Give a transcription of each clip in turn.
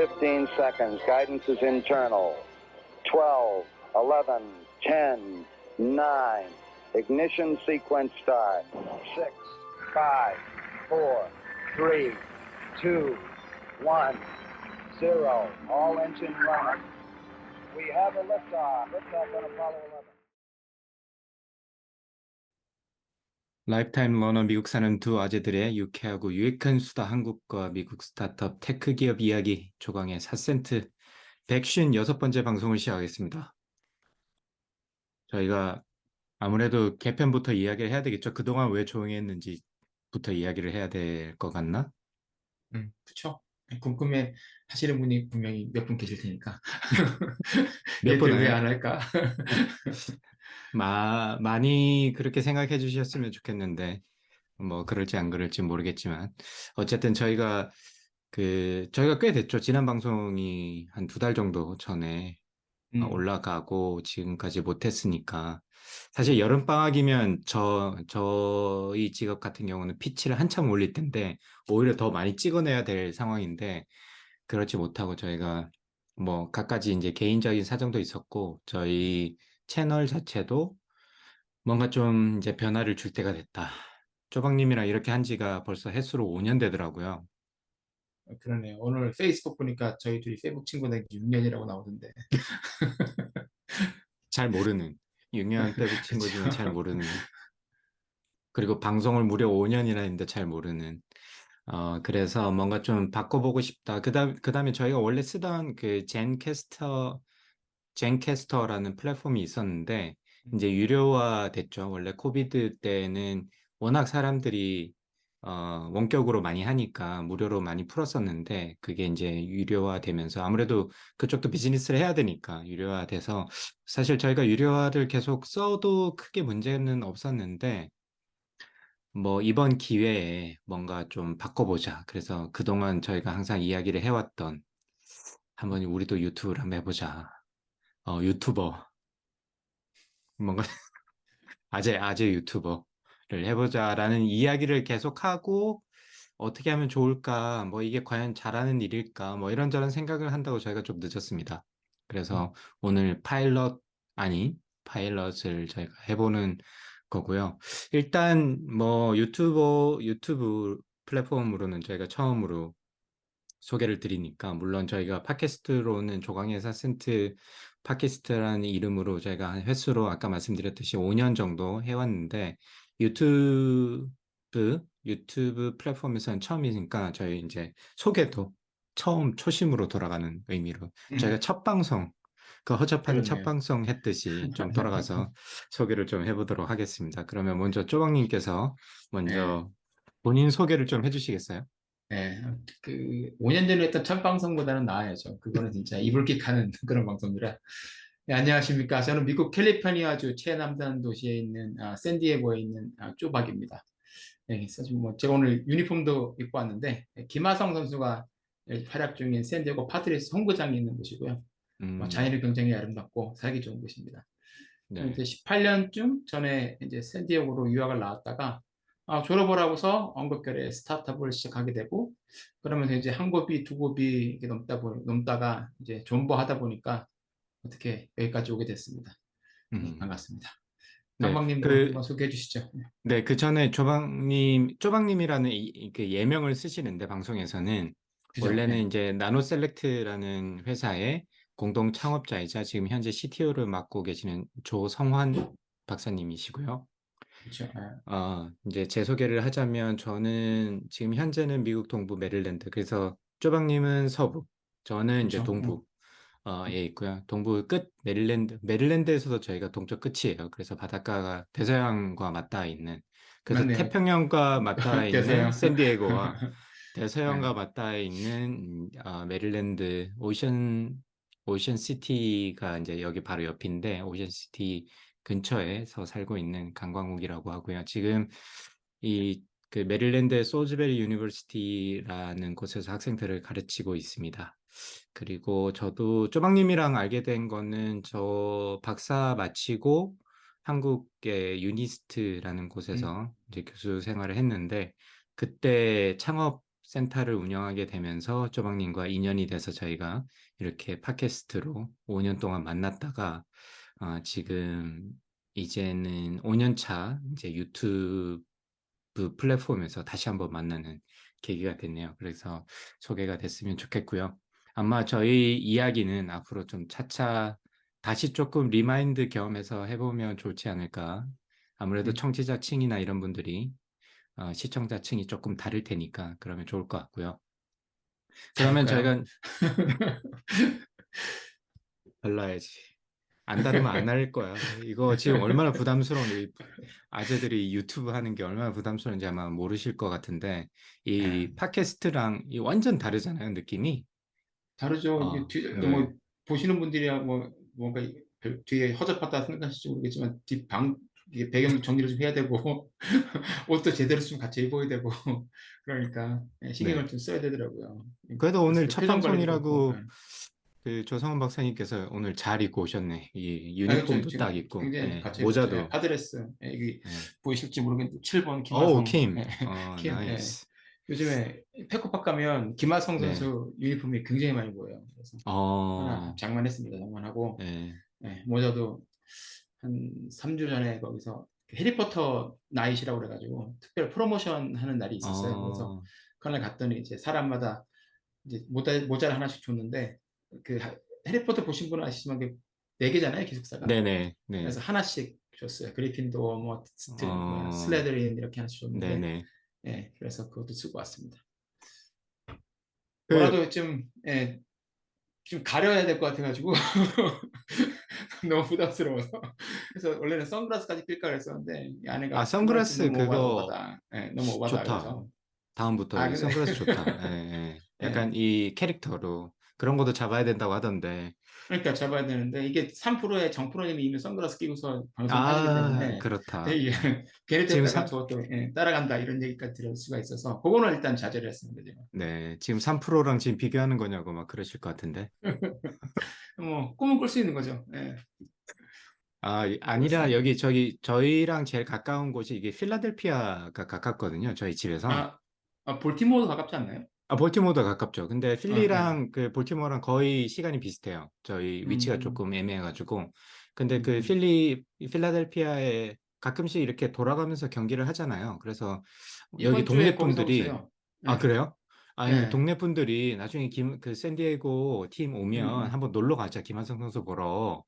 15 seconds. Guidance is internal. 12, 11, 10, 9. Ignition sequence start. 6, 5, 4, 3, 2, 1, 0. All engine running. We have a liftoff. Liftoff on Apollo 11. 라이프타임 러너 미국 사는 두 아재들의 유쾌하고 유익한 수다 한국과 미국 스타트업 테크 기업 이야기 조강의 4센트 156번째 방송을 시작하겠습니다. 저희가 아무래도 개편부터 이야기를 해야 되겠죠. 그동안 왜 조용히 했는지부터 이야기를 해야 될 것 같나? 그쵸. 궁금해 하시는 분이 분명히 몇 분 계실 테니까. 몇 분 얘들 왜 안, 안 할까? 많이 그렇게 생각해 주셨으면 좋겠는데, 뭐, 그럴지 안 그럴지 모르겠지만, 어쨌든 저희가 꽤 됐죠. 지난 방송이 한 2달 정도 전에 올라가고 지금까지 못했으니까. 사실 여름방학이면 저희 직업 같은 경우는 피치를 한참 올릴 텐데, 오히려 더 많이 찍어내야 될 상황인데, 그렇지 못하고 저희가 뭐, 갖가지 이제 개인적인 사정도 있었고, 저희 채널 자체도 뭔가 좀 이제 변화를 줄 때가 됐다. 쪼박님이랑 이렇게 한 지가 벌써 햇수로 5년 되더라고요. 그러네요. 오늘 페이스북 보니까 저희 둘이 페이스북 친구는 6년이라고 나오던데. 잘 모르는, 6년 빼북 친구 중에 잘 그쵸. 모르는, 그리고 방송을 무려 5년이나 했는데 잘 모르는, 그래서 뭔가 좀 바꿔보고 싶다. 그 다음에 저희가 원래 쓰던 그 젠캐스터라는 플랫폼이 있었는데, 이제 유료화 됐죠. 원래 코비드 때는 워낙 사람들이, 원격으로 많이 하니까 무료로 많이 풀었었는데, 그게 이제 유료화 되면서 아무래도 그쪽도 비즈니스를 해야 되니까 유료화 돼서, 사실 저희가 유료화를 계속 써도 크게 문제는 없었는데, 뭐 이번 기회에 뭔가 좀 바꿔보자. 그래서 그동안 저희가 항상 이야기를 해왔던, 한번 우리도 유튜브를 한번 해보자. 유튜버. 뭔가 아재 유튜버를 해보자라는 이야기를 계속하고 어떻게 하면 좋을까, 뭐 이게 과연 잘하는 일일까, 뭐 이런저런 생각을 한다고 저희가 좀 늦었습니다. 그래서 오늘 파일럿을 저희가 해보는 거고요. 일단 뭐 유튜브 플랫폼으로는 저희가 처음으로 소개를 드리니까, 물론 저희가 팟캐스트로는 조강의 4센트 팟캐스트라는 이름으로 저희가 한 횟수로 아까 말씀드렸듯이 5년 정도 해왔는데, 유튜브 유튜브 플랫폼에서는 처음이니까 저희 이제 소개도 처음 초심으로 돌아가는 의미로 저희가 첫 방송, 그 허접한 첫 그렇네요. 방송 했듯이 좀 돌아가서 소개를 좀 해보도록 하겠습니다. 그러면 먼저 쪼박님께서 네. 먼저 본인 소개를 좀 해주시겠어요? 네. 5년 전에 했던 첫 방송보다는 나아야죠. 그거는 진짜 이불킥하는 그런 방송이라. 네, 안녕하십니까. 저는 미국 캘리포니아주 최남단 도시에 있는 샌디에고에 있는 쪼박입니다. 네, 그래서 지금 뭐 제가 오늘 유니폼도 입고 왔는데 김하성 선수가 활약 중인 샌디에고 파트리스 홈구장에 있는 곳이고요. 자연이 굉장히 아름답고 살기 좋은 곳입니다. 네. 이제 18년쯤 전에 이제 샌디에고로 유학을 나왔다가 졸업을 하고서 언급결에 스타트업을 시작하게 되고, 그러면서 이제 한 고비 두 고비 이렇게 넘다가 이제 존버하다 보니까 어떻게 여기까지 오게 됐습니다. 네, 음. 반갑습니다. 네, 강박님도 한번 소개해 주시죠. 네, 그 전에 쪼박님이라는 그 예명을 쓰시는데, 방송에서는, 그죠? 원래는 네. 이제 나노셀렉트라는 회사의 공동 창업자이자 지금 현재 CTO를 맡고 계시는 조성환 박사님이시고요. 그죠. 이제 제 소개를 하자면, 저는 지금 현재는 미국 동부 메릴랜드, 그래서 쪼박님은 서부, 저는 이제 그죠. 동부, 예, 있고요. 동부 끝, 메릴랜드에서도 저희가 동쪽 끝이에요. 그래서 바닷가가 대서양과 맞닿아 있는, 그래서 맞네요. 태평양과 맞닿아 있는 대서양. 샌디에고와 대서양과 네. 맞닿아 있는, 메릴랜드, 오션 시티가 이제 여기 바로 옆인데, 오션 시티 근처에서 살고 있는 관광국이라고 하고요. 지금 그 메릴랜드의 소즈베리 유니버시티라는 곳에서 학생들을 가르치고 있습니다. 그리고 저도 쪼박님이랑 알게 된 거는 저 박사 마치고 한국의 유니스트라는 음, 곳에서 이제 교수 생활을 했는데, 그때 창업 센터를 운영하게 되면서 조방님과 인연이 돼서 저희가 이렇게 팟캐스트로 5년 동안 만났다가 지금 이제는 5년 차 이제 유튜브 플랫폼에서 다시 한번 만나는 계기가 됐네요. 그래서 소개가 됐으면 좋겠고요. 아마 저희 이야기는 앞으로 좀 차차 다시 조금 리마인드 겸해서 해보면 좋지 않을까. 아무래도 청취자층이나 이런 분들이 시청자층이 조금 다를 테니까 그러면 좋을 것 같고요. 그러면 다를까요? 저희가 달라야지. 안 다르면 안 할 거야. 이거 지금 얼마나 부담스러운데 아재들이 유튜브 하는 게 얼마나 부담스러운지 아마 모르실 것 같은데 예, 이 팟캐스트랑 완전 다르잖아요, 느낌이. 다르죠. 이게 네, 뭐 보시는 분들이야 뭐 뭔가 뒤에 허접하다 생각하실지 모르겠지만 이게 배경 정리를 좀 해야 되고 옷도 제대로 좀 같이 입어야 되고 그러니까 신경을 네. 좀 써야 되더라고요. 그래도 그래서 오늘 또 첫 표정 관리도 그렇고. 방송이라고 그 조성원 박사님께서 오늘 잘 입고 오셨네. 이 저 유니폼도 지금 딱 입고, 굉장히 예, 같이 입었죠. 모자도. 파드레스. 이게 예. 보이실지 모르겠는데 7번 어우, 김하성. 킴. 킴. 나이스. 요즘에 페코팍 가면 김하성 네. 선수 유니폼이 굉장히 많이 보여요. 그래서 하나 어, 장만했습니다. 장만하고 예. 모자도 한 3주 전에 거기서 해리포터 나잇이라고 그래가지고 특별 프로모션 하는 날이 있었어요. 그래서 어, 그날 갔더니 이제 사람마다 이제 모자를 하나씩 줬는데 그 해리포터 보신 분은 아시지만 그 4개잖아요, 기숙사가. 네네, 네. 그래서 하나씩 줬어요. 그리핀도어, 어, 슬레드린 이렇게 하나씩 줬는데, 네네. 그래서 그것도 쓰고 왔습니다. 그, 뭐라도 좀 가려야 될 것 같아가지고 너무 부담스러워서. 그래서 원래는 선글라스까지 낄까 그랬었는데 이 아내가 선글라스 선글라스 너무 그거 오바다. 너무 오바다 좋다. 그래서. 다음부터 아 이 근데 선글라스 좋다. 예, 예. 예, 약간 이 캐릭터로 그런 것도 잡아야 된다고 하던데. 그러니까 잡아야 되는데 이게 3%의 정프로님이 이미 선글라스 끼고서 방송을 하시기 때문에 그렇다. 이게 예. 걔를 지금 뗐다가 저것도 따라간다 이런 얘기까지 들을 수가 있어서 그거는 일단 자제를 했습니다. 제가. 네, 지금 3%랑 지금 비교하는 거냐고 막 그러실 것 같은데. 뭐 꿈은 꿀 수 있는 거죠. 예, 아니라 그렇습니다. 여기 저희랑 제일 가까운 곳이 이게 필라델피아가 가깝거든요. 저희 집에서. 아, 볼티모어도 가깝지 않나요? 볼티모어도 가깝죠. 근데 예. 필리랑 그 볼티모어랑 거의 시간이 비슷해요. 저희 위치가 음, 조금 애매해가지고. 근데 그 음. 필라델피아에 가끔씩 이렇게 돌아가면서 경기를 하잖아요. 그래서 여기 이번 주에 동네 거기서 분들이, 오세요. 예, 그래요? 아니, 예, 동네 분들이 나중에 그 샌디에고 팀 음, 오면 음. 한번 놀러 가자. 김한성 선수 보러.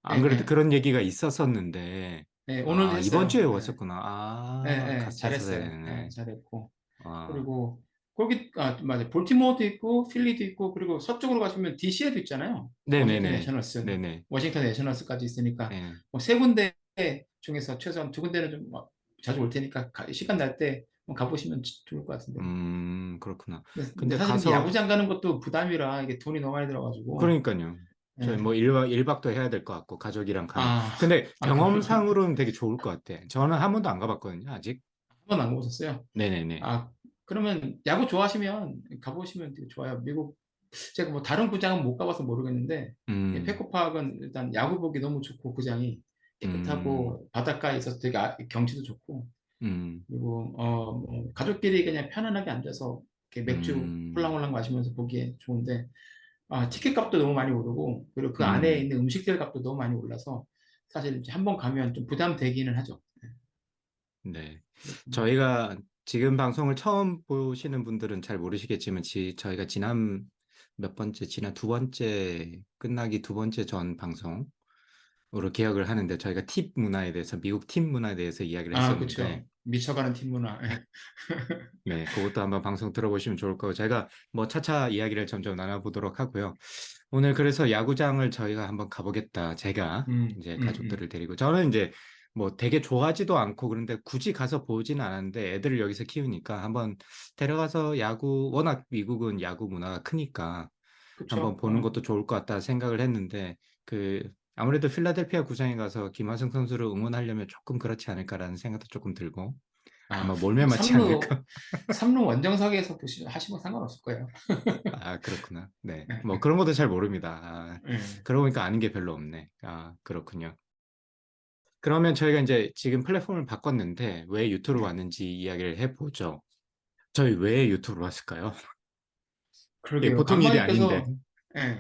예, 안 그래도 예. 그런 얘기가 있었었는데, 오늘도 이번 주에 했어요. 예, 왔었구나. 갔었어야 잘했어요. 되네. 잘했고. 아, 그리고 거기 맞아. 볼티모어도 있고 필리도 있고 그리고 서쪽으로 가시면 DC에도 있잖아요. 워싱턴 네네네. 내셔널스. 네네. 워싱턴 내셔널스까지 있으니까 네. 뭐 3군데 중에서 최소한 2군데는 좀 자주 올 테니까 시간 날 때 가보시면 좋을 것 같은데요. 그렇구나. 근데 근데 사실 가서, 야구장 가는 것도 부담이라 이게 돈이 너무 많이 들어가지고 그러니까요. 저희 예. 뭐 1박도 해야 될 것 같고, 가족이랑 가면. 아, 근데 한 경험상으로는 되게 좋을 것 같아. 저는 한 번도 안 가봤거든요, 아직. 번도 안 가보셨어요? 네네네. 아, 그러면 야구 좋아하시면 가보시면 되게 좋아요. 미국 제가 뭐 다른 구장은 못 가봐서 모르겠는데 음, 페코파크는 일단 야구 보기 너무 좋고 구장이 음, 깨끗하고 바닷가에 있어서 되게 경치도 좋고 음, 그리고 뭐 가족끼리 그냥 편안하게 앉아서 이렇게 맥주 음, 홀랑홀랑 마시면서 보기에 좋은데 티켓 값도 너무 많이 오르고 그리고 그 안에 음, 있는 음식들 값도 너무 많이 올라서 사실 이제 한번 가면 좀 부담되기는 하죠. 네. 그렇습니다. 저희가 지금 방송을 처음 보시는 분들은 잘 모르시겠지만, 저희가 지난 2번째, 끝나기 2번째 전 방송으로 기억을 하는데, 저희가 팁 문화에 대해서, 미국 팁 문화에 대해서 이야기를 했었는데, 그쵸. 미쳐가는 팀 문화. 네, 그것도 한번 방송 들어보시면 좋을 거고, 제가 뭐 차차 이야기를 점점 나눠보도록 하고요. 오늘 그래서 야구장을 저희가 한번 가보겠다. 제가 음, 이제 음, 음. 가족들을 데리고. 저는 이제 뭐 되게 좋아하지도 않고 그런데 굳이 가서 보지는 않았는데 애들을 여기서 키우니까 한번 데려가서 워낙 미국은 야구 문화가 크니까 한번 그쵸. 보는 것도 좋을 것 같다 생각을 했는데 아무래도 필라델피아 구장에 가서 김하성 선수를 응원하려면 조금 그렇지 않을까라는 생각도 조금 들고 아마 뭐 몰매 맞지 않을까? 삼루 원정석에서 하시면 상관없을 거예요. 그렇구나. 네. 네, 뭐 그런 것도 잘 모릅니다. 네. 그러고 보니까 아는 게 별로 없네. 그렇군요. 그러면 저희가 이제 지금 플랫폼을 바꿨는데 왜 유튜브로 네. 왔는지 이야기를 해보죠. 저희 왜 유튜브로 왔을까요? 예, 그러게요. 보통 일이 아닌데. 강박님께서, 예.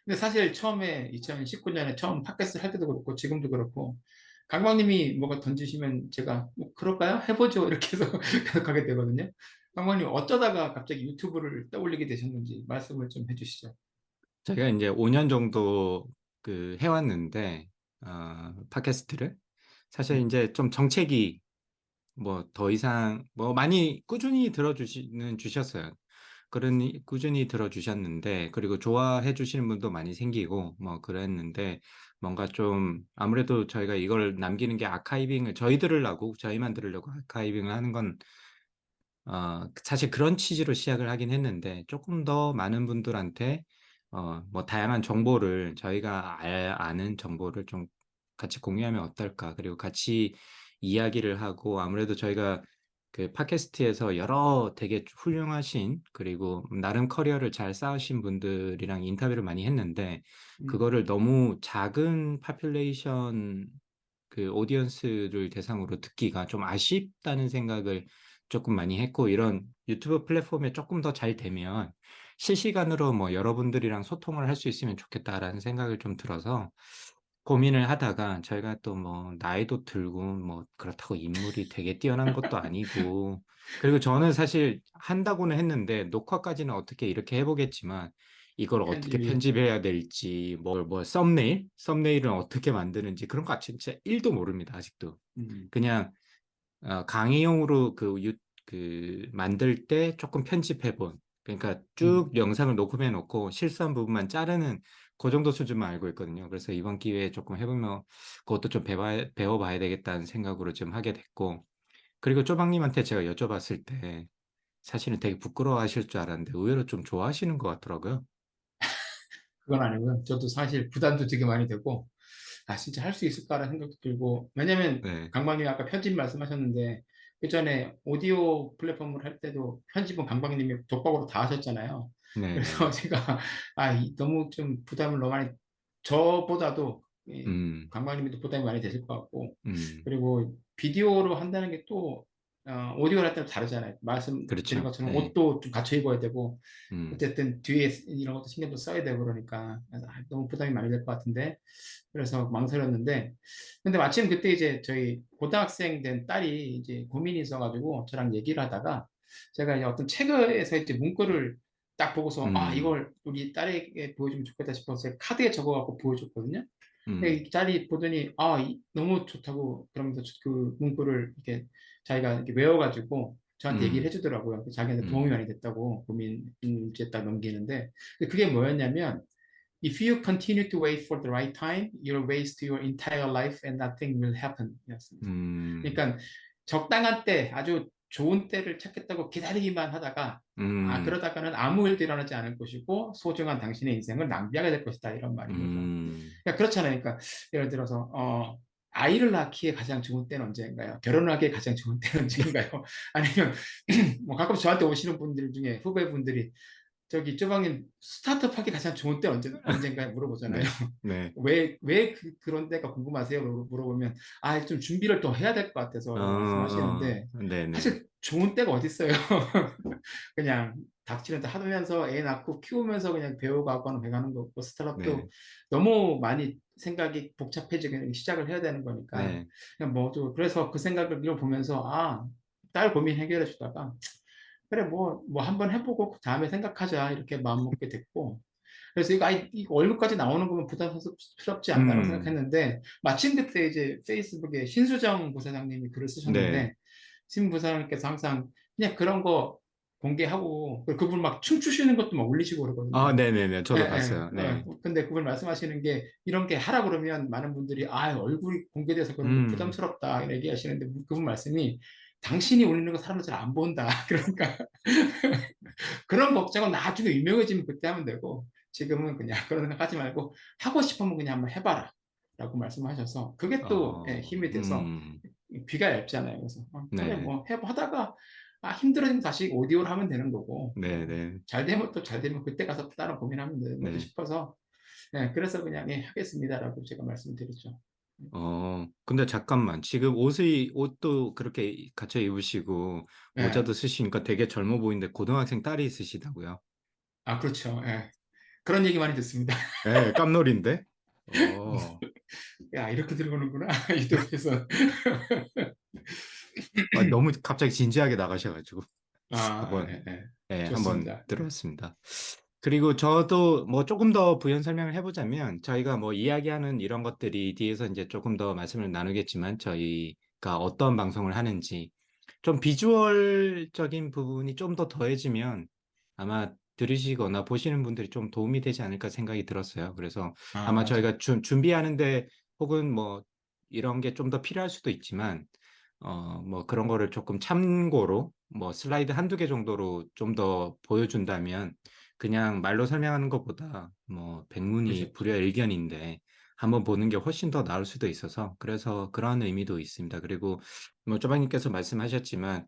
근데 사실 처음에 2019년에 처음 팟캐스트를 할 때도 그렇고 지금도 그렇고 강박님이 뭐가 던지시면 제가 뭐 그럴까요? 해보죠. 이렇게 해서 계속 하게 되거든요. 강박님 어쩌다가 갑자기 유튜브를 떠올리게 되셨는지 말씀을 좀 해주시죠. 제가 이제 5년 정도 그 해왔는데, 팟캐스트를. 사실 음, 이제 좀 정책이 뭐 더 이상 뭐 많이 꾸준히 주셨어요. 그러니 꾸준히 들어주셨는데, 그리고 좋아해 주시는 분도 많이 생기고 뭐 그랬는데, 뭔가 좀 아무래도 저희가 이걸 남기는 게 아카이빙을 저희만 들으려고 아카이빙을 하는 건 사실 그런 취지로 시작을 하긴 했는데, 조금 더 많은 분들한테 뭐 다양한 정보를, 저희가 아는 정보를 좀 같이 공유하면 어떨까. 그리고 같이 이야기를 하고, 아무래도 저희가 그 팟캐스트에서 여러 되게 훌륭하신, 그리고 나름 커리어를 잘 쌓으신 분들이랑 인터뷰를 많이 했는데, 음, 그거를 너무 작은 파퓰레이션 그 오디언스를 대상으로 듣기가 좀 아쉽다는 생각을 조금 많이 했고, 이런 유튜브 플랫폼에 조금 더 잘 되면 실시간으로 뭐 여러분들이랑 소통을 할 수 있으면 좋겠다라는 생각을 좀 들어서 고민을 하다가, 저희가 또 뭐 나이도 들고 뭐 그렇다고 인물이 되게 뛰어난 것도 아니고, 그리고 저는 사실 한다고는 했는데 녹화까지는 어떻게 이렇게 해보겠지만, 이걸 어떻게 편집이. 편집해야 될지, 뭐 썸네일은 어떻게 만드는지, 그런 거 진짜 1도 모릅니다, 아직도. 음, 그냥 강의용으로 그 만들 때 조금 편집해 본, 그러니까 쭉 음. 영상을 녹음해 놓고 실수한 부분만 자르는 그 정도 수준만 알고 있거든요. 그래서 이번 기회에 조금 해보면 그것도 좀 배워봐야 되겠다는 생각으로 좀 하게 됐고, 그리고 쪼박님한테 제가 여쭤봤을 때 사실은 되게 부끄러워하실 줄 알았는데 의외로 좀 좋아하시는 것 같더라고요. 그건 아니고요. 저도 사실 부담도 되게 많이 되고, 아, 진짜 할 수 있을까라는 생각도 들고, 왜냐면 네, 강박님이 아까 편집 말씀하셨는데, 그 전에 오디오 플랫폼을 할 때도 편집은 강박님이 독박으로 다 하셨잖아요. 그래서 네네. 제가, 아, 너무 좀 부담을 너무 많이, 저보다도 음, 강박님이 또 부담이 많이 되실 것 같고, 음, 그리고 비디오로 한다는 게 또, 오디오를 할 때도 다르잖아요. 말씀드린 그렇죠. 것처럼 네, 옷도 좀 갖춰 입어야 되고, 음, 어쨌든 뒤에 이런 것도 신경도 써야 되고 그러니까 그래서 너무 부담이 많이 될 것 같은데 그래서 망설였는데 근데 마침 그때 이제 저희 고등학생 된 딸이 이제 고민이 있어가지고 저랑 얘기를 하다가 제가 이제 어떤 책에서 이제 문구를 딱 보고서 아 음, 이걸 우리 딸에게 보여주면 좋겠다 싶어서 제가 카드에 적어갖고 보여줬거든요. 근데 음, 이 딸이 보더니 아 너무 좋다고 그러면서 그 문구를 이렇게 자기가 이렇게 외워가지고 저한테 얘기를 음, 해주더라고요. 자기한테 도움이 음, 많이 됐다고 고민지에 딱 넘기는데 근데 그게 뭐였냐면 If you continue to wait for the right time, you'll waste your entire life and nothing will happen. 였습니다. 음, 그러니까 적당한 때, 아주 좋은 때를 찾겠다고 기다리기만 하다가 음, 그러다가는 아무 일도 일어나지 않을 것이고 소중한 당신의 인생을 낭비하게 될 것이다. 이런 말인 거죠. 음, 그러니까 그렇잖아요. 그러니까 예를 들어서 아이를 낳기에 가장 좋은 때는 언제인가요? 결혼을 하기에 가장 좋은 때는 언제인가요? 아니면 뭐 가끔 저한테 오시는 분들 중에 후배분들이 저기 쪼방님 스타트업 하기 가장 좋은 때 언젠가요? 물어보잖아요. 네, 네, 왜 그런 데가 궁금하세요? 물어보면, 아, 좀 준비를 또 해야 될 것 같아서라고 말씀하시는데, 네네, 사실 좋은 때가 어디 있어요? 그냥 닥치는 데 하면서 애 낳고 키우면서 그냥 배워가거나 배가는 거고, 스타트업도 네, 너무 많이 생각이 복잡해지게 시작을 해야 되는 거니까, 네, 그냥 뭐도, 그래서 그 생각을 보면서, 딸 고민 해결해 주다가, 그래, 뭐 한번 해보고 그 다음에 생각하자. 이렇게 마음먹게 됐고. 그래서 이거 얼굴까지 나오는 거면 부담스럽지 않다고 음, 생각했는데, 마침 그때 이제 페이스북에 신수정 부사장님이 글을 네, 쓰셨는데, 신 부사장님께서 항상 그냥 그런 거 공개하고, 그분 막 춤추시는 것도 막 올리시고 그러거든요. 네네네, 예, 저도 예. 봤어요. 네, 근데 그분 말씀하시는 게 이런 게 하라 그러면 많은 분들이 얼굴이 공개돼서 그런 게 음, 부담스럽다 이렇게 얘기하시는데 그분 말씀이 당신이 올리는 거 사람들 잘 안 본다. 그러니까 그런 걱정은 나중에 유명해지면 그때 하면 되고 지금은 그냥 그런 생각 하지 말고 하고 싶으면 그냥 한번 해봐라 라고 말씀하셔서 그게 또 힘이 돼서 음, 귀가 얇잖아요. 그래서 그래 네네, 뭐 하다가 힘들어지면 다시 오디오를 하면 되는 거고 네네, 잘 되면 또 잘 되면 그때 가서 또 다른 고민하면 되는 거지 네. 싶어서 그래서 그냥 하겠습니다라고 제가 말씀드렸죠. 근데 잠깐만. 지금 옷도 그렇게 갖춰 입으시고, 예. 모자도 쓰시니까 되게 젊어 보이는데 고등학생 딸이 있으시다고요? 아, 그렇죠. 예. 그런 얘기 많이 듣습니다. 네, 깜놀인데? 어, 야, 이렇게 들어오는구나. 유튜브에서. 너무 갑자기 진지하게 나가셔가지고. 아, 한번, 예, 예. 네, 한번 좋습니다. 예. 들어봤습니다. 그리고 저도 뭐 조금 더 부연 설명을 해보자면, 저희가 뭐 이야기하는 이런 것들이 뒤에서 이제 조금 더 말씀을 나누겠지만, 저희가 어떤 방송을 하는지, 좀 비주얼적인 부분이 좀 더 더해지면 아마 들으시거나 보시는 분들이 좀 도움이 되지 않을까 생각이 들었어요. 그래서 아, 아마 맞아요. 저희가 준비하는데 혹은 뭐 이런 게 좀 더 필요할 수도 있지만, 뭐 그런 거를 조금 참고로 뭐 슬라이드 한두 개 정도로 좀 더 보여준다면 그냥 말로 설명하는 것보다 뭐 그죠, 백문이 그죠. 불여일견인데 한번 보는 게 훨씬 더 나을 수도 있어서 그래서 그런 의미도 있습니다. 그리고 뭐 쪼박님께서 말씀하셨지만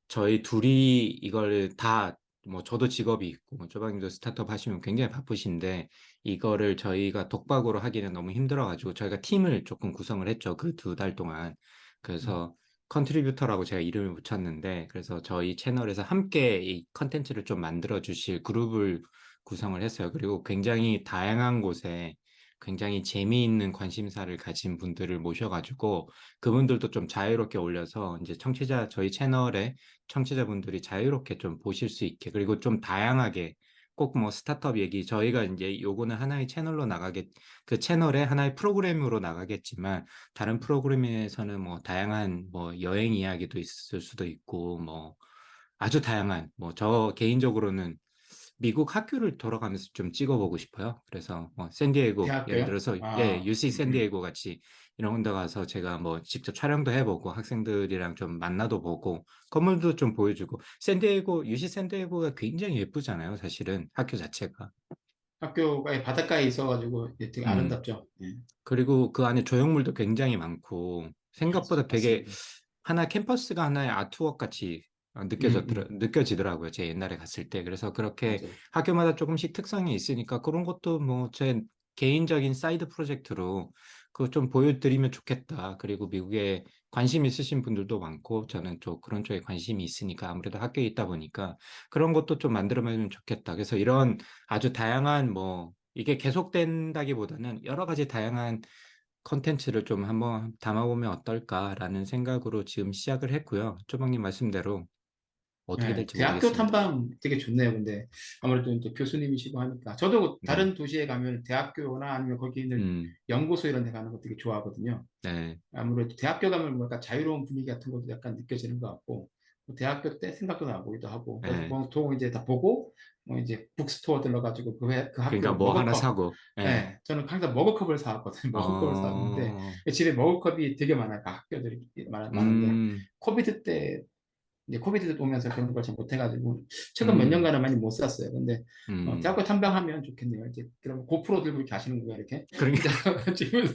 저희 둘이 이걸 다 뭐 저도 직업이 있고 뭐 쪼박님도 스타트업 하시면 굉장히 바쁘신데 이거를 저희가 독박으로 하기는 너무 힘들어가지고 저희가 팀을 조금 구성을 했죠. 그 2달 동안. 음, 그래서 컨트리뷰터라고 제가 이름을 붙였는데 그래서 저희 채널에서 함께 이 컨텐츠를 좀 만들어 주실 그룹을 구성을 했어요. 그리고 굉장히 다양한 곳에 굉장히 재미있는 관심사를 가진 분들을 모셔가지고 그분들도 좀 자유롭게 올려서 이제 저희 채널에 청취자분들이 자유롭게 좀 보실 수 있게 그리고 좀 다양하게 꼭 뭐 스타트업 얘기 저희가 이제 요거는 하나의 채널로 그 채널의 하나의 프로그램으로 나가겠지만 다른 프로그램에서는 뭐 다양한 뭐 여행 이야기도 있을 수도 있고 뭐 아주 다양한 뭐 저 개인적으로는 미국 학교를 돌아가면서 좀 찍어보고 싶어요. 그래서 뭐 샌디에고 예를 대학교요? 들어서 아, UC 샌디에고 같이 이런 데 가서 제가 뭐 직접 촬영도 해보고 학생들이랑 좀 만나도 보고 건물도 좀 보여주고 UC 샌디에고가 굉장히 예쁘잖아요. 사실은 학교 자체가. 학교가 바닷가에 있어가지고 되게 음. 아름답죠. 예. 그리고 그 안에 조형물도 굉장히 많고 생각보다 되게 맞습니다. 하나 캠퍼스가 하나의 아트웍 같이 음. 느껴지더라고요. 제 옛날에 갔을 때. 그래서 그렇게 맞아요. 학교마다 조금씩 특성이 있으니까 그런 것도 뭐 제 개인적인 사이드 프로젝트로 그거 좀 보여드리면 좋겠다. 그리고 미국에 관심 있으신 분들도 많고 저는 또 그런 쪽에 관심이 있으니까 아무래도 학교에 있다 보니까 그런 것도 좀 만들어보면 좋겠다. 그래서 이런 아주 다양한 뭐 이게 계속된다기보다는 여러 가지 다양한 컨텐츠를 좀 한번 담아보면 어떨까라는 생각으로 지금 시작을 했고요. 조방님 말씀대로 어떻게 예, 될지 대학교 모르겠습니다. 탐방 되게 좋네요. 근데 아무래도 이제 교수님이시고 하니까 저도 네, 다른 도시에 가면 대학교나 아니면 거기 있는 음, 연구소 이런 데 가는 거 되게 좋아하거든요. 네, 아무래도 대학교 가면 뭔가 자유로운 분위기 같은 것도 약간 느껴지는 것 같고 뭐 대학교 때 생각도 나기도 하고 그래서 네. 보통 이제 다 보고 뭐 이제 북스토어 들러가지고 그 그러니까 학교 뭐 하나 머그컵. 사고, 네, 예, 저는 항상 머그컵을 사왔거든요. 머그컵을 사왔는데 어, 집에 머그컵이 되게 많아요. 각 학교들이 많은데 음, 코비드 때 이제 코비드 오면서 그런 걸 잘 못해가지고 최근 몇 음, 년간은 많이 못 샀어요. 근데 음. 대학교 탐방하면 좋겠네요. 이제 그럼 고프로 들고 이렇게 하시는 거예요. 이렇게 그러니까 혼자 찍으면서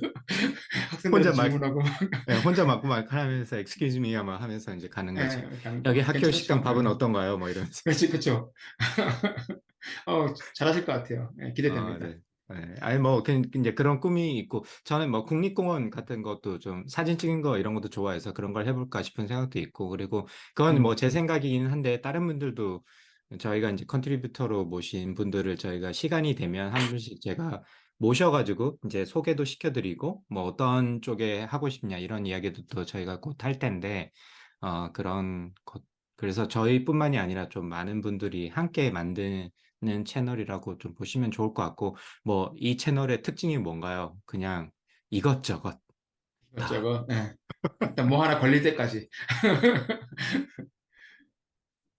학생들한테 혼자 막, 질문하고 막 혼자 막고 막 하면서 excuse me 아마 하면서 이제 가는 거지. 가는 여기 거 학교 식당 괜찮죠? 밥은 어떤가요? 뭐 이러면서. 그렇지, 그렇죠. 잘하실 것 같아요. 예, 기대됩니다. 네. 네. 아니 뭐 이제 그런 꿈이 있고 저는 뭐 국립공원 같은 것도 좀 사진 찍는 거 이런 것도 좋아해서 그런 걸 해볼까 싶은 생각도 있고 그리고 그건 뭐 제 음. 생각이긴 한데 다른 분들도 저희가 이제 컨트리뷰터로 모신 분들을 저희가 시간이 되면 한 분씩 제가 모셔가지고 이제 소개도 시켜드리고 뭐 어떤 쪽에 하고 싶냐 이런 이야기도 또 저희가 곧 할 텐데 그런 것 그래서 저희뿐만이 아니라 좀 많은 분들이 함께 만드는 채널이라고 좀 보시면 좋을 것 같고, 뭐, 이 채널의 특징이 뭔가요? 그냥 이것저것 다. 이것저것. 예. 일단 뭐 하나 걸릴 때까지.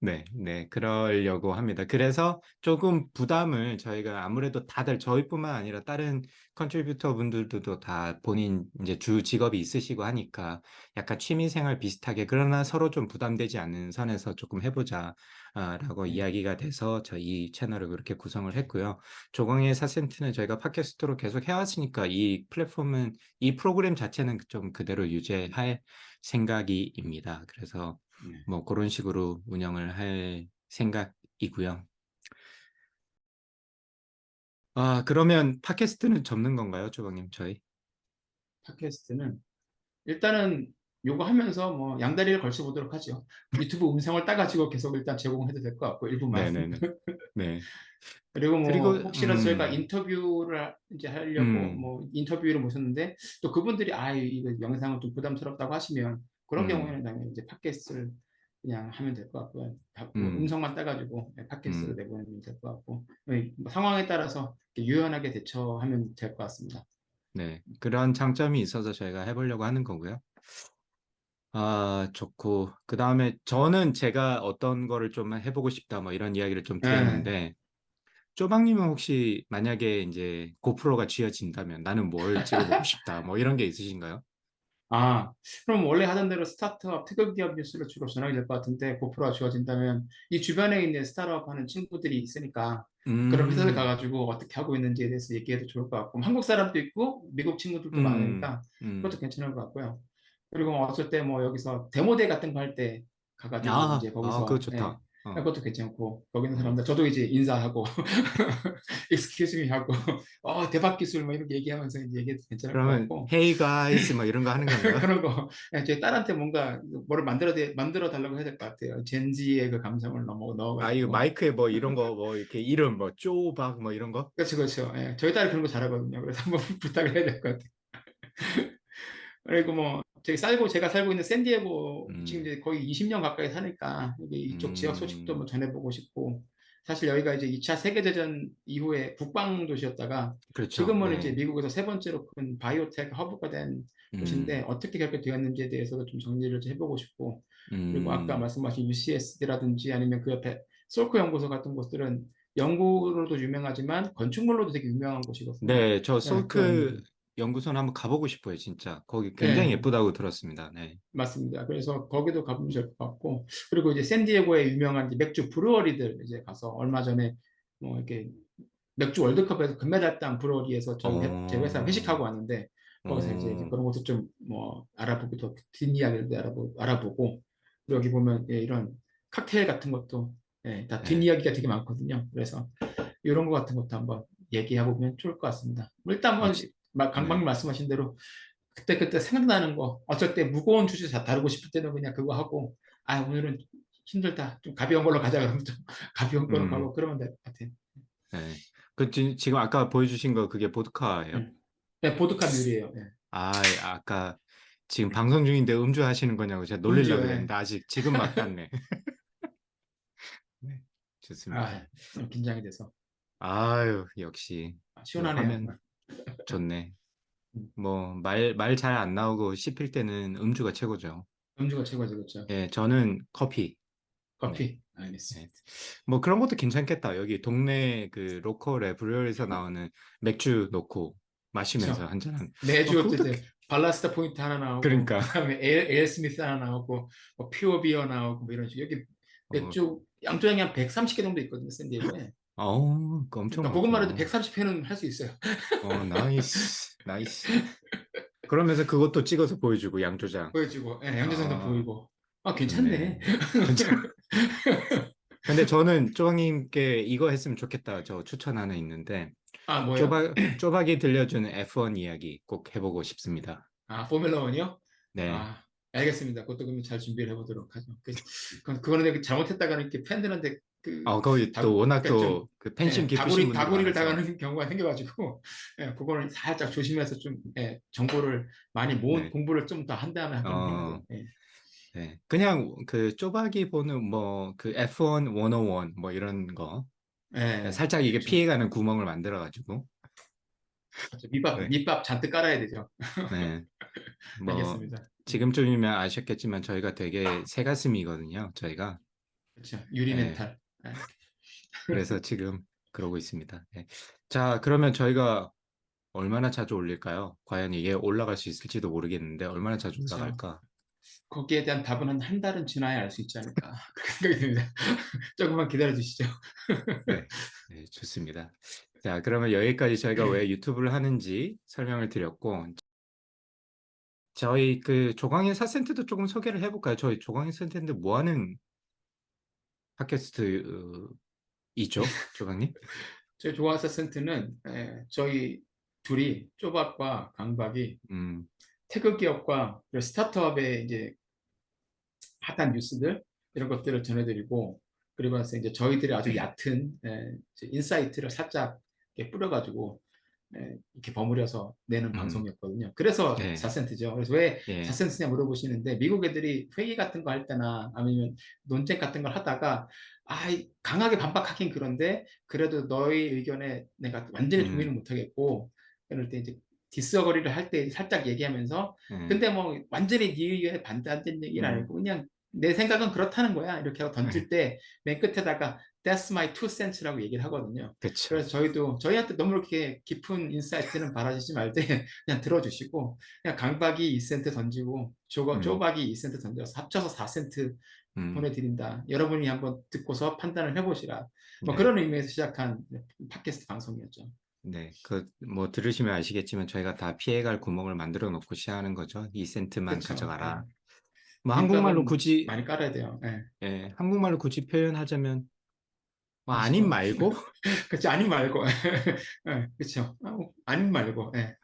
네, 네, 그러려고 합니다. 그래서 조금 부담을 저희가 아무래도 다들 저희뿐만 아니라 다른 컨트리뷰터 분들도 다 본인 이제 주 직업이 있으시고 하니까 약간 취미생활 비슷하게 그러나 서로 좀 부담되지 않는 선에서 조금 해보자. 라고 예. 이야기가 돼서 저희 채널을 그렇게 구성을 했고요. 조광의 4센트는 저희가 팟캐스트로 계속 해왔으니까 이 프로그램 자체는 좀 그대로 유지할 생각입니다. 그래서 네. 뭐 그런 식으로 운영을 할 생각이고요. 그러면 팟캐스트는 접는 건가요, 조방님 저희? 팟캐스트는 일단은 요거 하면서 뭐 양다리를 걸쳐 보도록 하죠. 유튜브 음성을 따가지고 계속 일단 제공해도 될 것 같고 일부만. 네네네. 네. 그리고 그리고, 뭐 혹시라도 저희가 인터뷰를 이제 하려고 음, 뭐 인터뷰를 모셨는데 또 그분들이 이거 영상은 좀 부담스럽다고 하시면 그런 음, 경우에는 당연히 이제 팟캐스트를 그냥 하면 될 것 같고요. 뭐 음, 음성만 따가지고 팟캐스트로 음, 내보내면 될 것 같고 뭐 상황에 따라서 이렇게 유연하게 대처하면 될 것 같습니다. 네. 그런 장점이 있어서 저희가 해보려고 하는 거고요. 아, 좋고. 그 다음에 저는 제가 어떤 거를 좀 해보고 싶다, 뭐 이런 이야기를 좀 예. 드렸는데, 쪼박님은 혹시 만약에 이제 고프로가 쥐어진다면 나는 뭘 찍어보고 싶다, 뭐 이런 게 있으신가요? 그럼 원래 하던 대로 스타트업, 특허기업 뉴스를 주로 전하게 될 것 같은데, 고프로가 주어진다면, 이 주변에 있는 스타트업 하는 친구들이 있으니까, 그런 회사들 음, 가가지고 어떻게 하고 있는지에 대해서 얘기해도 좋을 것 같고, 한국 사람도 있고, 미국 친구들도 음, 많으니까, 그것도 음. 괜찮을 것 같고요. 그리고 뭐 어쩔 때 뭐 여기서 데모데이 같은 거 할 때 가가지고, 이제 그거 거기서, 좋다. 그것도 괜찮고, 거기 있는 네. 사람들, 저도 이제 인사하고, excuse me 하고, 대박 기술 뭐 이렇게 얘기하면서 이제 얘기해도 괜찮을 것 그러면 같고, Hey guys 뭐 이런 거 하는 건가요? 그런 거. 제 딸한테 뭔가 뭐를 만들어 달라고 해야 될 것 같아요. 젠지의 그 감성을 아, 이거 넣어가지고. 마이크에 뭐 이런 거, 뭐 이렇게 이름 뭐 쪼박 뭐 이런 거? 그렇죠, 그렇죠. 저희 딸이 그런 거 잘하거든요. 그래서 한번 부탁을 해야 될 것 같아요. 그리고 뭐, 제가 살고 있는 샌디에고, 지금 음, 이제 거의 20년 가까이 사니까, 이게 이쪽 지역 소식도 음, 뭐 전해보고 싶고, 사실 여기가 이제 2차 세계대전 이후에 국방 도시였다가, 그렇죠. 지금은 이제 네. 미국에서 세 번째로 큰 바이오텍 허브가 된 음, 곳인데, 어떻게 그렇게 되었는지에 대해서도 좀 정리를 좀 해보고 싶고, 그리고 아까 음. 말씀하신 UCSD라든지 아니면 그 옆에 솔크 연구소 같은 곳들은 연구로도 유명하지만 건축물로도 되게 유명한 곳이거든요. 네, 저 그런, 솔크 연구소는 한번 가보고 싶어요, 진짜. 거기 굉장히 예. 예쁘다고 들었습니다. 네. 맞습니다. 그래서 거기도 가보면 될 것 같고, 그리고 이제 샌디에고에 유명한 이제 맥주 브루어리들 이제 가서 얼마 전에 뭐 이렇게 맥주 월드컵에서 금메달 딴 브루어리에서 제 회사 회식하고 어, 왔는데, 거기서 이제 어, 그런 것도 좀 뭐 알아보기도, 뒷이야기도 알아보고, 그리고 여기 보면 이런 칵테일 같은 것도 다 네. 뒷이야기가 되게 많거든요. 그래서 이런 거 같은 것도 한번 얘기해보면 좋을 것 같습니다. 뭐 일단 어, 뭐 네. 강박님 말씀하신 대로 그때 생각나는 거, 어쩔 때 무거운 주제 다 다루고 싶을 때는 그냥 그거 하고, 오늘은 힘들다. 좀 가벼운 걸로 가자. 그러면 좀 가벼운 걸로 음, 가고 그러면 될 것 같아요. 네. 지금 아까 보여주신 거 그게 보드카예요? 응. 네, 보드카 뮬이에요. 네. 아, 아까 지금 방송 중인데 음주하시는 거냐고 제가 놀리려고 음주에, 그랬는데 아직 지금 막 땄네. 네. 좋습니다. 좀 긴장이 돼서. 아유, 역시 그 시원하네요. 화면 좋네. 음, 뭐 말 잘 안 나오고 씹힐 때는 음주가 최고죠. 음주가 최고죠, 그렇죠. 예, 저는 커피. 네. 커피. 네. 알겠습니다. 뭐 그런 것도 괜찮겠다. 여기 동네 그 로컬에 브루어리에서 나오는 맥주 넣고 마시면서 그렇죠. 한잔. 매주 그것도 이제 발라스타 포인트 하나 나오고, 그러니까 그다음에 에일 스미스 하나 나오고, 뭐 퓨어 비어 나오고, 뭐 이런 식으로. 여기 어, 맥주 양조장이 한 130개 정도 있거든요, 샌디에고에. 그거 엄청 그러니까 그것만 해도 많구나. 130회는 할 수 있어요. 나이스, 나이스. 그러면서 그것도 찍어서 보여주고 양조장. 보여주고, 양조장도 아, 보이고. 좋네. 괜찮네. 괜찮. 근데 저는 쪼박님께 이거 했으면 좋겠다. 저 추천 하나 있는데 뭐요? 쪼박이 들려주는 F1 이야기 꼭 해보고 싶습니다. 포뮬러 1이요? 네. 알겠습니다. 그것도 그러면 잘 준비를 해보도록 하죠. 그거는 잘못했다가는 이렇게 팬들한테 거기 또 워낙 그러니까 좀 또 그 팬심 깊으신 분들이 다구리를 많아서. 당하는 경우가 생겨가지고, 그거는 살짝 조심해서 좀, 정보를 많이 네. 공부를 좀 더 한 다음에 그럼 해야 돼요. 어, 네. 그냥 그 쪼박이 보는 뭐 그 F1 101 뭐 이런 거 살짝 이게 그렇죠. 피해가는 구멍을 만들어가지고. 그렇죠. 네. 밑밥 잔뜩 깔아야 되죠. 네. 뭐 알겠습니다. 지금쯤이면 아셨겠지만 저희가 되게 새가슴이거든요. 저희가. 그렇죠. 유리 네. 멘탈. 그래서 지금 그러고 있습니다. 네. 자, 그러면 저희가 얼마나 자주 올릴까요? 과연 이게 올라갈 수 있을지도 모르겠는데 얼마나 자주 그렇죠. 올라갈까? 거기에 대한 답은 한 달은 지나야 알 수 있지 않을까. 그렇게 생각이 듭니다. 조금만 기다려 주시죠. 네. 네, 좋습니다. 자, 그러면 여기까지 저희가 왜 유튜브를 하는지 설명을 드렸고, 저희 그 조광인 사센터도 조금 소개를 해볼까요? 저희 조광인 사센터인데 뭐 하는 팟캐스트이죠, 조광님? 저희 조화사 센터는 저희 둘이 쪼박과 강박이 음, 태그 기업과 그리고 스타트업의 이제 핫한 뉴스들 이런 것들을 전해드리고 그리고 나서 이제 저희들이 아주 얕은 이제 인사이트를 살짝 이렇게 뿌려가지고 이렇게 버무려서 내는 음, 방송이었거든요. 그래서 예, 4센트죠. 그래서 왜 예, 4센트냐 물어보시는데 미국 애들이 회의 같은 거 할 때나 아니면 논쟁 같은 걸 하다가 강하게 반박하긴 그런데 그래도 너의 의견에 내가 완전히 동의를 음, 못 하겠고 그럴 때 이제 디스어거리를 할 때 살짝 얘기하면서 예, 근데 뭐 완전히 네 의견에 반대한다는 얘기는 음, 아니고 그냥 내 생각은 그렇다는 거야 이렇게 하고 예, 던질 때 맨 끝에다가 That's my two cents라고 얘기를 하거든요. 그쵸. 그래서 저희도 저희한테 너무 이렇게 깊은 인사이트는 바라시지 말되 그냥 들어주시고 그냥 강박이 2센트 던지고 음, 쪼박이 2센트 던져서 합쳐서 4센트 음, 보내드린다. 여러분이 한번 듣고서 판단을 해보시라. 뭐 네. 그런 의미에서 시작한 팟캐스트 방송이었죠. 네, 뭐, 들으시면 아시겠지만, 저희가 다 피해갈 구멍을 만들어 놓고 시작하는 거죠. 2센트만 그렇죠. 예. 가져가라. 뭐, 한국말로 밑밥은 굳이, 많이 깔아야 돼요. 예. 한국말로 굳이 표현하자면, 뭐, 아님 아시죠? 말고, 그렇죠. 아니 말고. 예. 그렇죠. 아니 말고. 예.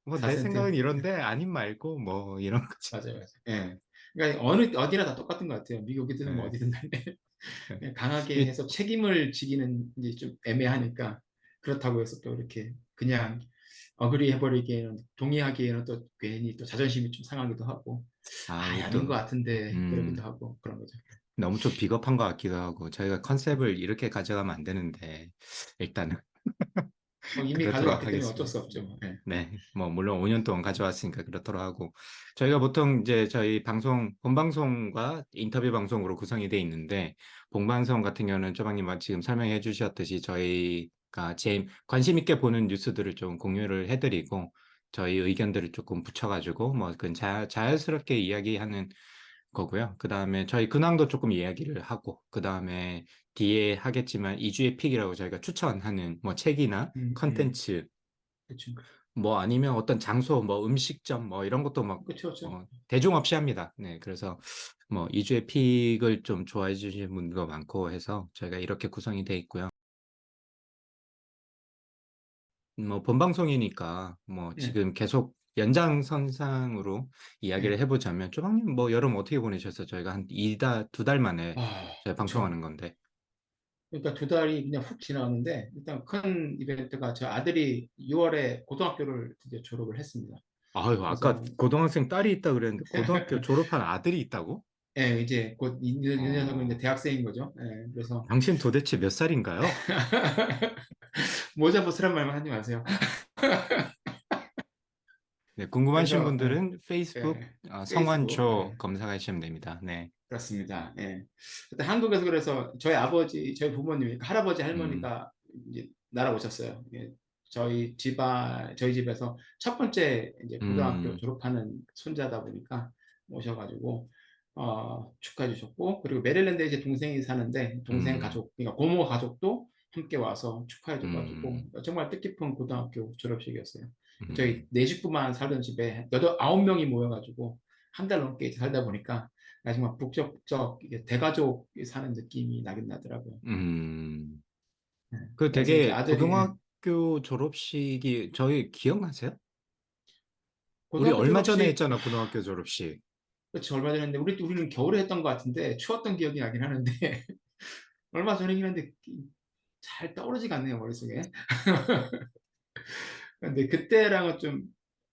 뭐, 내 4센트. 생각은 이런데, 아님 말고, 뭐, 이런 거지. 맞아요. 맞아요. 예. 그러니까 어디나 다 똑같은 것 같아요. 미국이든 뭐 예, 어디든 간에. 예. 그냥 강하게 이- 해서 책임을 지기는 이제 좀 애매하니까 그렇다고 해서 또 이렇게 그냥 어그리 해버리기에는 동의하기에는 또 괜히 또 자존심이 좀 상하기도 하고 이게 아닌 것 또, 같은데 그러기도 음, 하고 그런 거죠. 너무 좀 비겁한 것 같기도 하고, 저희가 컨셉을 이렇게 가져가면 안 되는데, 일단은, 뭐 이미 그렇도록 가져갔기 때문에 어쩔 하겠습니다. 수 없죠. 뭐. 예. 네, 뭐 물론 5년 동안 가져왔으니까 그렇도록 하고 저희가 보통 이제 저희 방송 본방송과 인터뷰 방송으로 구성이 돼 있는데 본방송 같은 경우는 조방님 지금 설명해 주셨듯이 저희가 제일 관심 있게 보는 뉴스들을 좀 공유를 해드리고 저희 의견들을 조금 붙여가지고 뭐 그건 자연스럽게 이야기하는 거고요. 그 다음에 저희 근황도 조금 이야기를 하고 그 다음에 뒤에 하겠지만 2주의 픽이라고 저희가 추천하는 뭐 책이나 컨텐츠 그렇죠. 뭐 아니면 어떤 장소, 뭐 음식점, 뭐 이런 것도 막 그렇죠. 그렇죠. 대중 없이 합니다. 네, 그래서 뭐 이주의 픽을 좀 좋아해 주시는 분도 많고 해서 저희가 이렇게 구성이 돼 있고요. 뭐 본방송이니까 뭐 예. 지금 계속 연장선상으로 이야기를 예. 해보자면 쪼박님 뭐 여름 어떻게 보내셨어요? 저희가 한 2달, 2달 만에 저희 그렇죠. 방송하는 건데. 그러니까 2달이 그냥 훅 지나갔는데 일단 큰 이벤트가 저 아들이 6월에 고등학교를 드디어 졸업을 했습니다. 아유, 아까 그래서 고등학생 딸이 있다 그랬는데 고등학교 졸업한 아들이 있다고? 예, 이제 곧 이 녀석은 이제 어, 대학생인 거죠. 예, 그래서 당신 도대체 몇 살인가요? 모자 벗으란 말만 하지 마세요. 네, 궁금하신 그래서 분들은 페이스북 페이스북 성완초 검색하시면 됩니다. 네. 그렇습니다. 예. 그때 한국에서 그래서 저희 아버지, 저희 부모님, 그러니까 할아버지, 음, 할머니가 이제 날아오셨어요. 예, 저희 집에서 첫 번째 이제 고등학교 음, 졸업하는 손자다 보니까 오셔가지고 축하해 주셨고 그리고 메릴랜드에 제 동생이 사는데 동생 음, 가족, 그러니까 고모 가족도 함께 와서 축하해 줘가지고 음, 정말 뜻깊은 고등학교 졸업식이었어요. 저희 음, 네 식구만 살던 집에 9명이 모여가지고 한 달 넘게 살다 보니까 정말 북적북적 이게 대가족이 사는 느낌이 나긴 나더라고요. 음. 네. 그 그래서 이제 되게 아들이 고등학교 졸업식이 저희 기억나세요? 우리 고등학교 얼마 전에 졸업식 했잖아, 고등학교 졸업식. 그치 얼마 전에 했는데 우리는 겨울에 했던 것 같은데 추웠던 기억이 나긴 하는데 얼마 전이긴 한데 잘 떠오르지가 않네요 머릿속에. 근데 그때랑은 좀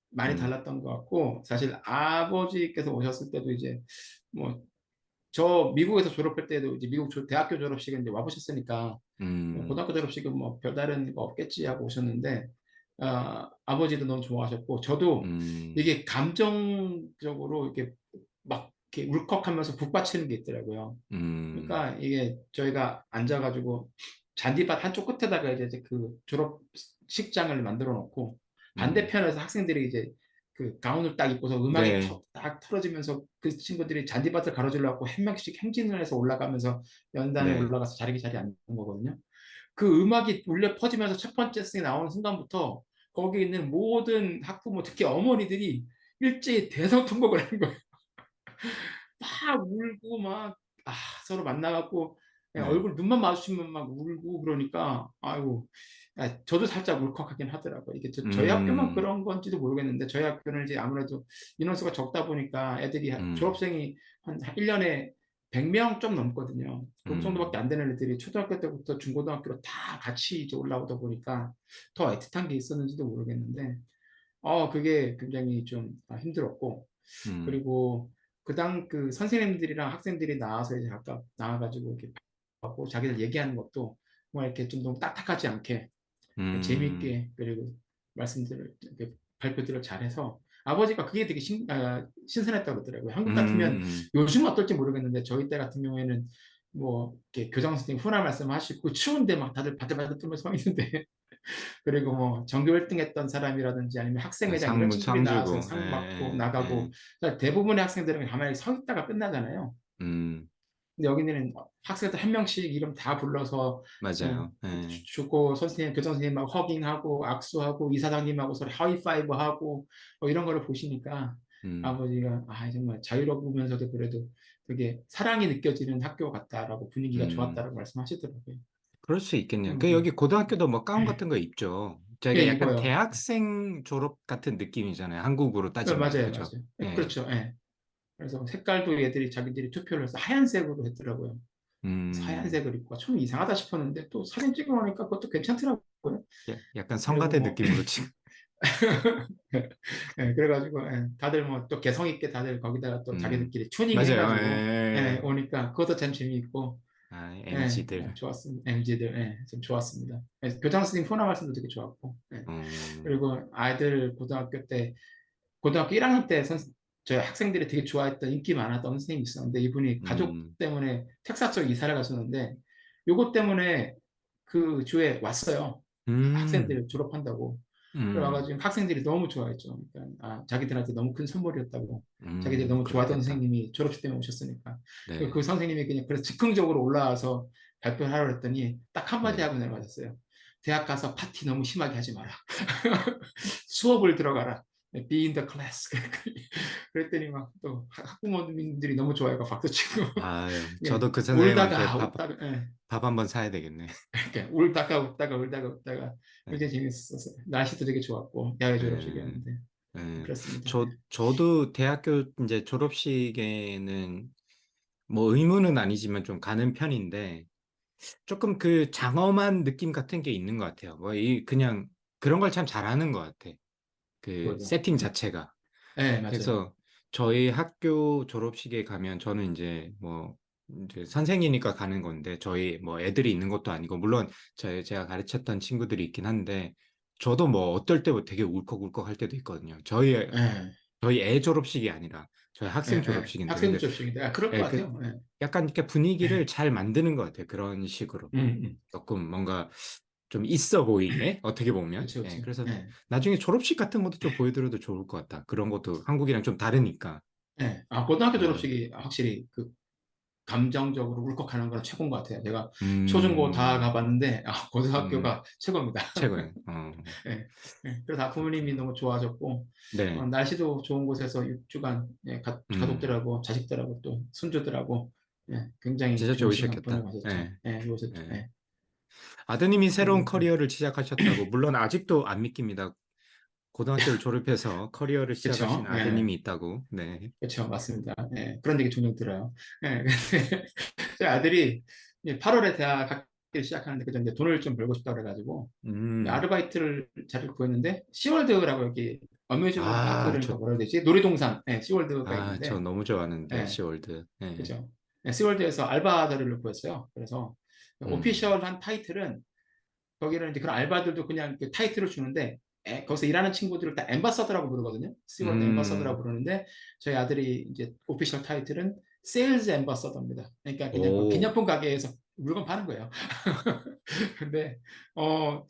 많이 음, 달랐던 것 같고 사실 아버지께서 오셨을 때도 이제 뭐 저 미국에서 졸업할 때도 이제 미국 대학교 졸업식에 이제 와보셨으니까 음, 고등학교 졸업식은 뭐 별다른 거 없겠지 하고 오셨는데 아버지도 너무 좋아하셨고 저도 음, 이게 감정적으로 이렇게 막 이렇게 울컥하면서 북받치는 게 있더라고요. 음, 그러니까 이게 저희가 앉아가지고 잔디밭 한쪽 끝에다가 이제 그 졸업식장을 만들어 놓고 음. 반대편에서 학생들이 이제 그 가운을 딱 입고서 음악이 네, 딱 틀어지면서 그 친구들이 잔디밭을 가로질러갖고 한 명씩 행진을 해서 올라가면서 연단에 네, 올라가서 자리에 앉는 거거든요. 그 음악이 울려 퍼지면서 첫 번째 씬이 나오는 순간부터 거기 있는 모든 학부모, 특히 어머니들이 일제히 대성통곡을 하는 거예요. 막 울고 서로 만나갖고 그냥 네. 얼굴 눈만 마주치면 막 울고 그러니까 아이고 저도 살짝 울컥하긴 하더라고요. 이게 저희 학교만 음, 그런 건지도 모르겠는데 저희 학교는 이제 아무래도 인원수가 적다 보니까 애들이 음, 졸업생이 한 1년에 100명 좀 넘거든요. 그 정도밖에 음, 안 되는 애들이 초등학교 때부터 중고등학교로 다 같이 이제 올라오다 보니까 더 애틋한 게 있었는지도 모르겠는데, 그게 굉장히 좀 힘들었고, 음, 그리고 그 선생님들이랑 학생들이 나와서 이제 아까 나와가지고 이렇게 하고 자기들 얘기하는 것도 뭐 이렇게 좀 너무 딱딱하지 않게 음, 재미있게, 그리고 말씀들을 이렇게 발표들을 잘해서 아버지가 그게 되게 신선했다고 그러더라고요. 한국 같으면 음, 요즘 어떨지 모르겠는데 저희 때 같은 경우에는 뭐 이렇게 교장 선생님 훈화 말씀하시고 추운데 막 다들 바들바들 떨면서 서 있는데 그리고 뭐 전교 1등 했던 사람이라든지 아니면 학생회장 이런 친구들이 상 나와서 주고, 상 받고 예, 예, 나가고, 예, 그러니까 대부분의 학생들은 가만히 서 있다가 끝나잖아요. 음, 근데 여기는 학생들 한 명씩 이름 다 불러서 맞아요. 예, 주고 선생님, 교장 선생님하고 허깅하고 악수하고 이사장님하고 서로 하이파이브 하고 뭐 이런 거를 보시니까 음, 아버지가 정말 자유로우면서도 그래도 되게 사랑이 느껴지는 학교 같다라고, 분위기가 음. 좋았다라고 말씀하시더라고요. 그럴 수 있겠네요. 그 음, 여기 고등학교도 뭐 가운 같은 거 입죠. 예, 저게 약간 이거요. 대학생 졸업 같은 느낌이잖아요. 한국으로 따지면. 맞아요, 그죠? 맞아요. 예, 그렇죠. 예. 그래서 색깔도 얘들이 자기들이 투표를 해서 하얀색으로 했더라고요. 그래서 음, 하얀색을 입고 좀 이상하다 싶었는데 또 사진 찍어보니까 그것도 괜찮더라고요. 약간 그리고 성가대 뭐 느낌으로 지금. 그래가지고 다들 뭐 또 개성 있게 다들 거기다가 또 음, 자기들끼리 튜닝을 맞아요. 해가지고 예. 오니까 그것도 참 재미있고, MZ들. 좋았습니다. MZ들 좀 좋았습니다. 교장 선생님 훈화 말씀도 되게 좋았고, 음, 그리고 아이들 고등학교 1학년 때 저희 학생들이 되게 좋아했던 인기 많았던 선생님이 있었는데 이분이 가족 음, 때문에 텍사스로 이사를 가셨는데 요것 때문에 그 주에 왔어요. 음, 학생들 졸업한다고. 그래 음, 와가지고 학생들이 너무 좋아했죠. 그러니까 자기들한테 너무 큰 선물이었다고. 자기들이 너무 좋아하던 그렇겠다. 선생님이 졸업식 때문에 오셨으니까. 그 네. 선생님이 그냥 그래서 즉흥적으로 올라와서 발표를 하라고 했더니 딱 한마디 네. 하고 내려가셨어요. 대학 가서 파티 너무 심하게 하지 마라. 수업을 들어가라. Be in the class. 그랬더니 막 또 학부모님들이 너무 좋아해서 박수치고 아유, 예, 저도 그 선생님한테 울다가 웃다가 밥 한번 사야 되겠네. 그러니까 울다가 웃다가 울다가 웃다가 네. 굉장히 재밌었어요. 날씨도 되게 좋았고 야외 예, 졸업식이었는데 예. 그렇습니다. 저도 대학교 이제 졸업식에는 뭐 의무는 아니지만 좀 가는 편인데 조금 그 장엄한 느낌 같은 게 있는 것 같아요. 그냥 그런 걸 참 잘하는 것 같아. 그 뭐죠? 세팅 자체가. 맞아요. 그래서 저희 학교 졸업식에 가면 저는 이제 뭐 이제 선생이니까 가는 건데 저희 뭐 애들이 있는 것도 아니고 물론 제가 가르쳤던 친구들이 있긴 한데 저도 뭐 어떨 때 되게 울컥울컥 할 때도 있거든요. 예, 저희 애 졸업식이 아니라 저희 학생 졸업식인데 학생 근데 졸업식인데 그럴 것 그 같아요. 약간 이렇게 분위기를 잘 만드는 것 같아요. 그런 식으로. 음, 음. 조금 뭔가 좀 있어 보이게 어떻게 보면. 그렇죠, 예, 그렇죠. 그래서 나중에 졸업식 같은 것도 좀 보여드려도 좋을 것 같다. 그런 것도 한국이랑 좀 다르니까. 고등학교 예. 졸업식이 확실히 그 감정적으로 울컥하는 건 최고인 것 같아요. 제가 초중고 다 음, 가봤는데 음, 고등학교가 최고입니다. 최고예요. 예, 그래서 부모님이 그렇구나. 너무 좋아하셨고, 네, 날씨도 좋은 곳에서 6주간 음, 가족들하고 자식들하고 또 손주들하고 굉장히 진짜 좋은 시간 좋으셨겠다. 보내고 하셨죠. 예, 좋으셨죠. 예. 아드님이 새로운 그리고 커리어를 시작하셨다고, 물론 아직도 안 믿깁니다. 고등학교를 졸업해서 커리어를 시작하신 그렇죠. 예, 아드님이 있다고. 네, 그렇죠. 맞습니다. 그런 얘기 종종 들어요. 근데 저희 아들이 8월에 대학 학기를 시작하는데 그저 이제 돈을 좀 벌고 싶다 그래가지고 음, 아르바이트를 자리를 구했는데 시월드라고 여기 어뮤즈먼트 파크, 아, 그러니까 뭐라 해야 되지? 놀이동산, 시월드가 저 있는데, 너무 좋아하는데, 예, 시월드. 예, 그죠. 시월드에서 알바 자리를 구했어요. 그래서 음, 오피셜한 타이틀은 거기는 이제 그런 알바들도 그냥 그 타이틀을 주는데 거기서 일하는 친구들을 다 엠바서더라고 부르거든요. 시월드 엠바서더라고 음, 부르는데 저희 아들이 이제 오피셜 타이틀은 세일즈 엠바서더입니다. 그러니까 그냥 그 오, 기념품 가게에서 물건 파는 거예요. 근데 어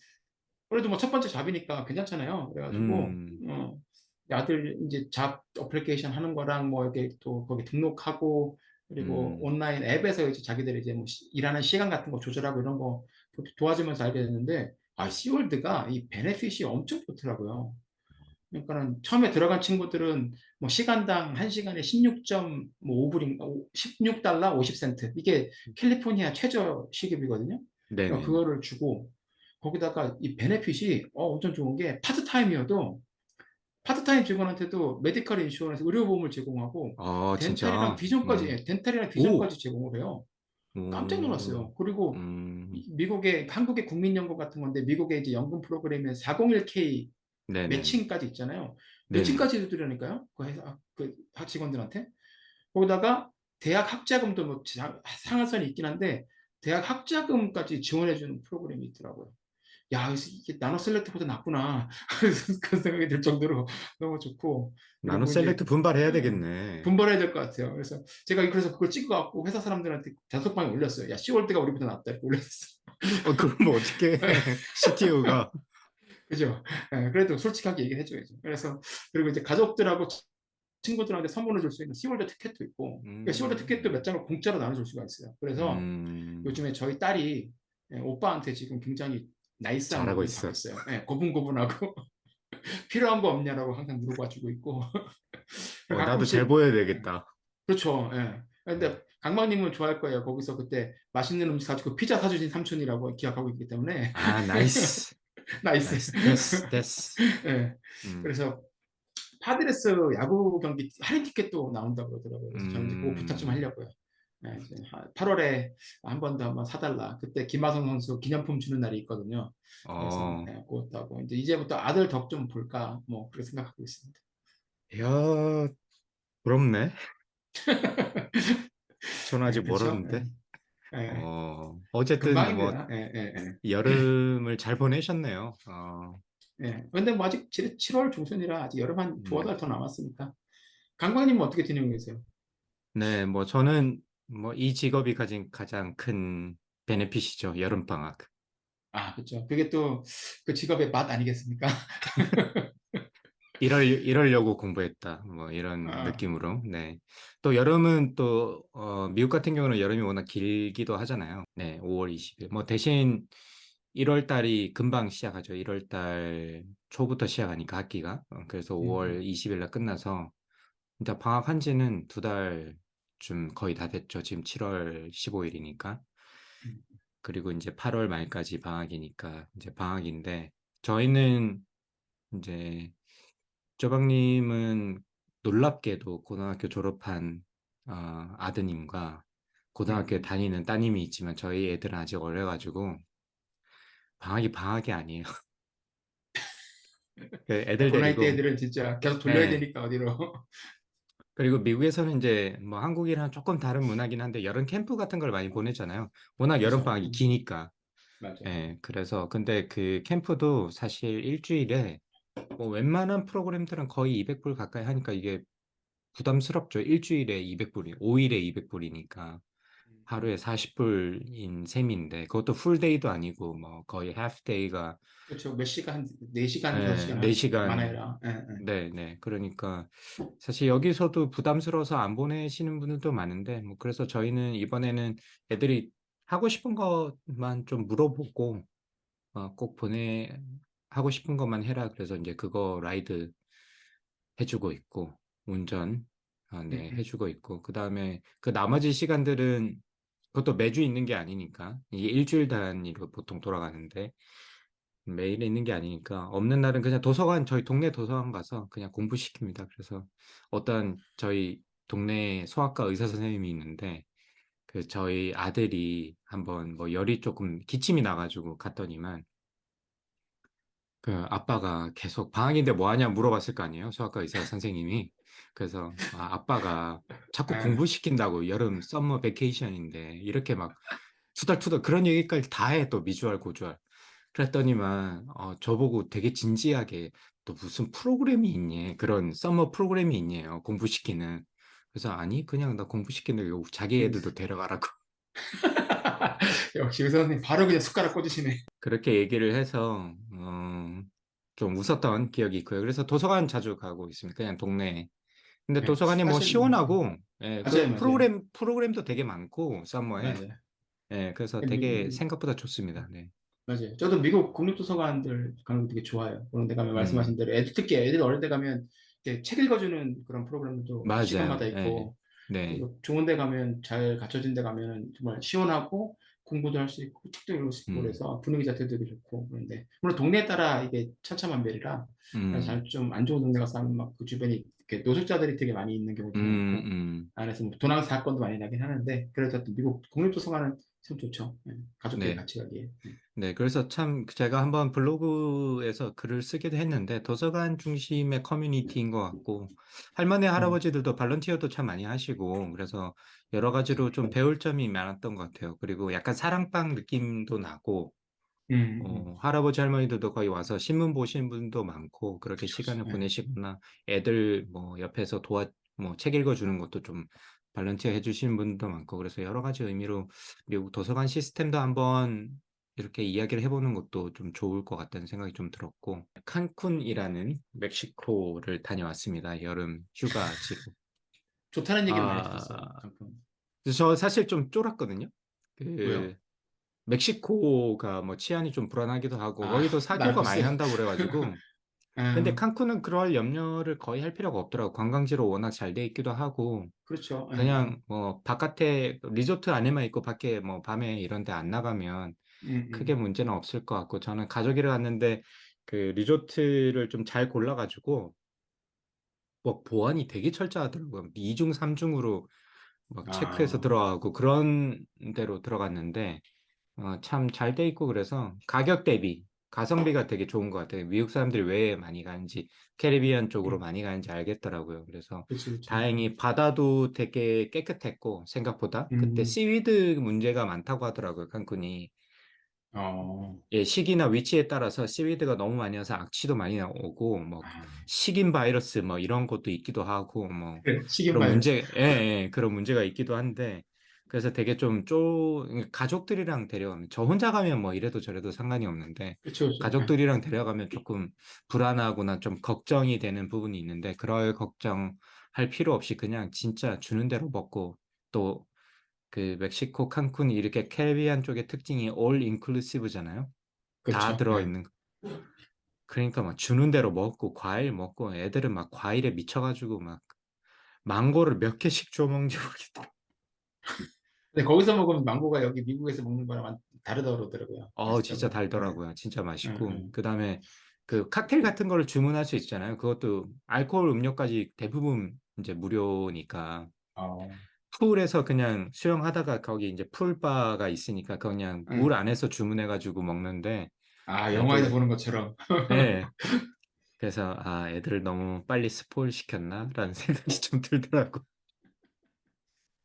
그래도 뭐 첫 번째 잡이니까 괜찮잖아요. 그래가지고 음, 아들 이제 잡 어플리케이션 하는 거랑 뭐 이렇게 또 거기 등록하고 그리고 음, 온라인 앱에서 이제 자기들이 이제 뭐 일하는 시간 같은 거 조절하고 이런 거 도와주면서 알게 됐는데 시월드가 이 베네핏이 엄청 좋더라고요. 그러니까는 처음에 들어간 친구들은 뭐 시간당 1시간에 16.5불인가 16달러 50센트 이게 캘리포니아 최저 시급이거든요. 그러니까 네네. 그거를 주고 거기다가 이 베네핏이 엄청 좋은 게 파트타임 직원한테도 메디컬 인슈런스 의료보험을 제공하고 진짜. 덴탈이랑 오, 비전까지 제공을 해요. 깜짝 오, 놀랐어요. 그리고 음, 한국의 국민연금 같은 건데 미국의 이제 연금 프로그램에 401k 네네네. 매칭까지 있잖아요. 네네. 매칭까지 해드리니까요. 그 직원들한테. 거기다가 대학 학자금도 뭐 상한선이 있긴 한데 대학 학자금까지 지원해주는 프로그램이 있더라고요. 야, 이게 나노 셀렉트보다 낫구나. 그런 생각이 들 정도로 너무 좋고. 나노 그리고 이제 셀렉트 분발해야 예, 되겠네. 분발해야 될 것 같아요. 그래서 그걸 찍어갖고 회사 사람들한테 단톡방에 올렸어요. 야, 10월 때가 우리보다 낫다. 이렇게 올렸어. 그럼 뭐 어떻게 CTO가. 그죠? 예, 그래도 솔직하게 얘기를 해줘야죠. 그리고 이제 가족들하고 친구들한테 선물을 줄 수 있는 10월달 티켓도 있고, 그러니까 10월달 티켓도 몇 장을 공짜로 나눠줄 수가 있어요. 그래서 음, 요즘에 저희 딸이 오빠한테 지금 굉장히 나이스한 잘하고 머리를 있어. 바뀌었어요. 고분고분하고 필요한 거 없냐라고 항상 물어봐 주고 있고 나도 잘 가끔씩 보여야 예, 되겠다. 그렇죠. 예. 근데 강박님은 좋아할 거예요. 거기서 그때 맛있는 음식 사주고 피자 사주신 삼촌이라고 기억하고 있기 때문에 나이스. 나이스. 나이스. 됐어. 예. 음, 그래서 파드레스 야구 경기 할인 티켓도 나온다고 그러더라고요. 그래서 저는 이제 그거 부탁 좀 음, 하려고요. 예, 이제 8월에 한 번 더 한번 사달라. 그때 김하성 선수 기념품 주는 날이 있거든요. 그래서 어, 그것하고 이제부터 아들 덕 좀 볼까 뭐 그렇게 생각하고 있습니다. 야, 부럽네. 전 아직 그렇죠. 멀었는데. 예. 어쨌든 뭐 금방입니다. 예, 예, 예. 여름을 잘 보내셨네요. 예. 근데 뭐 아직 7월 중순이라 아직 여름 한 두어 음. 달 더 남았으니까. 강광님은 어떻게 지내고 계세요? 네, 뭐 저는 뭐 이 직업이 가진 가장 큰 베네핏이죠. 여름방학. 아, 그렇죠. 그게 또 그 직업의 맛 아니겠습니까? 이러려고 공부했다. 뭐 이런 아, 느낌으로. 네. 또 여름은 또 미국 같은 경우는 여름이 워낙 길기도 하잖아요. 네, 5월 20일. 뭐 대신 1월 달이 금방 시작하죠. 1월 달 초부터 시작하니까 학기가. 그래서 음, 5월 20일 날 끝나서 진짜 방학한 지는 2달쯤 거의 다 됐죠. 지금 7월 15일이니까. 음, 그리고 이제 8월 말까지 방학이니까 이제 방학인데 저희는 이제 조박님은 놀랍게도 고등학교 졸업한 아드님과 고등학교에 음. 다니는 따님이 있지만 저희 애들은 아직 어려가지고 방학이 아니에요. 그 애들 고나이 때 데리고. 애들은 진짜 계속 돌려야 네. 되니까 어디로. 그리고 미국에서는 이제 뭐 한국이랑 조금 다른 문화긴 한데 여름 캠프 같은 걸 많이 보내잖아요. 워낙 여름 그렇죠. 방학이 기니까. 맞아요. 예, 그래서 근데 그 캠프도 사실 일주일에 뭐 웬만한 프로그램들은 거의 200불 가까이 하니까 이게 부담스럽죠. 일주일에 200불이, 5일에 200불이니까 하루에 40불인 셈인데 그것도 풀데이도 아니고 뭐 거의 하프데이가 그렇죠. 몇 시간, 4시간, 5시간 하죠. 4시간. 많아요. 예, 예. 네, 네. 그러니까 사실 여기서도 부담스러워서 안 보내시는 분들도 많은데 뭐 그래서 저희는 이번에는 애들이 하고 싶은 것만 좀 물어보고 꼭 하고 싶은 것만 해라. 그래서 이제 그거 라이드 해주고 있고, 운전, 음, 네, 음. 해주고 있고, 그 다음에 그 나머지 시간들은 그것도 매주 있는 게 아니니까, 이게 일주일 단위로 보통 돌아가는데, 매일 있는 게 아니니까, 없는 날은 그냥 저희 동네 도서관 가서 그냥 공부시킵니다. 그래서 어떤 저희 동네 소아과 의사 선생님이 있는데, 그 저희 아들이 한번 뭐 열이 조금 기침이 나가지고 갔더니만, 그 아빠가 계속 방학인데 뭐 하냐 물어봤을 거 아니에요? 소아과 의사 선생님이. 그래서 아빠가 자꾸 아, 공부시킨다고 여름 썸머 베케이션인데 이렇게 막 투덜투덜 그런 얘기까지 다 해. 또 미주알 고주알. 그랬더니만 저보고 되게 진지하게 또 무슨 프로그램이 있니? 그런 썸머 프로그램이 있니요? 공부시키는. 그래서 아니 그냥 나 공부시키는 거 자기 그- 애들도 데려가라고. 역시 의사 선생님 바로 그냥 숟가락 꽂으시네. 그렇게 얘기를 해서 좀 웃었던 기억이 있고요. 그래서 도서관 자주 가고 있습니다. 그냥 동네에. 근데 예, 도서관이 뭐 사실, 시원하고, 예, 맞아요, 그 맞아요. 프로그램도 되게 많고, 썸머에. 맞아요. 예, 그래서 되게 미- 생각보다 좋습니다. 네. 맞아요. 저도 미국 국립도서관들 가는 거 되게 좋아요. 그런 데 가면 말씀하신 음, 대로 특히 애들 어릴 때 가면 이렇게 책 읽어주는 그런 프로그램도 맞아요. 시간마다 예, 있고 네. 그리고 좋은 데 가면 잘 갖춰진 데 가면 정말 시원하고 공부도 할 수 있고 책도 읽을 수 있고 음, 그래서 분위기 자체도 되게 좋고 그런데 물론 동네에 따라 이게 천차만별이라 음, 잘 좀 안 좋은 동네 가서 하면 막 그 주변에 이렇게 노숙자들이 되게 많이 있는 경우도 되게 많고 음. 안에서 뭐 도난 사건도 많이 나긴 하는데 그래도 하여튼 미국 국립도서관은 참 좋죠. 예, 가족끼리 네. 같이 가기에. 예. 네, 그래서 참 제가 한번 블로그에서 글을 쓰기도 했는데 도서관 중심의 커뮤니티인 것 같고 할머니 음, 할아버지들도 발런티어도 참 많이 하시고 그래서 여러 가지로 좀 배울 점이 많았던 것 같아요. 그리고 약간 사랑방 느낌도 나고 할아버지 할머니들도 거의 와서 신문 보시는 분도 많고 그렇게 시간을 예. 보내시거나 애들 뭐 옆에서 뭐 책 읽어주는 것도 좀 발런티어 해주시는 분도 많고 그래서 여러 가지 의미로 미국 도서관 시스템도 한번 이렇게 이야기를 해보는 것도 좀 좋을 것 같다는 생각이 좀 들었고 칸쿤이라는 멕시코를 다녀왔습니다. 여름 휴가지로. 좋다는 얘기를 많이 들었어요. 아, 잠깐. 저 사실 좀 쫄았거든요. 왜요? 그 멕시코가 뭐 치안이 좀 불안하기도 하고 아, 거기도 나를 사고가 많이 컸어요. 난다고 그래가지고 근데 아, 칸쿤은 그럴 염려를 거의 할 필요가 없더라고. 관광지로 워낙 잘 돼 있기도 하고 그렇죠. 예. 그냥 뭐 바깥에 리조트 안에만 있고 밖에 뭐 밤에 이런 데 안 나가면 크게 음. 문제는 없을 것 같고 저는 가족이랑 갔는데 그 리조트를 좀 잘 골라가지고 뭐 보안이 되게 철저하더라고요. 2중, 3중으로 막 체크해서 아, 들어가고 그런 데로 들어갔는데 참 잘 돼 있고 그래서 가격 대비 가성비가 되게 좋은 것 같아요. 미국 사람들이 왜 많이 가는지 캐리비안 쪽으로 음, 많이 가는지 알겠더라고요. 그래서 그렇지, 그렇지. 다행히 바다도 되게 깨끗했고 생각보다 그때 음, 씨위드 문제가 많다고 하더라고요. 칸쿤이. 어, 예, 시기나 위치에 따라서 씨위드가 너무 많이 와서 악취도 많이 나오고 뭐 아, 식인 바이러스 뭐 이런 것도 있기도 하고 뭐 그래, 식인 그런 바이러스. 그런 문제가 있기도 한데 그래서 되게 가족들이랑 데려가면 저 혼자 가면 뭐 이래도 저래도 상관이 없는데 그렇죠, 그렇죠. 예. 가족들이랑 데려가면 조금 불안하거나 좀 걱정이 되는 부분이 있는데 그럴 걱정할 필요 없이 그냥 진짜 주는 대로 먹고 또 그 멕시코 칸쿤이 이렇게 캐리비안 쪽의 특징이 올 인클루시브잖아요. 다 그렇죠. 예. 들어있는. 그러니까 막 주는 대로 먹고 과일 먹고 애들은 막 과일에 미쳐가지고 막 망고를 몇 개씩 줘 먹는지 모르겠다. 근데 거기서 먹으면 망고가 여기 미국에서 먹는 거랑 다르다고 그러더라고요. 진짜 맛있다고. 예, 달더라고요. 진짜 예, 맛있고. 예. 그다음에 그 칵테일 같은 거를 주문할 수 있잖아요. 그것도 알코올 음료까지 대부분 이제 무료니까. 어, 풀에서 그냥 수영하다가 거기 이제 풀바가 있으니까 그냥 물 예. 안에서 주문해가지고 먹는데 아, 영화에서 애들 보는 것처럼. 예. 그래서 애들 너무 빨리 스포일 시켰나라는 생각이 좀 들더라고.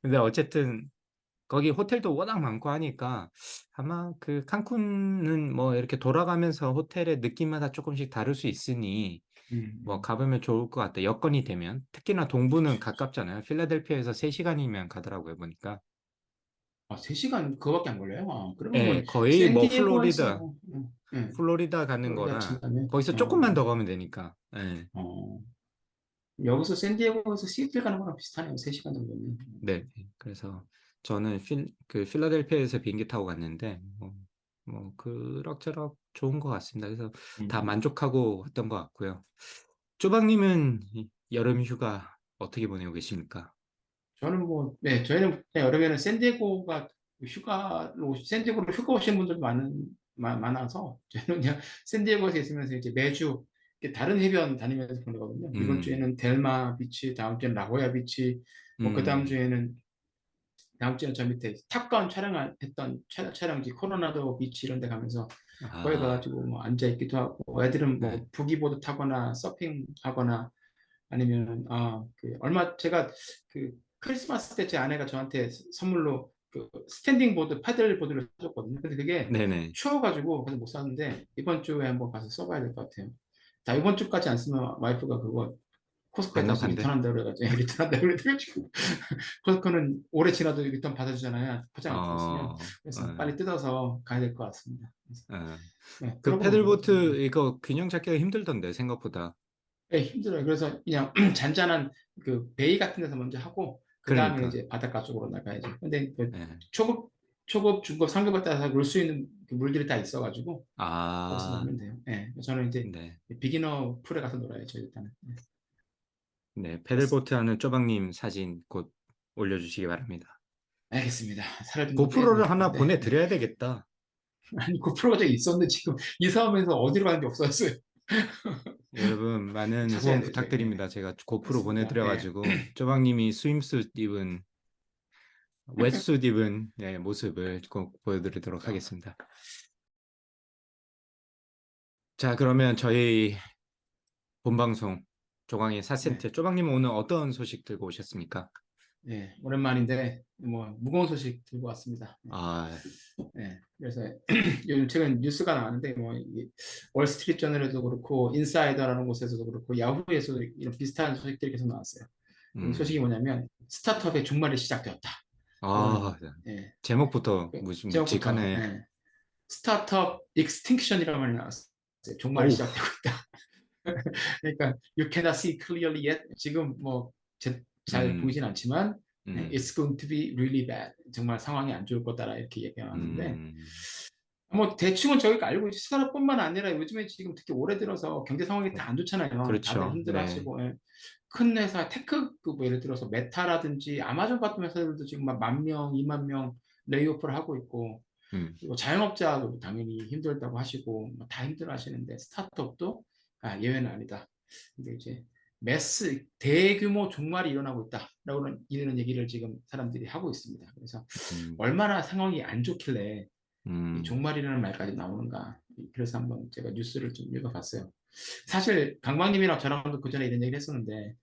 근데 어쨌든 거기 호텔도 워낙 많고 하니까 아마 그 칸쿤은 뭐 이렇게 돌아가면서 호텔의 느낌마다 조금씩 다를 수 있으니 음, 뭐 음. 가보면 좋을 것 같다. 여건이 되면. 특히나 동부는 가깝잖아요. 필라델피아에서 3시간이면 가더라고요, 보니까. 아, 3시간 그거밖에 안 걸려요? 아, 그러면 뭐 예, 거의 뭐 샌디에고에서 플로리다 가는 플로리다 거라 친다면 거기서 조금만 더 가면 되니까. 예. 어, 여기서 샌디에고에서 시애틀 가는 거랑 비슷하네요. 3시간 정도면. 네. 그래서 저는 필라델피아에서 비행기 타고 갔는데 그럭저럭 좋은 것 같습니다. 그래서 다 음. 만족하고 왔던 것 같고요. 쪼박님은 이 여름 휴가 어떻게 보내고 계십니까? 저는 뭐, 네, 저희는 그냥 여름에는 샌디에고로 휴가 오시는 분들 많아서, 저는 그냥 샌디에고에서 있으면서 이제 매주 이렇게 다른 해변 다니면서 보내거든요. 이번 음, 주에는 델마 비치, 다음 주에는 라고야 비치, 뭐, 음, 다음 주에는 저 밑에 탑건 촬영했던 촬영지 코로나도 비치 이런 데 가면서 거기 아, 가가지고 뭐 앉아 있기도 하고, 애들은 네, 뭐 부기보드 타거나 서핑 하거나 아니면 얼마 제가 그 크리스마스 때 제 아내가 저한테 선물로 그 스탠딩 보드 패들 보드를 사줬거든요. 근데 그게 네네. 추워가지고 그래서 못 샀는데 이번 주에 한번 가서 써봐야 될 것 같아요. 자, 이번 주까지 안 쓰면 와이프가 그거 코스코에 다시 반납한데? 리턴한다 그래가지고 리턴한다 그래가지고 코스코는 오래 지나도 리턴 받아주잖아요. 포장 안 뜯었으면. 어, 그래서 어, 빨리 뜯어서 가야 될 것 같습니다. 그래서, 어. 네, 그 그러고 노는 거죠. 패들보트 이거 균형 잡기가 힘들던데 생각보다. 네, 힘들어요. 그래서 그냥 잔잔한 그 베이 같은 데서 먼저 하고 그 다음에 그러니까. 이제 바닷가 쪽으로 나가야죠. 근데 그 예. 초급, 중급, 상급에 따라서 놀 수 있는 그 물들이 다 있어가지고 거기서 아, 놀면 돼요. 네, 저는 이제 네. 비기너 풀에 가서 놀아야죠, 일단은. 네, 네, 그렇습니다. 패들보트 하는 쪼박님 사진 곧 올려주시기 바랍니다. 알겠습니다. 살을 좀 고프로를 빼고 하나 네. 보내드려야 되겠다. 아니 고프로가 저기 있었는데 지금 이사하면서 어디로 가는지 없어졌어요. 여러분 많은 찾아야 후원 돼 이제. 부탁드립니다. 제가 고프로 그렇습니다. 네. 보내드려가지고 쪼박님이 스윙스 입은 웨트수 입은 네, 모습을 꼭 보여드리도록 하겠습니다. 자, 그러면 저희 본방송 조광의 네. 4센트 쪼박님은 오늘 어떤 소식 들고 오셨습니까? 네, 오랜만인데 뭐 무거운 소식 들고 왔습니다. 아, 네, 그래서 요즘 최근 뉴스가 나왔는데 뭐 월스트리트저널에도 그렇고 인사이더라는 곳에서도 그렇고 야후에서도 이런 비슷한 소식들이 계속 나왔어요. 소식이 뭐냐면 스타트업의 종말이 시작되었다. 아, 예, 제목부터 제목부터 묵직하네. 예, 스타트업 익스팅션이라는 말이 나왔어요. 종말이 어우, 시작되고 있다. 그러니까 you cannot see clearly yet. 지금 뭐 잘 음, 보이진 않지만 음, it's going to be really bad. 정말 상황이 안 좋을 거다 이렇게 얘기하는데 음, 뭐 대충은 저희가 알고 있지 스타트업뿐만 아니라 요즘에 지금 특히 올해 들어서 경제 상황이 다 안 좋잖아요. 다들 그렇죠. 네. 힘들어하시고 예. 큰 회사 테크 뭐 예를 들어서 메타라든지 아마존 같은 회사들도 지금 막 10,000명, 20,000명 레이오프를 하고 있고 그리고 자영업자도 당연히 힘들다고 하시고 뭐다 힘들어하시는데 스타트업도 예외는 아니다. 근데 이제 매스 대규모 종말이 일어나고 있다라고 이런 얘기를 지금 사람들이 하고 있습니다. 그래서 음, 얼마나 상황이 안 좋길래 이 음, 종말이라는 말까지 나오는가. 그래서 한번 제가 뉴스를 좀 읽어봤어요. 사실 강박님이랑 저랑도 그 전에 이런 얘기를 했었는데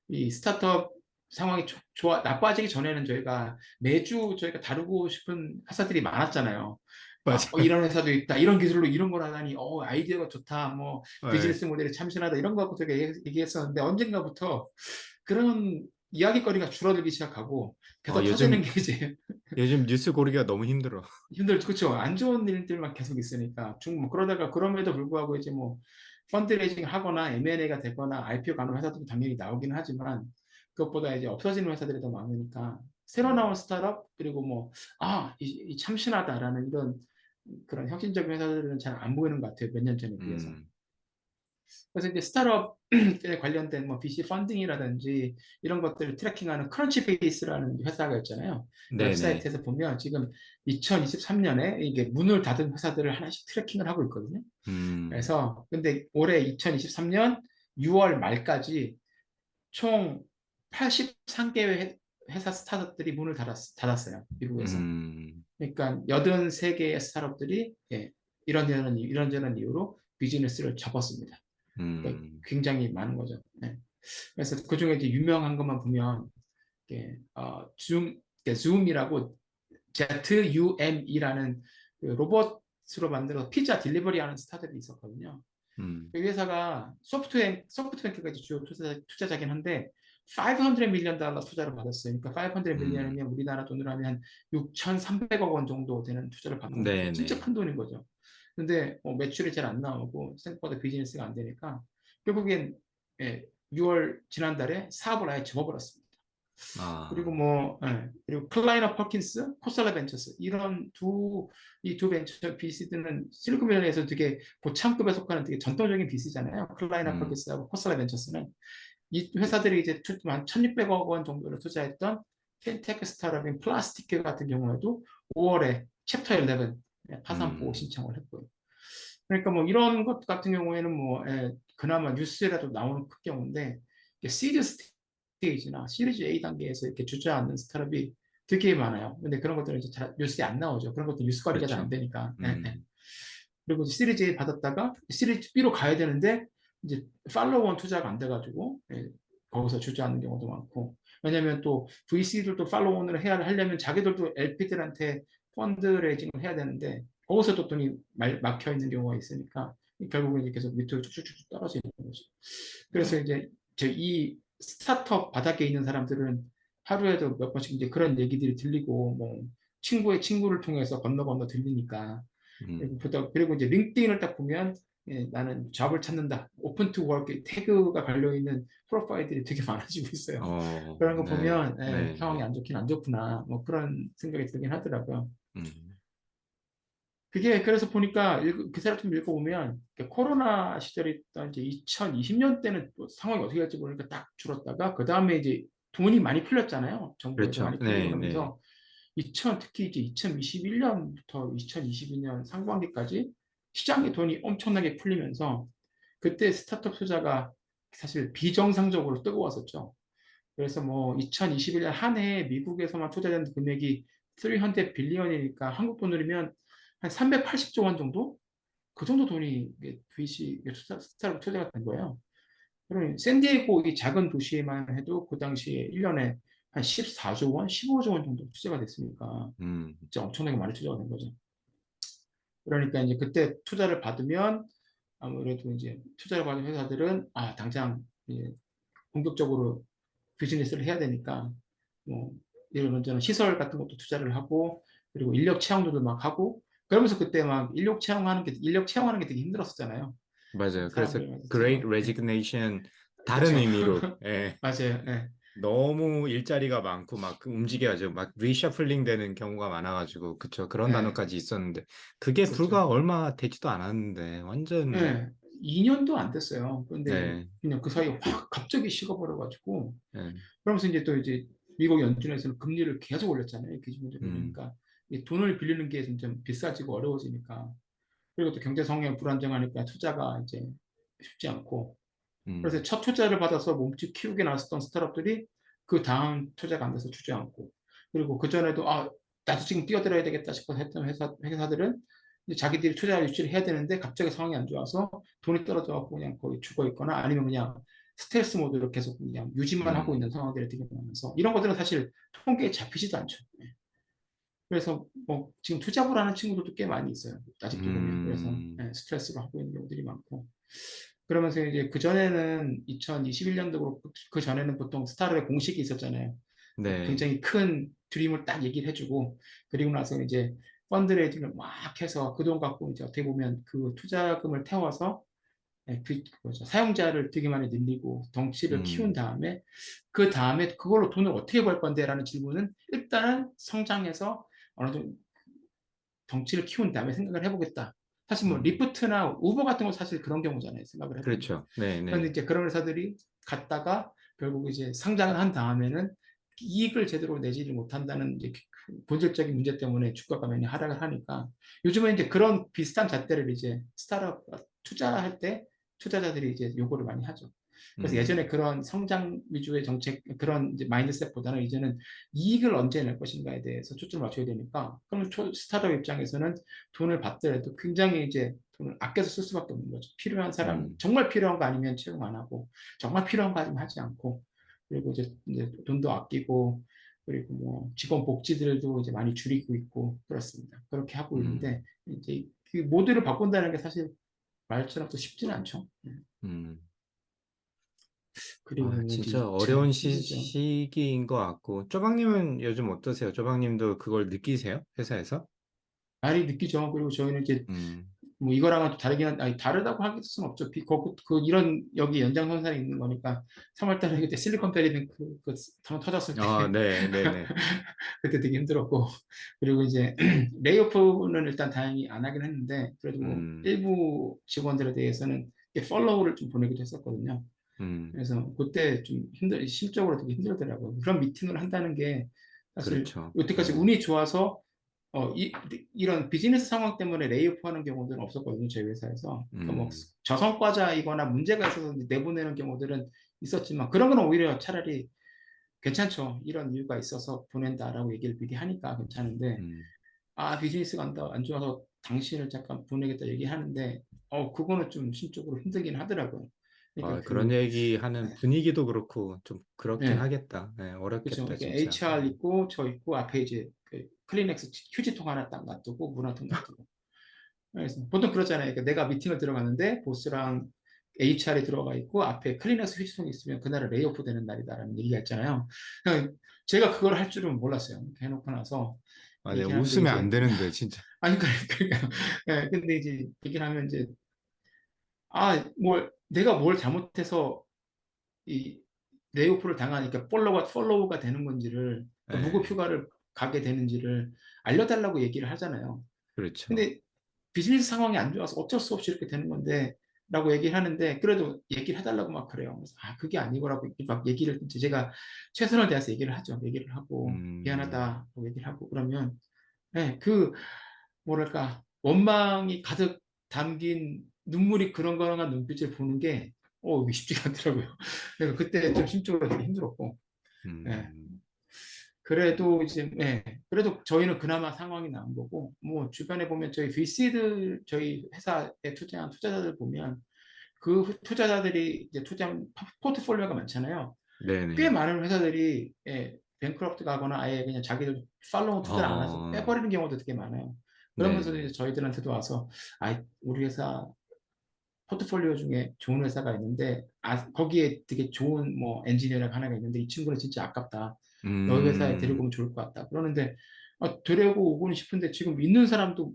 이 스타트업 상황이 나빠지기 전에는 저희가 매주 저희가 다루고 싶은 회사들이 많았잖아요. 막 맞아요. 이런 회사도 있다, 이런 기술로 이런 걸 하다니, 아이디어가 좋다, 뭐 네. 비즈니스 모델이 참신하다 이런 거 갖고 저희가 얘기했었는데 언젠가부터 그런 이야기거리가 줄어들기 시작하고 계속 터지는 요즘, 게 이제 요즘 뉴스 고르기가 너무 힘들어. 힘들죠. 그렇죠. 안 좋은 일들만 계속 있으니까. 뭐 그러다가 그럼에도 불구하고 이제 뭐 펀드레이징 하거나 M&A가 되거나 IPO 가는 회사들도 당연히 나오기는 하지만 그것보다 이제 없어지는 회사들이 더 많으니까 새로 나온 스타트업 그리고 뭐 이 참신하다라는 이런 그런 혁신적인 회사들은 잘 안 보이는 것 같아요. 몇 년 전에 비해서. 음, 그래서 이제 스타트업에 관련된 뭐 VC 펀딩이라든지 이런 것들을 트래킹하는 크런치베이스라는 회사가 있잖아요. 네네. 웹사이트에서 보면 지금 2023년에 이게 문을 닫은 회사들을 하나씩 트래킹을 하고 있거든요. 음, 그래서 근데 올해 2023년 6월 말까지 총 83개의 회사 스타트업들이 문을 닫았어요. 미국에서. 음, 그러니까 83개의 스타트업들이 이런저런 이유로 비즈니스를 접었습니다. 그러니까 음, 굉장히 많은 거죠. 네. 그래서 그 중에 이제 유명한 것만 보면 줌이라고 ZUM이라는 그 로봇으로 만들어 피자 딜리버리 하는 스타트업이 있었거든요. 음, 그 회사가 소프트뱅크가 주요 투자자긴 한데 500 밀리언 달러 투자를 받았어요. 그러니까 500 밀리언이면 우리나라 돈으로 하면 한 6,300억 원 정도 되는 투자를 받은 거죠. 진짜 네네. 큰 돈인 거죠. 근데 매출이 잘 안 나오고 생각보다 비즈니스가 안 되니까 결국엔 6월 지난달에 사업을 아예 접어버렸습니다. 그리고 아, 그리고 클라이너 퍼킨스, 코살라 벤처스 이런 이 두 벤처 VC들은 실리콘밸리에서 되게 고참급에 속하는 되게 전통적인 VC잖아요. 클라이너 음, 퍼킨스하고 코살라 벤처스는 이 회사들이 이제 한 1,600억 원 정도를 투자했던 핀테크 스타트업인 플라스틱 같은 경우에도 5월에 챕터 11 파산 보고 음, 신청을 했고요. 그러니까 뭐 이런 것 같은 경우에는 뭐 그나마 뉴스에라도 나오는 큰 경우인데 시드 스테이지나 시리즈 A 단계에서 이렇게 주저앉는 스타트업이 되게 많아요. 근데 그런 것들은 이제 잘 뉴스에 안 나오죠. 그런 것도 뉴스 관리가 잘 안 그렇죠. 되니까. 음, 그리고 시리즈 A 받았다가 시리즈 B로 가야 되는데 이제 팔로우온 투자가 안 돼가지고 거기서 주저앉는 경우도 많고 왜냐하면 또 VC들도 팔로우온을 하려면 자기들도 LP들한테 펀드레이징을 해야 되는데 거기서 또 돈이 막혀 있는 경우가 있으니까 결국은 이제 계속 밑으로 쭉쭉쭉 떨어지는 거죠. 그래서 이제 이 스타트업 바닥에 있는 사람들은 하루에도 몇 번씩 이제 그런 얘기들이 들리고 뭐 친구의 친구를 통해서 건너 들리니까 음, 그리고 이제 링크드인을 딱 보면 나는 잡을 찾는다. 오픈 투 워크 태그가 걸려있는 프로파일들이 되게 많아지고 있어요. 그런 거 네, 보면 네, 상황이 네. 안 좋긴 안 좋구나. 뭐 그런 생각이 들긴 하더라고요. 음, 그게 그래서 보니까 기사를 좀 읽어보면 코로나 시절이었던 이제 2020년 때는 또 상황이 어떻게 될지 모르니까 딱 줄었다가 그 다음에 이제 돈이 많이 풀렸잖아요. 정부에서 그렇죠. 많이 풀리고 네, 네. 그러면서 특히 이제 2021년부터 2022년 상반기까지 시장의 돈이 엄청나게 풀리면서 그때 스타트업 투자가 사실 비정상적으로 뜨거웠었죠. 그래서 뭐 2021년 한 해에 미국에서만 투자된 금액이 300 빌리언이니까 한국 돈으로면 한 380조 원 정도? 그 정도 돈이 VC 스타트업 투자가 된 거예요. 그러면 샌디에고 이 작은 도시에만 해도 그 당시에 1년에 한 14조 원, 15조 원 정도 투자가 됐으니까 음, 진짜 엄청나게 많이 투자가 된 거죠. 그러니까 이제 그때 투자를 받으면 아무래도 이제 투자를 받은 회사들은 당장 이제 본격적으로 비즈니스를 해야 되니까 뭐 이런저런 시설 같은 것도 투자를 하고 그리고 인력 채용도 막 하고 그러면서 그때 막 인력 채용하는 게 되게 힘들었었잖아요. 맞아요. 그래서 사람들 막 Great 채용, Resignation 다른 그쵸. 의미로 예, 맞아요. 예. 너무 일자리가 많고 막 움직여야죠. 막 리셔플링 되는 경우가 많아가지고 그쵸. 그런 예. 단어까지 있었는데 그게 있었죠. 불과 얼마 되지도 않았는데 완전 예. 2년도 안 됐어요. 근데 네, 그냥 그 사이에 확 갑자기 식어버려가지고 네, 그러면서 이제 또 이제 미국 연준에서는 금리를 계속 올렸잖아요. 기준금리를 음, 올리니까 이 돈을 빌리는 게 점점 비싸지고 어려워지니까 그리고 또 경제 성향이 불안정하니까 투자가 이제 쉽지 않고 그래서 음, 첫 투자를 받아서 몸집 키우게 나섰던 스타트업들이 그 다음 투자가 안 돼서 주저앉고 그리고 그 전에도 나도 지금 뛰어들어야 되겠다 싶어서 했던 회사들은 이제 자기들이 투자 유치를 해야 되는데 갑자기 상황이 안 좋아서 돈이 떨어져 갖고 그냥 거의 죽어 있거나 아니면 그냥 스텔스 모드로 계속 그냥 유지만 하고 있는 음, 상황들이 되게 많아서 이런 것들은 사실 통계에 잡히지도 않죠. 그래서 뭐 지금 투잡을 하는 친구들도 꽤 많이 있어요. 아직도 보면. 그래서 음, 스트레스로 하고 있는 경우들이 많고. 그러면서 이제 그 전에는 2021년도 그렇고 그 전에는 보통 스타트업의 공식이 있었잖아요. 네, 굉장히 큰 드림을 딱 얘기를 해주고 그리고 나서 이제 펀드레이징을 막 해서 그 돈 갖고 이제 어떻게 보면 그 투자금을 태워서 사용자를 되게 많이 늘리고 덩치를 키운 음, 다음에 그 다음에 그걸로 돈을 어떻게 벌 건데라는 질문은 일단은 성장해서 어느 정도 덩치를 키운 다음에 생각을 해보겠다. 사실 뭐 음, 리프트나 우버 같은 건 사실 그런 경우잖아요. 생각을 해보면. 그렇죠. 네, 그런데 네, 이제 그런 회사들이 갔다가 결국 이제 상장을 한 다음에는 이익을 제대로 내지를 못한다는 이제 본질적인 문제 때문에 주가가 많이 하락을 하니까 요즘에 이제 그런 비슷한 잣대를 이제 스타트업 투자할 때 투자자들이 이제 요구를 많이 하죠. 그래서 예전에 음, 그런 성장 위주의 정책 그런 이제 마인드셋보다는 이제는 이익을 언제 낼 것인가에 대해서 초점을 맞춰야 되니까 그럼 스타트업 입장에서는 돈을 받더라도 굉장히 이제 돈을 아껴서 쓸 수밖에 없는 거죠. 필요한 사람 음, 정말 필요한 거 아니면 채용 안 하고 정말 필요한 거 아니면 하지 않고 그리고 이제 돈도 아끼고 그리고 뭐 직원 복지들도 이제 많이 줄이고 있고 그렇습니다. 그렇게 하고 음, 있는데 이제 그 모델을 바꾼다는 게 사실 말처럼 또 쉽지는 않죠. 음. 아, 그리고 이제 진짜 참 어려운 힘들죠. 시기인 것 같고, 쪼박님은 요즘 어떠세요? 쪼박님도 그걸 느끼세요? 회사에서? 많이 느끼죠. 그리고 저희는 이제 음, 뭐 이거랑은 또 다르긴 아니 다르다고 할 수는 없죠. 이런 여기 연장선상에 있는 거니까 3월달에 그때 실리콘밸리는 터졌을 때 네, 네, 네. 그때 되게 힘들었고 그리고 이제 레이오프는 일단 다행히 안 하긴 했는데 그래도 뭐 음, 일부 직원들에 대해서는 팔로우를 좀 보내기도 했었거든요. 음, 그래서 그때 좀 심적으로 되게 힘들더라고요. 그런 미팅을 한다는 게 사실 그렇죠. 여태까지 운이 좋아서 이런 비즈니스 상황 때문에 레이오프 하는 경우들은 없었거든요, 저희 회사에서. 그러니까 뭐 음, 저성과자이거나 문제가 있어서 내보내는 경우들은 있었지만 그런 건 오히려 차라리 괜찮죠. 이런 이유가 있어서 보낸다라고 얘기를 미리 하니까 괜찮은데 음. 비즈니스가 안 좋아서 당신을 잠깐 보내겠다 얘기하는데 그거는 좀 심적으로 힘들긴 하더라고요. 그러니까 그런 얘기 하는 분위기도 그렇고, 좀 그렇긴 예, 하겠다. 네, 그렇죠. 어렵겠다, 이렇게 진짜. HR 있고 저 있고 앞에 이제 그 클리넥스 휴지통 하나 딱 놔두고 물 한 통 놔두고 그래서 보통 그렇잖아요. 그러니까 내가 미팅을 들어갔는데 보스랑 HR이 들어가 있고 앞에 클리너스 휴지통이 있으면 그날은 레이오프 되는 날이다라는 얘기가 있잖아요. 그러니까 제가 그걸 할 줄은 몰랐어요. 이렇게 해놓고 나서 네, 얘기를 하는데 웃으면 안 이제 되는데, 진짜. 아니 그러니까 예, 근데 이제 얘기를 하면 이제 내가 뭘 잘못해서 이 레이오프를 당하니까 팔로우가 되는 건지를 그러니까 무급 네, 휴가를 가게 되는지를 알려달라고 얘기를 하잖아요. 그렇죠. 근데 비즈니스 상황이 안 좋아서 어쩔 수 없이 이렇게 되는 건데 라고 얘기를 하는데 그래도 얘기를 해달라고 막 그래요. 그래서 그게 아니고라고 막 얘기를 이제 제가 최선을 다해서 얘기를 하죠. 얘기를 하고 미안하다고 얘기를 하고 그러면 네, 그 뭐랄까 원망이 가득 담긴 눈물이 그렁그렁한 눈빛을 보는 게 이게 쉽지가 않더라고요. 그래서 그때 좀 심적으로 되게 힘들었고 예. 그래도 이제 그래도 저희는 그나마 상황이 나은 거고 뭐 주변에 보면 저희 VC들 저희 회사에 투자한 투자자들 보면 그 투자자들이 이제 투자한 포트폴리오가 많잖아요. 꽤 네네. 많은 회사들이 뱅크럽트 가거나 아예 그냥 자기들 팔로우 투자를 안 해서 어, 빼버리는 경우도 되게 많아요. 그러면서 네네. 이제 저희들한테도 와서 우리 회사 포트폴리오 중에 좋은 회사가 있는데 거기에 되게 좋은 뭐 엔지니어랑 하나가 있는데 이 친구는 진짜 아깝다. 너희 회사에 데리고 음, 오면 좋을 것 같다. 그러는데 데리고 오고는 싶은데 지금 있는 사람도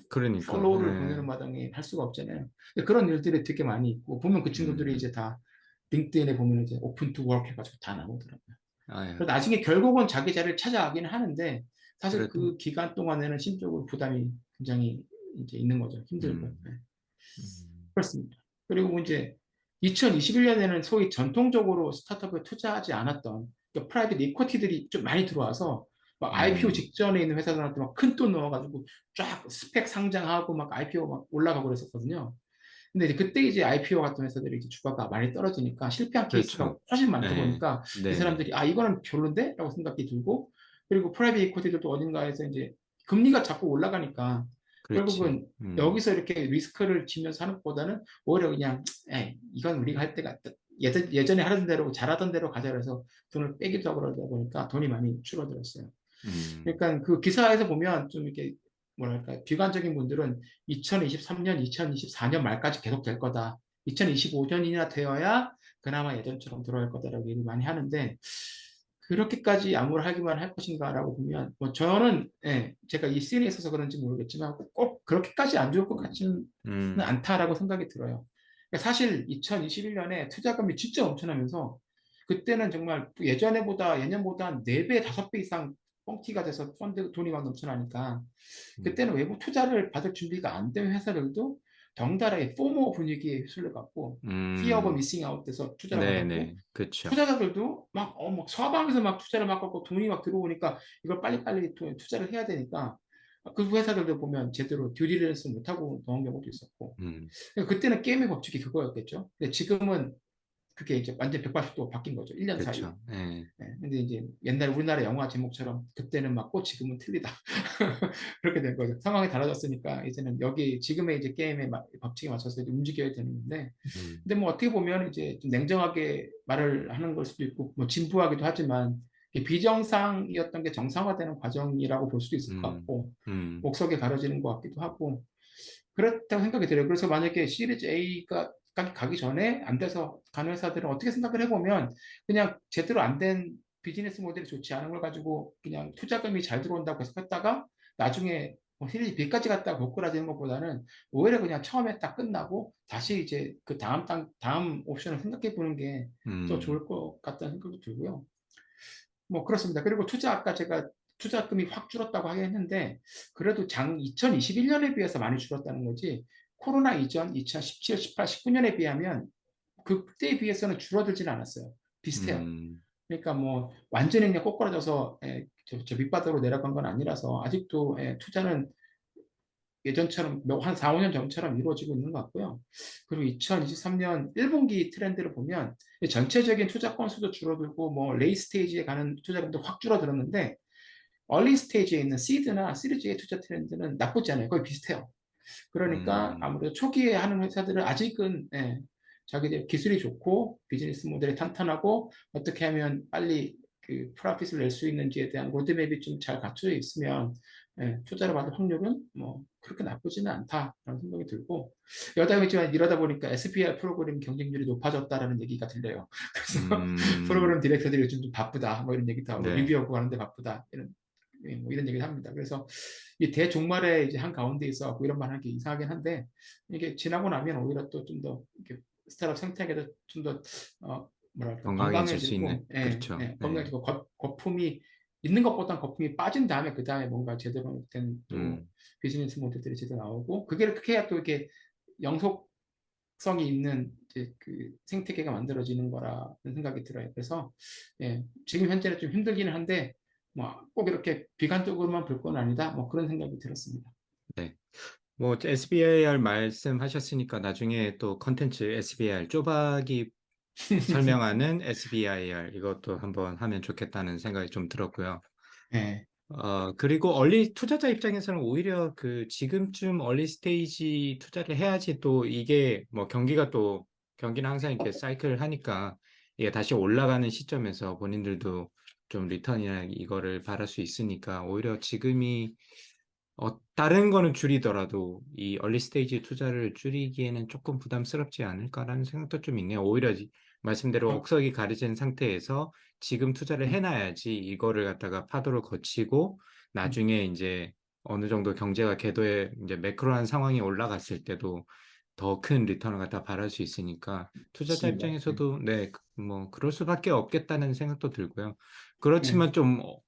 그러니까, 팔로우를 예. 보내는 마당에 할 수가 없잖아요. 근데 그런 일들이 되게 많이 있고 보면 그 친구들이 음, 이제 다 링크드인에 보면 이제 오픈 투 워크 해가지고 다 나오더라고요. 아유, 그래서 나중에 결국은 자기 자리를 찾아가기는 하는데 사실 그래도, 그 기간 동안에는 심적으로 부담이 굉장히 이제 있는 거죠. 힘들고. 네. 음, 그렇습니다. 그리고 이제 2021년에는 소위 전통적으로 스타트업에 투자하지 않았던 그러니까 프라이빗 이쿼티들이 좀 많이 들어와서 막 IPO 음, 직전에 있는 회사들한테 막 큰 돈 넣어가지고 쫙 스펙 상장하고 막 IPO 막 올라가고 그랬었거든요. 근데 이제 그때 이제 IPO 같은 회사들이 이제 주가가 많이 떨어지니까 실패한 케이스가 그렇죠. 훨씬 많다 예, 보니까 이 네네. 사람들이 이거는 별론데? 라고 생각이 들고 그리고 프라이빗 이쿼티들도 어딘가에서 이제 금리가 자꾸 올라가니까 그렇지. 결국은 여기서 이렇게 리스크를 지면서 하는 것보다는 오히려 그냥 이건 우리가 할 때가 예전에 하던 대로 잘하던 대로 가자 그래서 돈을 빼기도 하고 그러다 보니까 돈이 많이 줄어들었어요. 음, 그러니까 그 기사에서 보면 좀 이렇게 뭐랄까 비관적인 분들은 2023년, 2024년 말까지 계속 될 거다. 2025년이나 되어야 그나마 예전처럼 돌아갈 거다라고 얘기를 많이 하는데 그렇게까지 암울하기만 할 것인가라고 보면 뭐 저는 제가 이 씬에 있어서 그런지 모르겠지만 꼭 그렇게까지 안 좋을 것 같지는 음, 않다라고 생각이 들어요. 그러니까 사실 2021년에 투자금이 진짜 엄청나면서 그때는 정말 예년보다 한 4배, 5배 이상 뻥튀가 돼서 펀드 돈이 막 넘쳐나니까 음, 그때는 외부 투자를 받을 준비가 안 된 회사들도 덩달아 포모 분위기에 휩쓸려갖고 Fear of 음, Missing Out 돼서 투자를 받았고 네네. 그쵸. 투자자들도 막 서방에서 막 투자를 막 갖고 돈이 막 들어오니까 이걸 빨리빨리 투자를 해야 되니까 그 회사들도 보면 제대로 듀리리전스 못하고 넣은 경우도 있었고 음, 그러니까 그때는 게임의 법칙이 그거였겠죠. 근데 지금은 그게 이제 완전 180도 바뀐 거죠. 1년 사이에. 그쵸. 예, 근데 이제 옛날 우리나라 영화 제목처럼 그때는 맞고 지금은 틀리다. 그렇게 된 거죠. 상황이 달라졌으니까 이제는 여기 지금의 이제 게임의 법칙에 맞춰서 이제 움직여야 되는데, 음, 근데 뭐 어떻게 보면 이제 좀 냉정하게 말을 하는 걸 수도 있고, 뭐 진부하기도 하지만 비정상이었던 게 정상화되는 과정이라고 볼 수도 있을 것 음, 같고, 음, 목석이 가려지는 것 같기도 하고, 그렇다고 생각이 들어요. 그래서 만약에 시리즈 A가 가기 전에 안 돼서 가는 회사들은 어떻게 생각을 해보면 그냥 제대로 안 된 비즈니스 모델이 좋지 않은 걸 가지고 그냥 투자금이 잘 들어온다고 해서 했다가 나중에 뭐 시리즈 B까지 갔다가 고꾸라지는 것보다는 오히려 그냥 처음에 딱 끝나고 다시 이제 그 다음 옵션을 생각해 보는 게 더 음, 좋을 것 같다는 생각도 들고요. 뭐 그렇습니다. 그리고 아까 제가 투자금이 확 줄었다고 하긴 했는데 그래도 2021년에 비해서 많이 줄었다는 거지 코로나 이전 2017, 18, 19년에 비하면 그때에 비해서는 줄어들지는 않았어요. 비슷해요. 음, 그러니까 뭐 완전히 그냥 꼬꾸라져서 저 밑바닥으로 내려간 건 아니라서 아직도 투자는 예전처럼 한 4, 5년 전처럼 이루어지고 있는 것 같고요. 그리고 2023년 1분기 트렌드를 보면 전체적인 투자 건수도 줄어들고 뭐 레이 스테이지에 가는 투자금도 확 줄어들었는데 얼리 스테이지에 있는 시드나 시리즈의 투자 트렌드는 나쁘지 않아요. 거의 비슷해요. 그러니까 음, 아무래도 초기에 하는 회사들은 아직은 자기들 기술이 좋고 비즈니스 모델이 탄탄하고 어떻게 하면 빨리 그 프로핏을 낼 수 있는지에 대한 로드맵이 좀 잘 갖춰져 있으면 투자를 받을 확률은 뭐 그렇게 나쁘지는 않다라는 생각이 들고 여담이지만 이러다 보니까 SBR 프로그램 경쟁률이 높아졌다라는 얘기가 들려요. 그래서 프로그램 음, 디렉터들이 요즘 좀 바쁘다 뭐 이런 얘기도 하고 네, 리뷰하고 하는데 바쁘다 뭐 이런 얘기를 합니다. 그래서 이 대종말에 이제 한 가운데 있어 이런 말 하는 게 이상하긴 한데 이게 지나고 나면 오히려 또 좀 더 스타트업 생태계도 좀 더 뭐랄까 건강해질 수 있는, 건강해지고 그렇죠. 네, 건강해지고 거품이 있는 것보단 거품이 빠진 다음에 그 다음에 뭔가 제대로 된 또 음, 비즈니스 모델들이 제대로 나오고 그게 그렇게 해야 또 이렇게 영속성이 특성이 있는 이제 그 생태계가 만들어지는 거라는 생각이 들어요. 그래서 예, 지금 현재는 좀 힘들기는 한데 뭐 꼭 이렇게 비관적으로만 볼 건 아니다. 뭐 그런 생각이 들었습니다. 네. 뭐 SBIR 말씀하셨으니까 나중에 또 컨텐츠 SBIR 쪼박이 설명하는 SBIR 이것도 한번 하면 좋겠다는 생각이 좀 들었고요. 예, 그리고 얼리 투자자 입장에서는 오히려 그 지금쯤 얼리 스테이지 투자를 해야지 또 이게 뭐 경기는 항상 이렇게 사이클 하니까 이게 다시 올라가는 시점에서 본인들도 좀 리턴이나 이거를 바랄 수 있으니까 오히려 지금이 다른 거는 줄이더라도 이 얼리 스테이지 투자를 줄이기에는 조금 부담스럽지 않을까라는 생각도 좀 있네요. 오히려 말씀대로 어, 억석이 가려진 상태에서 지금 투자를 음, 해놔야지 이거를 갖다가 파도를 거치고 음, 나중에 이제 어느 정도 경제가 궤도에 이제 매크로한 상황이 올라갔을 때도 더 큰 리턴을 갖다 바랄 수 있으니까 투자자 맞습니다. 예, 입장에서도 네, 뭐 그럴 수밖에 없겠다는 생각도 들고요. 예. 그렇지만 좀 또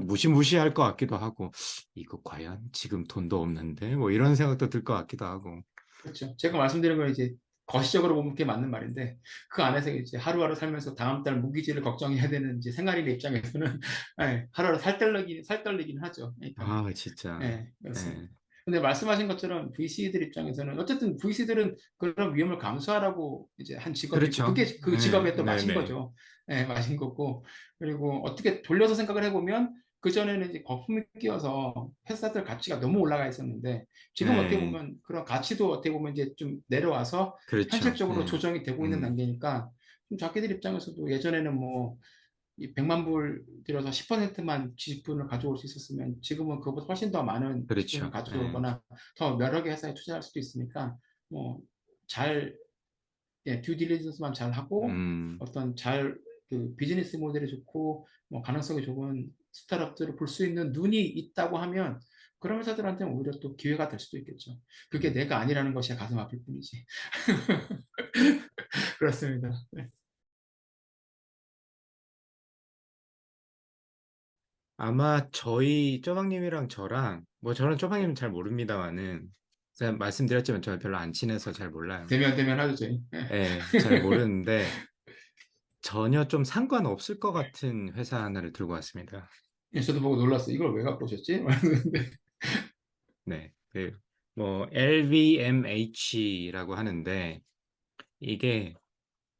무시무시할 것 같기도 하고 이거 과연 지금 돈도 없는데 뭐 이런 생각도 들 것 같기도 하고 그렇죠. 제가 말씀드린 건 이제 거시적으로 보면 그게 맞는 말인데 그 안에서 이제 하루하루 살면서 다음 달 무기질을 걱정해야 되는 이제 생활인의 입장에서는 예, 하루하루 살떨리긴 하죠. 그러니까 진짜 예, 그렇습니다. 예, 근데 말씀하신 것처럼 VC들 입장에서는 어쨌든 VC들은 그런 위험을 감수하라고 이제 한 직업이고 그렇죠. 그게 그 네, 직업의 또 맛인 네네. 거죠. 예, 맛인 거고 그리고 어떻게 돌려서 생각을 해보면 그전에는 이제 거품이 끼어서 회사들 가치가 너무 올라가 있었는데 지금 어떻게 네, 보면 그런 가치도 어떻게 보면 이제 좀 내려와서 그렇죠. 현실적으로 네. 조정이 되고 있는 음, 단계니까 좀 자기들 입장에서도 예전에는 뭐 이 100만 불 들여서 10%만 지분을 가져올 수 있었으면 지금은 그보다 훨씬 더 많은 지분을 그렇죠. 네. 가져오거나 더 여러 개 회사에 투자할 수도 있으니까 뭐 잘, 예, 듀 딜리전스만 잘 하고 음, 어떤 잘 그 비즈니스 모델이 좋고 뭐 가능성이 좋은 스타트업들을 볼 수 있는 눈이 있다고 하면 그런 회사들한테는 오히려 또 기회가 될 수도 있겠죠. 그게 음. 내가 아니라는 것이 가슴 아플 뿐이지. 그렇습니다. 네. 아마 저희 쪼박님이랑 저랑 뭐 저는 쪼박님 잘 모릅니다만은 제가 말씀드렸지만 저는 별로 안 친해서 잘 몰라요. 대면 하죠, 저희. 예. 예, 잘 모르는데 전혀 좀 상관없을 것 같은 회사 하나를 들고 왔습니다. 예, 저도 보고 놀랐어요. 이걸 왜 갖고 오셨지? 네, 뭐 LVMH라고 하는데 이게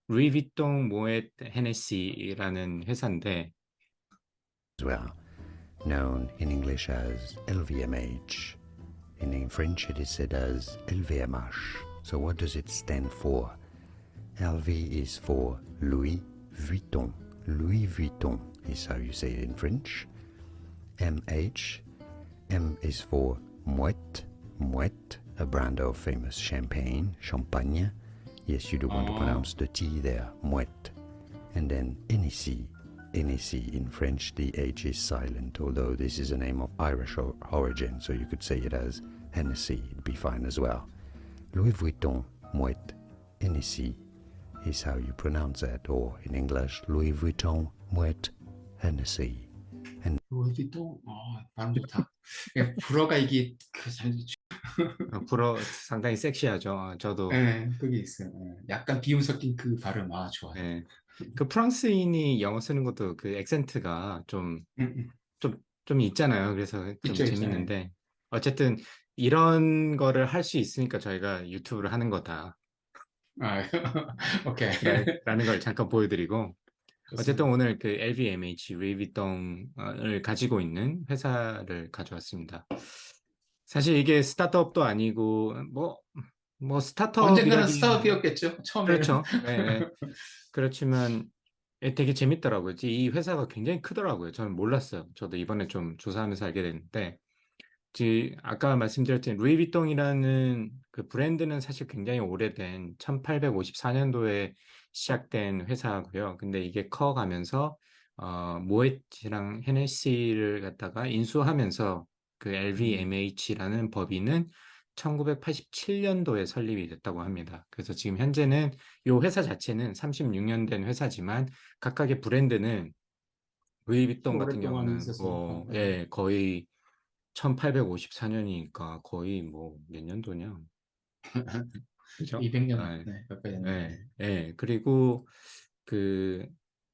루이비통 모ët 헤네시라는 회사인데 as well, known in English as LVMH. In French, it is said as LVMH. So, what does it stand for? LV is for Louis Vuitton. Louis Vuitton is how you say it in French. MH, M is for Moet. Moet, a brand of famous champagne. Yes, you do want to pronounce the T there, Moet. And then Hennessy. Hennessy in French, the H is silent, although this is a name of Irish origin, so you could say it as Hennessy, it'd be fine as well. Louis Vuitton, Moet, Hennessy is how you pronounce that, or in English, Louis Vuitton, Moet, Hennessy. 루이비통, 발음 좋다. 예, 불어가 이게 상당히 섹시하죠. 저도 예, 그게 있어요. 예, 약간 비음 섞인 그 발음, 좋아요. 예, 그 프랑스인이 영어 쓰는 것도 그 액센트가 음, 음. 좀, 좀 있잖아요. 그래서 좀 있죠. 예. 재밌는데 어쨌든 이런 거를 할 수 있으니까 저희가 유튜브를 하는 거다. 아, 오케이. 라는 걸 잠깐 보여드리고 어쨌든 좋습니다. 오늘 그 LVMH 루이비통을 가지고 있는 회사를 가져왔습니다. 사실 이게 스타트업도 아니고 뭐 언젠가는 스타트업이라기 스타트업이었겠죠. 처음에는. 그렇죠. 예, 예. 그렇지만 되게 재밌더라고요. 이 회사가 굉장히 크더라고요. 저는 몰랐어요. 저도 이번에 좀 조사하면서 알게 됐는데 아까 말씀드렸던 루이비통이라는 그 브랜드는 사실 굉장히 오래된 1854년도에 시작된 회사고요. 근데 이게 커가면서 모에트랑 헤네시를 갖다가 인수하면서 그 음, LVMH라는 법인은 1987년도에 설립이 됐다고 합니다. 그래서 지금 현재는 이 회사 자체는 36년 된 회사지만 각각의 브랜드는 루이비통 같은 오랫동안 경우는 있었으니까. 예. 예, 거의 1854년이니까 거의 뭐 몇 년도냐? 그죠? 200년 아, 가까이 됐는데. 그리고 그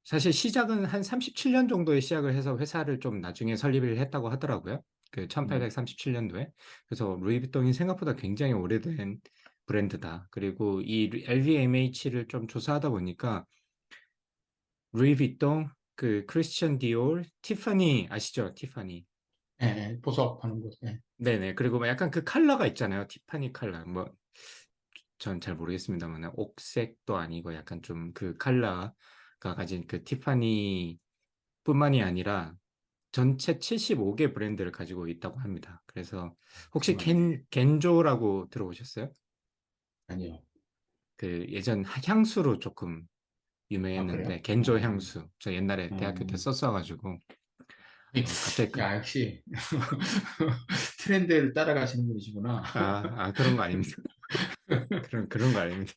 사실 시작은 한 37년 정도에 시작을 해서 회사를 좀 나중에 설립을 했다고 하더라고요. 그 1837년도에. 그래서 루이비통이 생각보다 굉장히 오래된 브랜드다. 그리고 이 LVMH를 좀 조사하다 보니까 루이비통, 그 크리스천 디올, 티파니 아시죠? 티파니. 보석하는 곳. 네네. 그리고 뭐 약간 그 컬러가 있잖아요. 티파니 컬러. 뭐 전 잘 모르겠습니다만 옥색도 아니고 약간 좀 그 컬러가 가진 그 티파니 뿐만이 아니라 전체 75개 브랜드를 가지고 있다고 합니다. 그래서 혹시 겐조라고 들어보셨어요? 아니요. 그 예전 향수로 조금 아, 그래요? 유명했는데 겐조 향수. 저 옛날에 대학교 때 음. 썼어가지고 갑자기 야, 역시 트렌드를 따라가시는 분이시구나. 그런 거 아닙니다. 그런 거 아닙니다.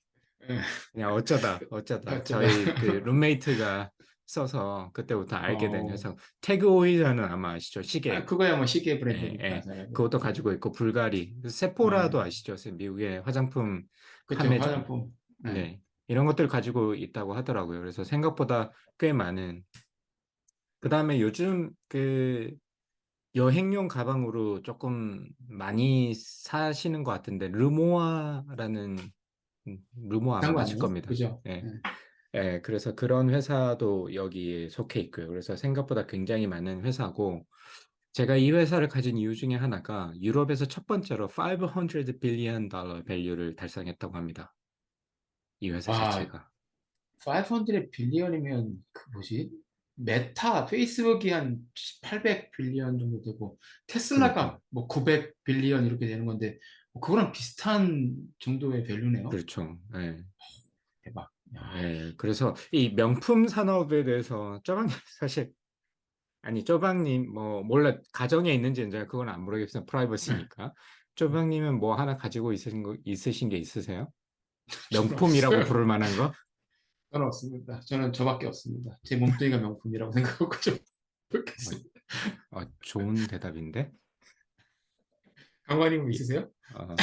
예, 그냥 어쩌다 어쩌다. 저희 그 룸메이트가 써서 그때부터 알게 된 어, 회사. 태그 오일은 아마 아시죠? 시계. 그거야 뭐 시계 예, 브랜드니까 예. 잘 알고 그것도 있죠. 가지고 있고 불가리. 세포라도 예, 아시죠? 미국의 화장품 그쵸, 판매점. 화장품. 예. 네. 이런 것들 가지고 있다고 하더라고요. 그래서 생각보다 꽤 많은. 그다음에 요즘 그 여행용 가방으로 조금 많이 사시는 것 같은데 르모아라는 르모아 아마 비싼 거 맞을 아니에요? 겁니다. 그죠? 예. 예. 그래서 그런 회사도 여기에 속해 있고요. 그래서 생각보다 굉장히 많은 회사고, 제가 이 회사를 가진 이유 중에 하나가 유럽에서 첫 번째로 500 빌리언 달러 밸류를 달성했다고 합니다. 이 회사 와, 자체가. 500 빌리언이면 그 뭐지? 메타, 페이스북이 한 800 빌리언 정도 되고 테슬라가 그러니까, 뭐 900 빌리언 이렇게 되는 건데 뭐 그거랑 비슷한 정도의 밸류네요. 그렇죠. 예. 대박. 야, 그래서 이 명품 산업에 대해서 사실, 아니, 쪼박님, 뭐, 몰라, 가정에 있는지는 제가 그건 안 모르겠어요. 프라이버시니까. 쪼박님은 뭐 하나 가지고 있으신 게 있으세요? 저는 명품이라고 없어요. 부를 만한 거? 저는 없습니다. 저는 저밖에 없습니다. 제 몸뚱이가 명품이라고 생각하고 좀 어, 그렇겠습니다. 좋은 대답인데? 강관님 뭐 이- 있으세요? 어,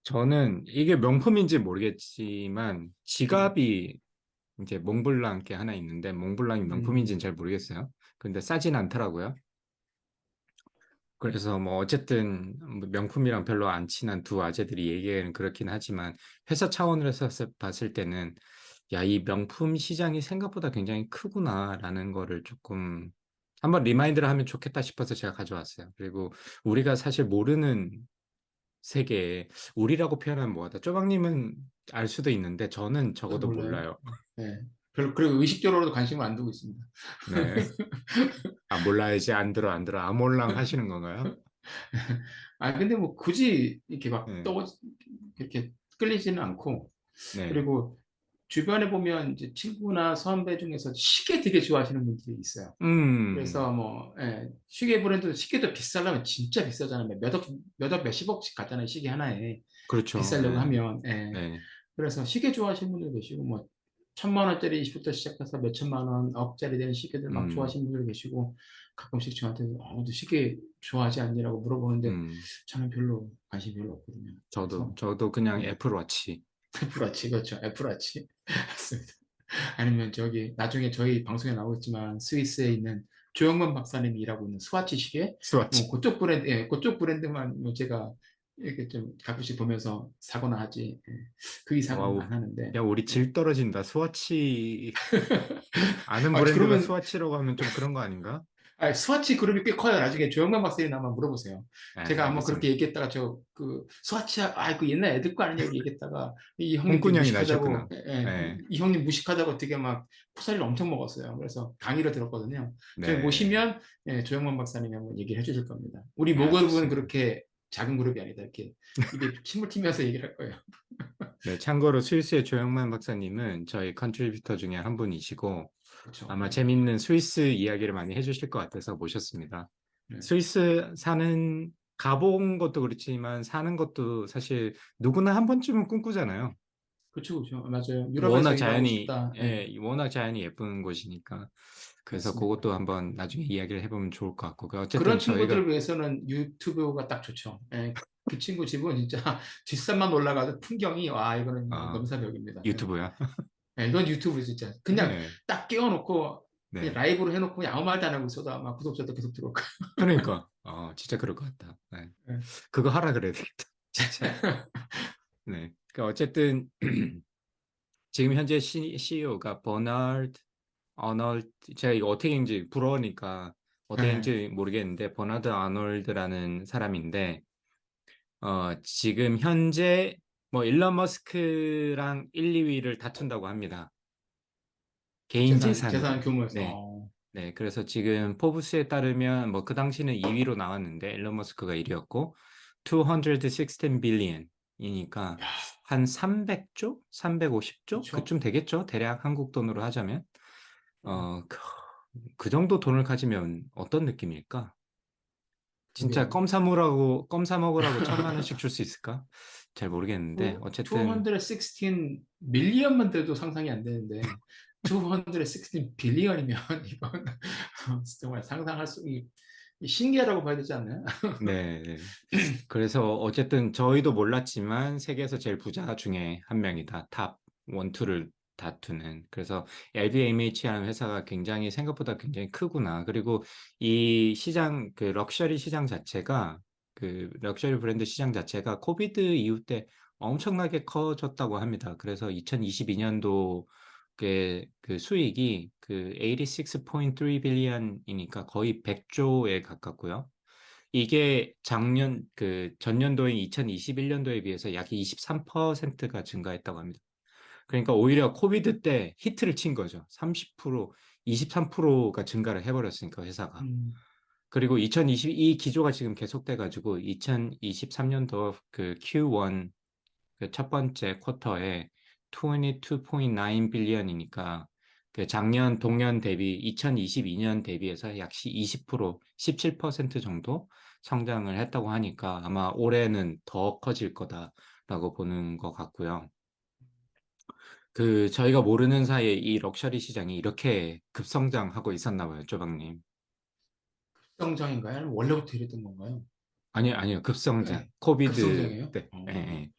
저는 이게 명품인지 모르겠지만 음, 지갑이 이제 몽블랑 게 하나 있는데 몽블랑이 명품인지는 음, 잘 모르겠어요. 근데 싸진 않더라고요. 그래서 뭐 어쨌든 뭐 명품이랑 별로 안 친한 두 아재들이 얘기하는 그렇긴 하지만 회사 차원에서 봤을 때는 야, 이 명품 시장이 생각보다 굉장히 크구나라는 거를 조금 한번 리마인드를 하면 좋겠다 싶어서 제가 가져왔어요. 그리고 우리가 사실 모르는 세계에 우리라고 표현하면 뭐하다. 쪼박님은 알 수도 있는데 저는 저도 적어도 몰라요. 몰라요. 네. 별로, 그리고 의식적으로도 관심을 안 두고 있습니다. 네. 몰라야지 안 들어 아몰랑 하시는 건가요? 근데 뭐 굳이 이렇게 막 네. 이렇게 끌리지는 않고, 네. 그리고 주변에 보면 이제 친구나 선배 중에서 시계 되게 좋아하시는 분들이 있어요. 음, 그래서 뭐, 시계 브랜드도 시계도 비싸려면 진짜 비싸잖아요. 몇십억씩 갖잖아요. 시계 하나에. 그렇죠. 비싸려고 네. 하면. 네. 그래서 시계 좋아하시는 분들 계시고, 뭐, 1,000만 원짜리부터 시작해서 몇천만 원, 억짜리 되는 시계들 막 음, 좋아하시는 분들 계시고, 가끔씩 저한테, 너 시계 좋아하지 않니라고 물어보는데, 음. 저는 관심이 별로 없거든요. 그래서, 저도 그냥 네. 애플워치. 애플워치, 그렇죠. 애플워치. 맞습니다. 아니면 나중에 저희 방송에 나오겠지만, 스위스에 있는 조영만 박사님이 일하고 있는 스와치 시계? 뭐, 스와치. 그쪽 브랜드만 뭐 제가 이렇게 좀 가끔씩 보면서 사거나 하지. 그 이상은 와우. 안 하는데. 야, 우리 예. 질 떨어진다. 스와치. 아는 브랜드가 그러면, 스와치라고 하면 좀 그런 거 아닌가? 스와치 그룹이 꽤 커요. 나중에 조영만 박사님 한번 물어보세요. 제가 한번 그렇게 알겠습니다. 얘기했다가 스와치, 그 옛날 애들 거 아니냐고 얘기했다가 이 형님 되게 홍군형이 무식하다고, 나셨구나. 네. 이 형님 무식하다고 되게 막 포사리를 엄청 먹었어요. 그래서 강의를 들었거든요. 저희 네. 모시면, 조영만 박사님이 한번 얘기를 해주실 겁니다. 우리 아, 모그룹은 좋습니다. 그렇게 작은 그룹이 아니다. 이렇게 입에 침을 튀면서 얘기를 할 거예요. 네, 참고로 스위스의 조영만 박사님은 저희 컨트리뷰터 중에 한 분이시고 그렇죠. 아마 네. 재밌는 스위스 이야기를 많이 해주실 것 같아서 모셨습니다. 네. 스위스 가본 것도 그렇지만 사는 것도 사실 누구나 한 번쯤은 꿈꾸잖아요. 그렇죠, 그렇죠. 맞아요. 유럽에서 일하고 싶다. 예. 워낙 자연이 예쁜 곳이니까. 그래서 맞습니다. 그것도 한번 나중에 이야기를 해보면 좋을 것 같고. 어쨌든 그런 저희가, 친구들을 위해서는 유튜브가 딱 좋죠. 그 친구 집은 진짜 뒷산만 올라가도 풍경이 와 이거는 아, 넘사벽입니다. 유튜브야? 네, 이건 유튜브 진짜 그냥 네, 딱 끼워놓고 그냥 네. 라이브로 해놓고 그냥 아무 말도 안 하고 있어도 아마 구독자도 계속 들어올 거예요. 그러니까, 진짜 그럴 것 같다. 네. 네. 그거 하라 그래야 되겠다. 진짜. 네. 그러니까 어쨌든, 지금 현재 CEO가 버나드 아놀드, 제가 이거 어떻게 읽는지 불어니까 어떻게 네. 읽는지 모르겠는데, 버나드 아놀드라는 사람인데, 지금 현재 뭐 일론 머스크랑 1, 2위를 다툰다고 합니다. 개인 재산 재산으로. 규모에서 네. 네. 그래서 지금 포브스에 따르면 뭐 그 당시는 2위로 나왔는데 일론 머스크가 1위였고 216 billion이니까 한 300조? 350조? 그렇죠. 그쯤 되겠죠? 대략 한국 돈으로 하자면. 그 정도 돈을 가지면 어떤 느낌일까? 진짜 그게요. 껌 사 먹으라고 1,000만 원씩 줄 수 있을까? 잘 모르겠는데 어쨌든 216 밀리언만 돼도 상상이 안 되는데 216 빌리언이면 이건 정말 상상할 수 신기하다고 봐야 되지 않나요? 네, 네. 그래서 어쨌든 저희도 몰랐지만 세계에서 제일 부자 중에 한 명이다. 탑 1, 2를 다투는. 그래서 LVMH라는 회사가 굉장히 생각보다 굉장히 크구나. 그리고 이 시장, 그 럭셔리 시장 자체가 그 럭셔리 브랜드 시장 자체가 코비드 이후 때 엄청나게 커졌다고 합니다. 그래서 2022년도 그 수익이 그 86.3 빌리언이니까 거의 100조에 가깝고요. 이게 그 전년도인 2021년도에 비해서 약 23%가 증가했다고 합니다. 그러니까 오히려 코비드 때 히트를 친 거죠. 30%, 23%가 증가를 해버렸으니까 회사가. 음, 그리고 이 기조가 지금 계속돼 가지고 2023년도 그 Q1 그 첫 번째 쿼터에 22.9 빌리언이니까 그 작년 동년 대비 2022년 대비해서 약 20%, 17% 정도 성장을 했다고 하니까 아마 올해는 더 커질 거다라고 보는 것 같고요. 그 저희가 모르는 사이에 이 럭셔리 시장이 이렇게 급성장하고 있었나 봐요, 쪼박님. 성장인가요? 아니면 원래부터 이랬던 건가요? 아니요, 급성장. 네. 코비드 급성장이에요? 때. 예, 예.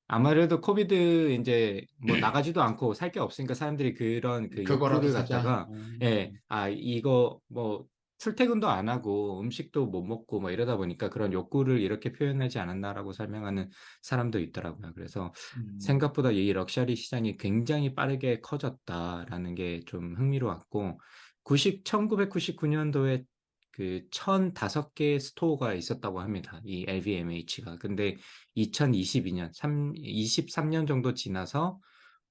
아무래도 코비드 이제 뭐 나가지도 않고 살 게 없으니까 사람들이 그런 그 그거라도 욕구를 사자. 갖다가 이거 뭐 출퇴근도 안 하고 음식도 못 먹고 뭐 이러다 보니까 그런 욕구를 이렇게 표현하지 않았나라고 설명하는 사람도 있더라고요. 그래서 음, 생각보다 이 럭셔리 시장이 굉장히 빠르게 커졌다라는 게 좀 흥미로웠고 1999년도에 그 1,005개의 스토어가 있었다고 합니다. 이 LVMH가. 근데 2022년, 23년 정도 지나서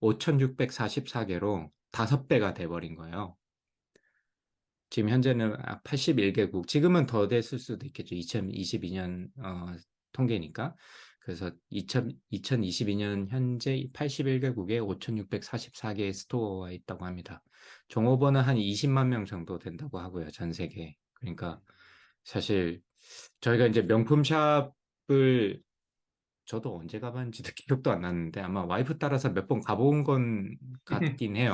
5,644개로 5배가 돼버린 거예요. 지금 현재는 81개국, 지금은 더 됐을 수도 있겠죠. 2022년 통계니까. 그래서 2022년 현재 81개국에 5,644개의 스토어가 있다고 합니다. 종업원은 한 20만 명 정도 된다고 하고요. 전 세계. 그러니까 사실 저희가 이제 명품 샵을 저도 언제 가봤는지도 기억도 안 나는데 아마 와이프 따라서 몇 번 가본 건 같긴 해요.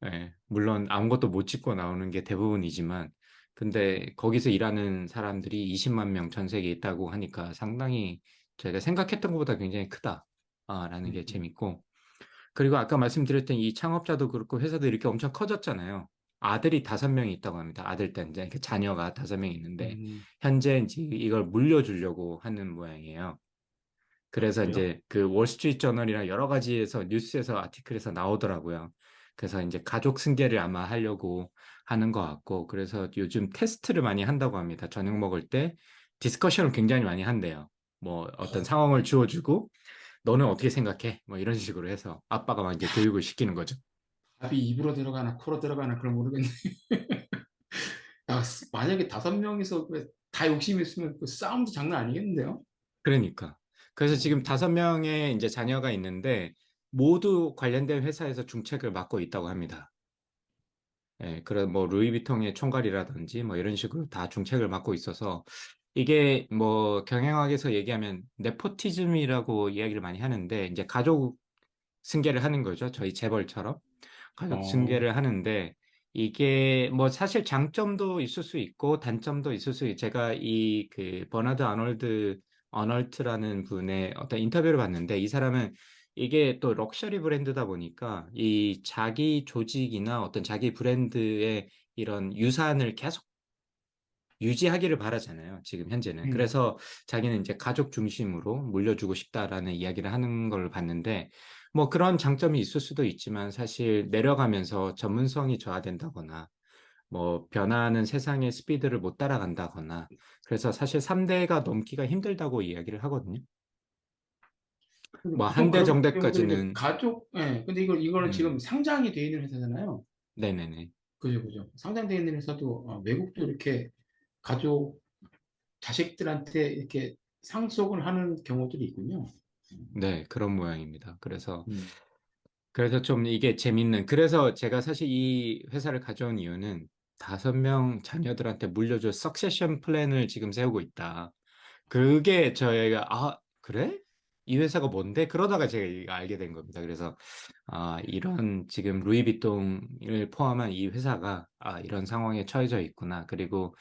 예, 물론 아무것도 못 찍고 나오는 게 대부분이지만 근데 거기서 일하는 사람들이 20만 명 전 세계에 있다고 하니까 상당히 저희가 생각했던 것보다 굉장히 크다라는 게 음, 재밌고 그리고 아까 말씀드렸던 이 창업자도 그렇고 회사도 이렇게 엄청 커졌잖아요. 아들이 5명이 있다고 합니다. 아들 딴 자녀가 5명 있는데 음, 현재 이제 이걸 물려주려고 하는 모양이에요. 그래서 그래요? 이제 그 월스트리트 저널이나 여러 가지에서 뉴스에서 아티클에서 나오더라고요. 그래서 이제 가족 승계를 아마 하려고 하는 것 같고, 그래서 요즘 테스트를 많이 한다고 합니다. 저녁 먹을 때 디스커션을 굉장히 많이 한대요. 뭐 어떤 상황을 주어주고, 너는 어떻게 생각해? 뭐 이런 식으로 해서 아빠가 막 이제 교육을 시키는 거죠. 답이 입으로 들어가나 코로 들어가나 그걸 모르겠네. 야, 만약에 5명이서 다 욕심이 있으면 그 싸움도 장난 아니겠는데요? 그러니까. 그래서 지금 음, 5명의 이제 자녀가 있는데 모두 관련된 회사에서 중책을 맡고 있다고 합니다. 예, 그런 뭐 루이비통의 총괄이라든지 뭐 이런 식으로 다 중책을 맡고 있어서 이게 뭐 경영학에서 얘기하면 네포티즘이라고 이야기를 많이 하는데 이제 가족 승계를 하는 거죠. 저희 재벌처럼 가족 어, 승계를 하는데 이게 뭐 사실 장점도 있을 수 있고 단점도 있을 수 있고 제가 이 그 버나드 아놀드 어널트라는 분의 어떤 인터뷰를 봤는데 이 사람은 이게 또 럭셔리 브랜드다 보니까 이 자기 조직이나 어떤 자기 브랜드의 이런 유산을 계속 유지하기를 바라잖아요. 지금 현재는. 그래서 자기는 이제 가족 중심으로 물려주고 싶다라는 이야기를 하는 걸 봤는데 뭐 그런 장점이 있을 수도 있지만 사실 내려가면서 전문성이 저하된다거나 뭐 변화하는 세상의 스피드를 못 따라간다거나 그래서 사실 3대가 넘기가 힘들다고 이야기를 하거든요. 뭐 보통 한 대 그런 경우들 이제 정도까지는 가족, 예, 근데 이거는 지금 음, 상장이 돼 있는 회사잖아요. 네네네. 그죠, 그죠. 상장돼 있는 회사도 외국도 이렇게 가족, 자식들한테 이렇게 상속을 하는 경우들이 있군요. 네, 그런 모양입니다. 그래서 음. 좀 이게 재밌는, 그래서 제가 사실 이 회사를 가져온 이유는 5명 자녀들한테 물려줄 석세션 플랜을 지금 세우고 있다. 그게 저희가, 아, 그래? 이 회사가 뭔데? 그러다가 제가 이거 알게 된 겁니다. 그래서, 이런 지금 루이비통을 포함한 이 회사가, 이런 상황에 처해져 있구나. 그리고,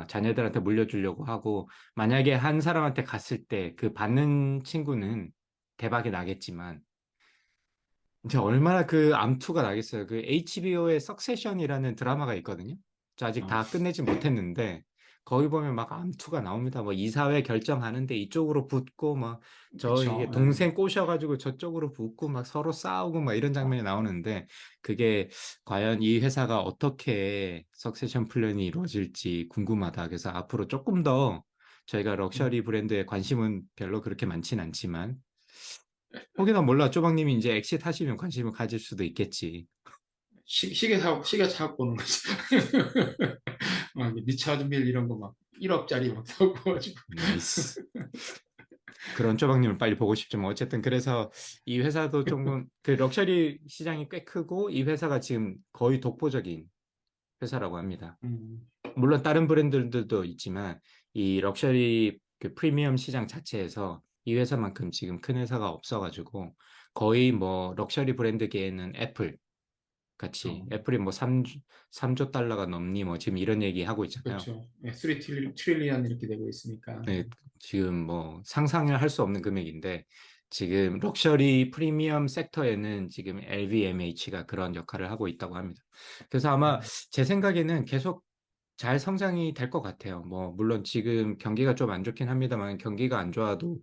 자녀들한테 물려주려고 하고, 만약에 한 사람한테 갔을 때 그 받는 친구는 대박이 나겠지만, 이제 얼마나 그 암투가 나겠어요. 그 HBO의 석세션이라는 드라마가 있거든요. 저 아직 아, 다 끝내진 못했는데 거기 보면 막 암투가 나옵니다. 뭐 이사회 결정하는데 이쪽으로 붙고 막 저 그쵸. 이게 예. 동생 꼬셔가지고 저쪽으로 붙고 막 서로 싸우고 막 이런 장면이 나오는데 그게 과연 이 회사가 어떻게 석세션 플랜이 이루어질지 궁금하다. 그래서 앞으로 조금 더 저희가 럭셔리 브랜드에 관심은 별로 그렇게 많진 않지만 혹이나 몰라. 쪼박님이 이제 엑싯 하시면 관심을 가질 수도 있겠지. 시계 사고 보는 거죠. 막 리차드 밀 이런 거 막 1억짜리 막 사고 가지고. 나이스. 그런 쪼박님을 빨리 보고 싶지만 어쨌든 그래서 이 회사도 조금 그 럭셔리 시장이 꽤 크고 이 회사가 지금 거의 독보적인 회사라고 합니다. 음, 물론 다른 브랜드들도 있지만 이 럭셔리 그 프리미엄 시장 자체에서 이 회사만큼 지금 큰 회사가 없어가지고 거의 뭐 럭셔리 브랜드계에는 애플 같이 어, 애플이 뭐 3조 달러가 넘니 뭐 지금 이런 얘기 하고 있잖아요. 그렇죠. 예, 3 트릴리언 이렇게 되고 있으니까. 네, 지금 뭐 상상을 할 수 없는 금액인데 지금 럭셔리 프리미엄 섹터에는 지금 LVMH가 그런 역할을 하고 있다고 합니다. 그래서 아마 음, 제 생각에는 계속 잘 성장이 될 것 같아요. 뭐 물론 지금 경기가 좀 안 좋긴 합니다만 경기가 안 좋아도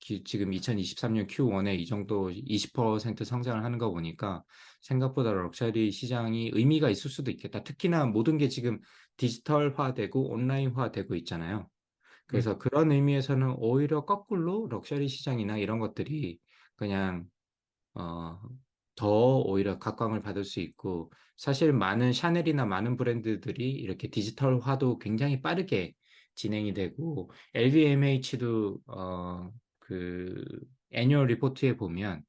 지금 2023년 Q1에 이 정도 20% 성장을 하는 거 보니까 생각보다 럭셔리 시장이 의미가 있을 수도 있겠다. 특히나 모든 게 지금 디지털화되고 온라인화되고 있잖아요. 음, 그래서 그런 의미에서는 오히려 거꾸로 럭셔리 시장이나 이런 것들이 그냥 어, 더 오히려 각광을 받을 수 있고 사실 많은 샤넬이나 많은 브랜드들이 이렇게 디지털화도 굉장히 빠르게 진행이 되고 LVMH도 그 애뉴얼 리포트에 보면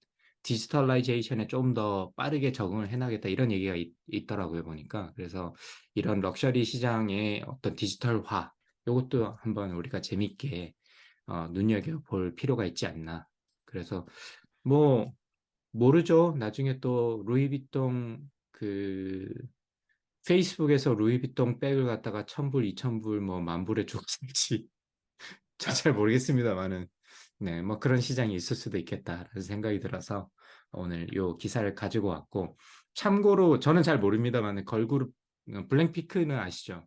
디지털라이제이션에 좀 더 빠르게 적응을 해나겠다 이런 얘기가 있더라고요 보니까 그래서 이런 럭셔리 시장의 어떤 디지털화 이것도 한번 우리가 재밌게 눈여겨볼 필요가 있지 않나 그래서 뭐 모르죠. 나중에 또 루이비통 그 페이스북에서 루이비통 백을 갖다가 1,000불, 2,000불, 뭐 10,000불에 주고 살지. 저 잘 모르겠습니다만은 네, 뭐 그런 시장이 있을 수도 있겠다라는 생각이 들어서 오늘 요 기사를 가지고 왔고 참고로 저는 잘 모릅니다만은 걸그룹 블랙핑크는 아시죠?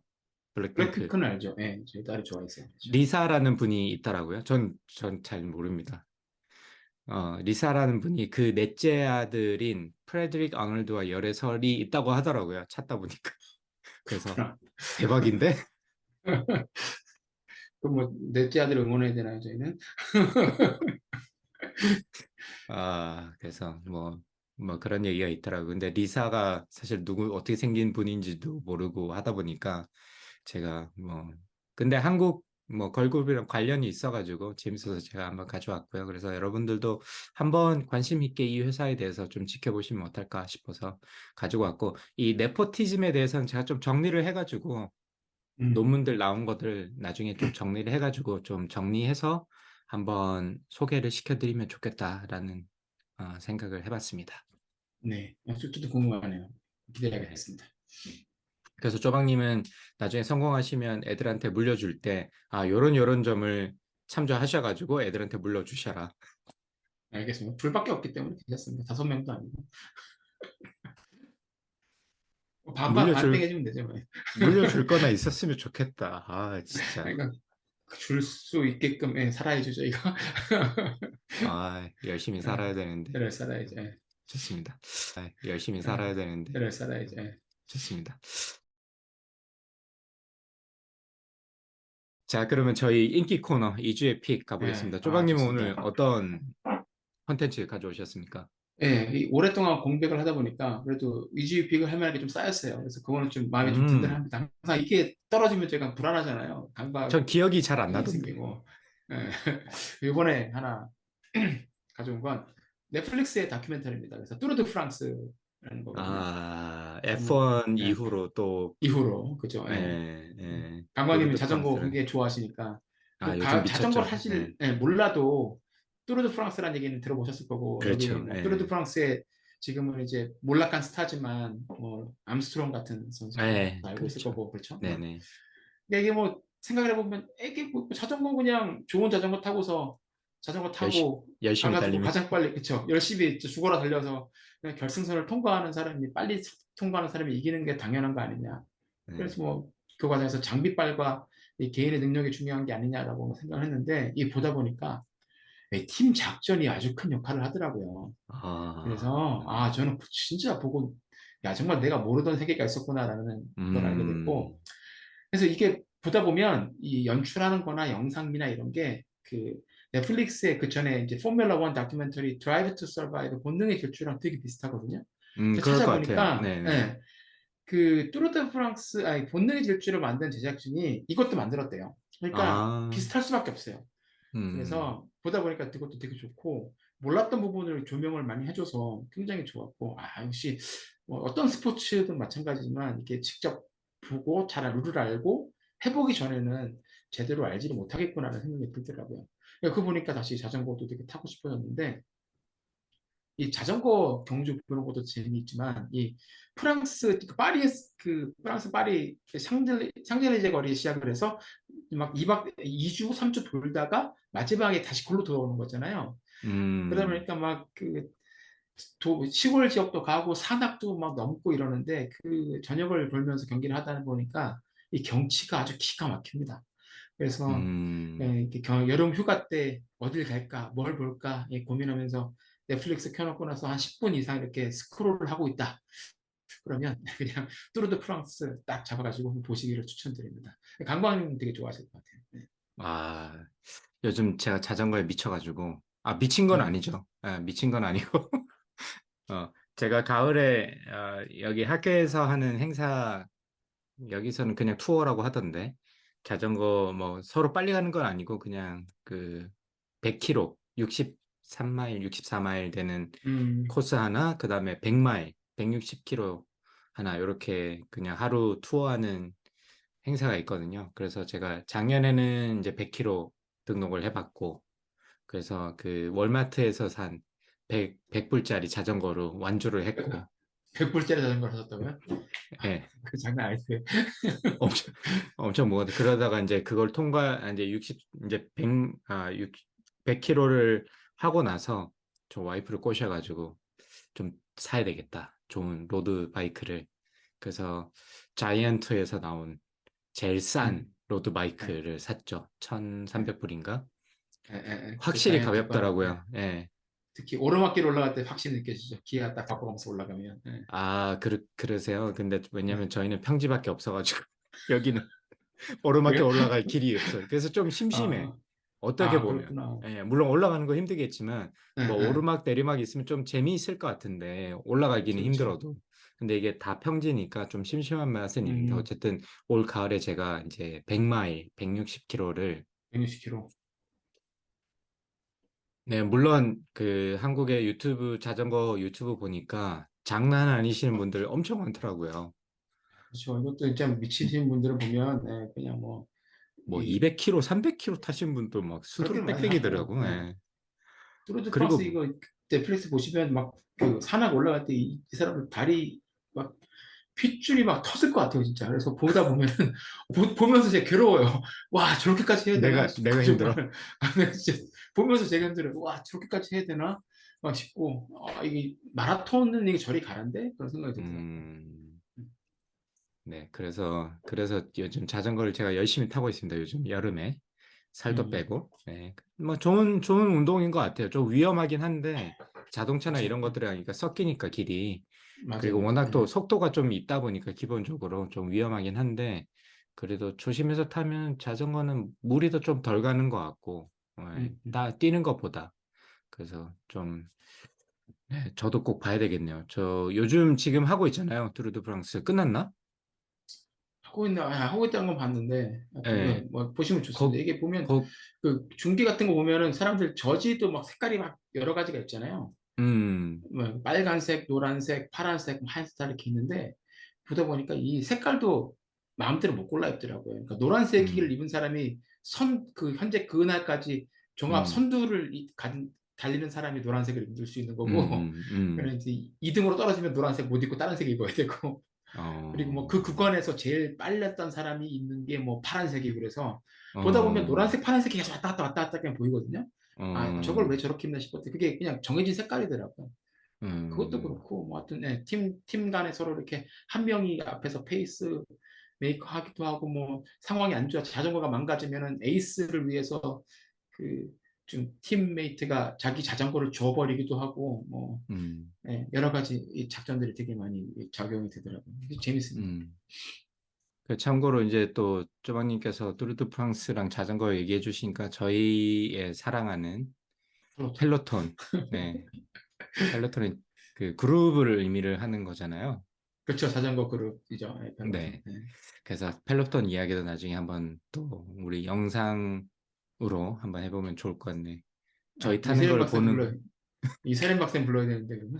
블랙핑크 블랙핑크는 알죠. 예, 저희 딸이 좋아했어요. 그렇죠. 리사라는 분이 있더라고요. 전 잘 모릅니다. 리사라는 분이 그 넷째 아들인 프레드릭 아놀드와 열애설이 있다고 하더라고요. 찾다 보니까. 그래서 대박인데? 그럼 뭐 넷째 아들 응원해야 되나요, 저희는? 그래서 뭐 그런 얘기가 있더라고요. 근데 리사가 사실 어떻게 생긴 분인지도 모르고 하다 보니까 제가 근데 한국 뭐 걸그룹이랑 관련이 있어가지고 재밌어서 제가 한번 가져왔고요. 그래서 여러분들도 한번 관심 있게 이 회사에 대해서 좀 지켜보시면 어떨까 싶어서 가지고 왔고 이 네포티즘에 대해서는 제가 좀 정리를 해가지고 음, 논문들 나온 것들 나중에 좀 정리를 해가지고 좀 정리해서 한번 소개를 시켜드리면 좋겠다라는 생각을 해봤습니다. 네. 저도 궁금하네요. 네. 기대하겠습니다. 그래서 쪼박님은 나중에 성공하시면 애들한테 물려줄 때, 요런 점을 참조하셔가지고 애들한테 물려주셔라. 알겠습니다. 둘밖에 없기 때문에 괜찮습니다. 5명도 아니고. 반반 반땡 물려줄 해주면 되죠. 뭐. 물려줄 거나 있었으면 좋겠다. 아 진짜. 그러니까 줄 수 있게끔 살아야죠, 이거. 아 열심히 살아야 되는데. 그래 살아야죠. 좋습니다. 아, 열심히 살아야 되는데. 그래 살아야죠. 좋습니다. 자, 그러면 저희 인기 코너 2주의 픽 가보겠습니다. 쪼박님은 좋습니다. 오늘 어떤 컨텐츠 가져오셨습니까? 오랫동안 공백을 하다 보니까 그래도 위주픽을 할 만한 게 좀 쌓였어요. 그래서 그거는 좀 마음이 좀 든든합니다. 항상 이게 떨어지면 제가 불안하잖아요. 전 기억이 잘 안 강박이 나던데. 생기고. 이번에 하나 가져온 건 넷플릭스의 다큐멘터리입니다. 그래서 뚜르 드 프랑스라는 거거든요. 아, F1 이후로 또 이후로 그죠. 강박님이 자전거 굉장히 좋아하시니까 뭐 요즘 자전거 미쳤죠. 사실 몰라도 뚜르 드 프랑스라는 얘기는 들어보셨을 거고 그렇죠. 여기 뭐 뚜르 드 프랑스의 지금은 이제 몰락한 스타지만 뭐 암스트롱 같은 선수 알고 그렇죠. 있을 거고 그렇죠. 네네. 근데 이게 뭐 생각을 해보면 이게 뭐 자전거 그냥 좋은 자전거 타고서 자전거 타고 열심히 가가지고 달리면 가장 빨리 그쵸 열심히 죽어라 달려서 그냥 결승선을 통과하는 사람이 빨리 통과하는 사람이 이기는 게 당연한 거 아니냐. 그래서 뭐 그 과정에서 장비빨과 이 개인의 능력이 중요한 게 아니냐라고 생각을 했는데 이 보다 보니까 팀 작전이 아주 큰 역할을 하더라고요. 그래서 저는 진짜 보고 야 정말 내가 모르던 세계가 있었구나라는 걸 알게 됐고 그래서 이게 보다 보면 이 연출하는 거나 영상미나 이런 게 그 넷플릭스의 그 전에 이제 포뮬러 1 다큐멘터리 드라이브 투 서바이브 본능의 길주랑 되게 비슷하거든요. 그럴 것 찾아보니까 같아요. 그 뚜르 드 프랑스 본능의 질주를 만든 제작진이 이것도 만들었대요. 그러니까 비슷할 수밖에 없어요. 그래서 보다 보니까 그것도 되게 좋고 몰랐던 부분을 조명을 많이 해줘서 굉장히 좋았고 역시 뭐 어떤 스포츠든 마찬가지지만 이렇게 직접 보고 잘 룰을 알고 해보기 전에는 제대로 알지를 못하겠구나라는 생각이 들더라고요. 그거 보니까 다시 자전거도 되게 타고 싶어졌는데 이 자전거 경주 그런 것도 재미있지만 이 프랑스 파리 프랑스 파리 샹젤리제 거리에 시작을 해서 막 2주 3주 돌다가 마지막에 다시 골로 돌아오는 거잖아요. 그러다 보니까 막 시골 지역도 가고 산악도 막 넘고 이러는데 그 저녁을 돌면서 경기를 하다 보니까 이 경치가 아주 기가 막힙니다. 그래서 여름 휴가 때 어딜 갈까 뭘 볼까 고민하면서 넷플릭스 켜놓고 나서 한 10분 이상 이렇게 스크롤을 하고 있다. 그러면 그냥 뚜르 드 프랑스 딱 잡아가지고 보시기를 추천드립니다. 강광님 되게 좋아하실 것 같아요. 요즘 제가 자전거에 미쳐가지고 미친 건 아니죠. 미친 건 아니고 제가 가을에 여기 학교에서 하는 행사 여기서는 그냥 투어라고 하던데 자전거 뭐 서로 빨리 가는 건 아니고 그냥 그 100km 63마일 64마일 되는 코스 하나 그다음에 100마일 160km 하나 이렇게 그냥 하루 투어하는 행사가 있거든요. 그래서 제가 작년에는 이제 100km 등록을 해봤고 그래서 그 월마트에서 산 100불짜리 자전거로 완주를 했고 100불짜리 자전거를 샀다고요? 네. 그 장난 아니세요? 엄청 뭐가 그러다가 이제 그걸 이제 100km를 하고 나서 저 와이프를 꼬셔가지고 좀 사야 되겠다. 좋은 로드 바이크를. 그래서 자이언트에서 나온 제일 싼 로드 바이크를 샀죠. 1,300불인가? 확실히 가볍더라고요. 특히 오르막길 올라갈 때 확실히 느껴지죠. 기아 딱 바꿔가면서 올라가면. 그러세요. 근데 왜냐면 저희는 평지밖에 없어가지고 여기는 오르막길 올라갈 길이 없어요. 그래서 좀 심심해. 어떻게 보면. 물론 올라가는 거 힘들겠지만 뭐 오르막 내리막 있으면 좀 재미있을 것 같은데 올라가기는 힘들어도. 근데 이게 다 평지니까 좀 심심한 맛은 있는데 어쨌든 올 가을에 제가 이제 100마일, 160km를 160km. 네, 물론 그 한국의 자전거 유튜브 보니까 장난 아니시는 분들 엄청 많더라고요. 그렇죠. 이것도 진짜 미치신 분들을 보면 그냥 뭐 200km, 300km 타신 분도 막 수두룩 빽빽이더라고. 뚜르 드 그리고 프랑스 이거 넷플릭스 보시면 막 그 산악 올라갈 때 이 사람들 다리 막 핏줄이 막 터질 것 같아요, 진짜. 그래서 보다 보면은, 보면서 제가 괴로워요. 와, 저렇게까지 해야 되나? 내가 힘들어. 정말. 내가 진짜 보면서 제가 힘들어요. 와, 저렇게까지 해야 되나? 막 싶고, 이게 마라톤은 이게 저리 가는데? 그런 생각이 들더라고요. 네, 그래서 요즘 자전거를 제가 열심히 타고 있습니다. 요즘 여름에 살도 빼고. 네, 뭐 좋은 운동인 것 같아요. 좀 위험하긴 한데 자동차나 그쵸. 이런 것들이랑 그러니까 섞이니까 길이. 맞아요, 그리고 맞아요. 워낙 또 네. 속도가 좀 있다 보니까 기본적으로 좀 위험하긴 한데 그래도 조심해서 타면 자전거는 무리도 좀 덜 가는 것 같고, 네, 뛰는 것보다. 그래서 좀, 네, 저도 꼭 봐야 되겠네요. 저 요즘 지금 하고 있잖아요. 투르 드 프랑스 끝났나? 하고 있다는 건 봤는데, 하여튼, 네, 뭐, 보시면 좋습니다. 거, 이게 보면, 거, 그, 중계 같은 거 보면은 사람들 저지도 막 색깔이 막 여러 가지가 있잖아요. 음, 뭐 빨간색, 노란색, 파란색, 하얀색 이렇게 있는데, 보다 보니까 이 색깔도 마음대로 못 골라 입더라고요. 그러니까 노란색을 음, 입은 사람이 현재 그날까지 종합 음, 선두를 달리는 사람이 노란색을 입을 수 있는 거고, 음, 음, 그러면 이제 2등으로 떨어지면 노란색 못 입고 다른 색 입어야 되고, 그리고 뭐 그 어, 구간에서 제일 빨랐던 사람이 입는 게 뭐 파란색이고 그래서 보다 보면 어, 노란색, 파란색이 계속 왔다 갔다 그냥 보이거든요. 아, 저걸 왜 어, 저렇게 입나 싶었는데 그게 그냥 정해진 색깔이더라고요. 그것도 음, 그렇고, 뭐, 하여튼, 네, 팀 간에 서로 이렇게 한 명이 앞에서 페이스 메이커 하기도 하고, 뭐, 상황이 안 좋아. 자전거가 망가지면은 에이스를 위해서 그, 좀 팀메이트가 자기 자전거를 줘버리기도 하고, 뭐, 음, 네, 여러 가지 이 작전들이 되게 많이 작용이 되더라고요. 이게 재밌습니다. 음. 참고로 이제 또 쪼박님께서 뚜르 드 프랑스랑 자전거 얘기해 주시니까 저희의 사랑하는 그렇죠. 펠로톤, 네, 펠로톤은 그 그룹을 의미를 하는 거잖아요. 그렇죠. 자전거 그룹이죠. 네, 펠로톤. 네. 네. 그래서 펠로톤 이야기도 나중에 한번 또 우리 영상으로 한번 해보면 좋을 것 같네. 저희 타는 이세림 걸 박사 보는, 불러요. 이세림 박사 불러야 되는데, 그러면.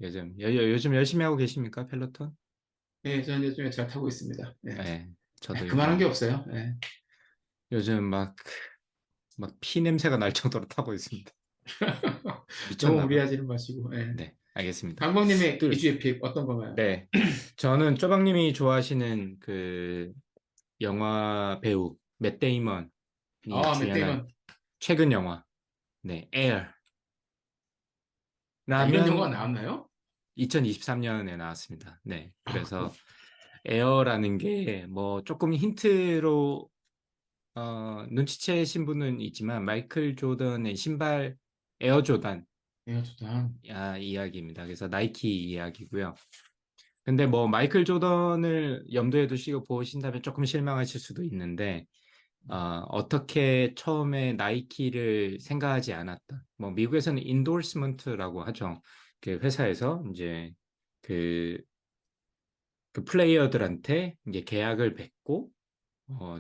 요즘 열심히 하고 계십니까, 펠로톤? 네, 저는 요즘에 잘 타고 있습니다. 네. 네. 네, 저도 그만한 게 요즘, 없어요. 네. 요즘 막 피 냄새가 날 정도로 타고 있습니다. 너무 미쳤나 봐. 무리하지는 마시고. 예. 네. 알겠습니다. 강범님의 또, 이주의 픽 어떤 건가요? 네. 저는 쪼박님이 좋아하시는 그 영화 배우, 맷 데이먼이 맷 주연한 데이먼. 최근 영화, 네, 에어. 아, 이런 영화가 라면 나왔나요? 2023년에 나왔습니다. 네. 아, 그래서 에어라는 게 뭐 조금 힌트로 눈치채신 분은 있지만 마이클 조던의 신발 에어 조단 네, 좋다. 이야기입니다. 그래서 나이키 이야기고요. 근데 뭐 마이클 조던을 염두에 두시고 보신다면 조금 실망하실 수도 있는데 어떻게 처음에 나이키를 생각하지 않았다. 뭐 미국에서는 인도스먼트라고 하죠. 그 회사에서 이제 그 그 플레이어들한테 이제 계약을 맺고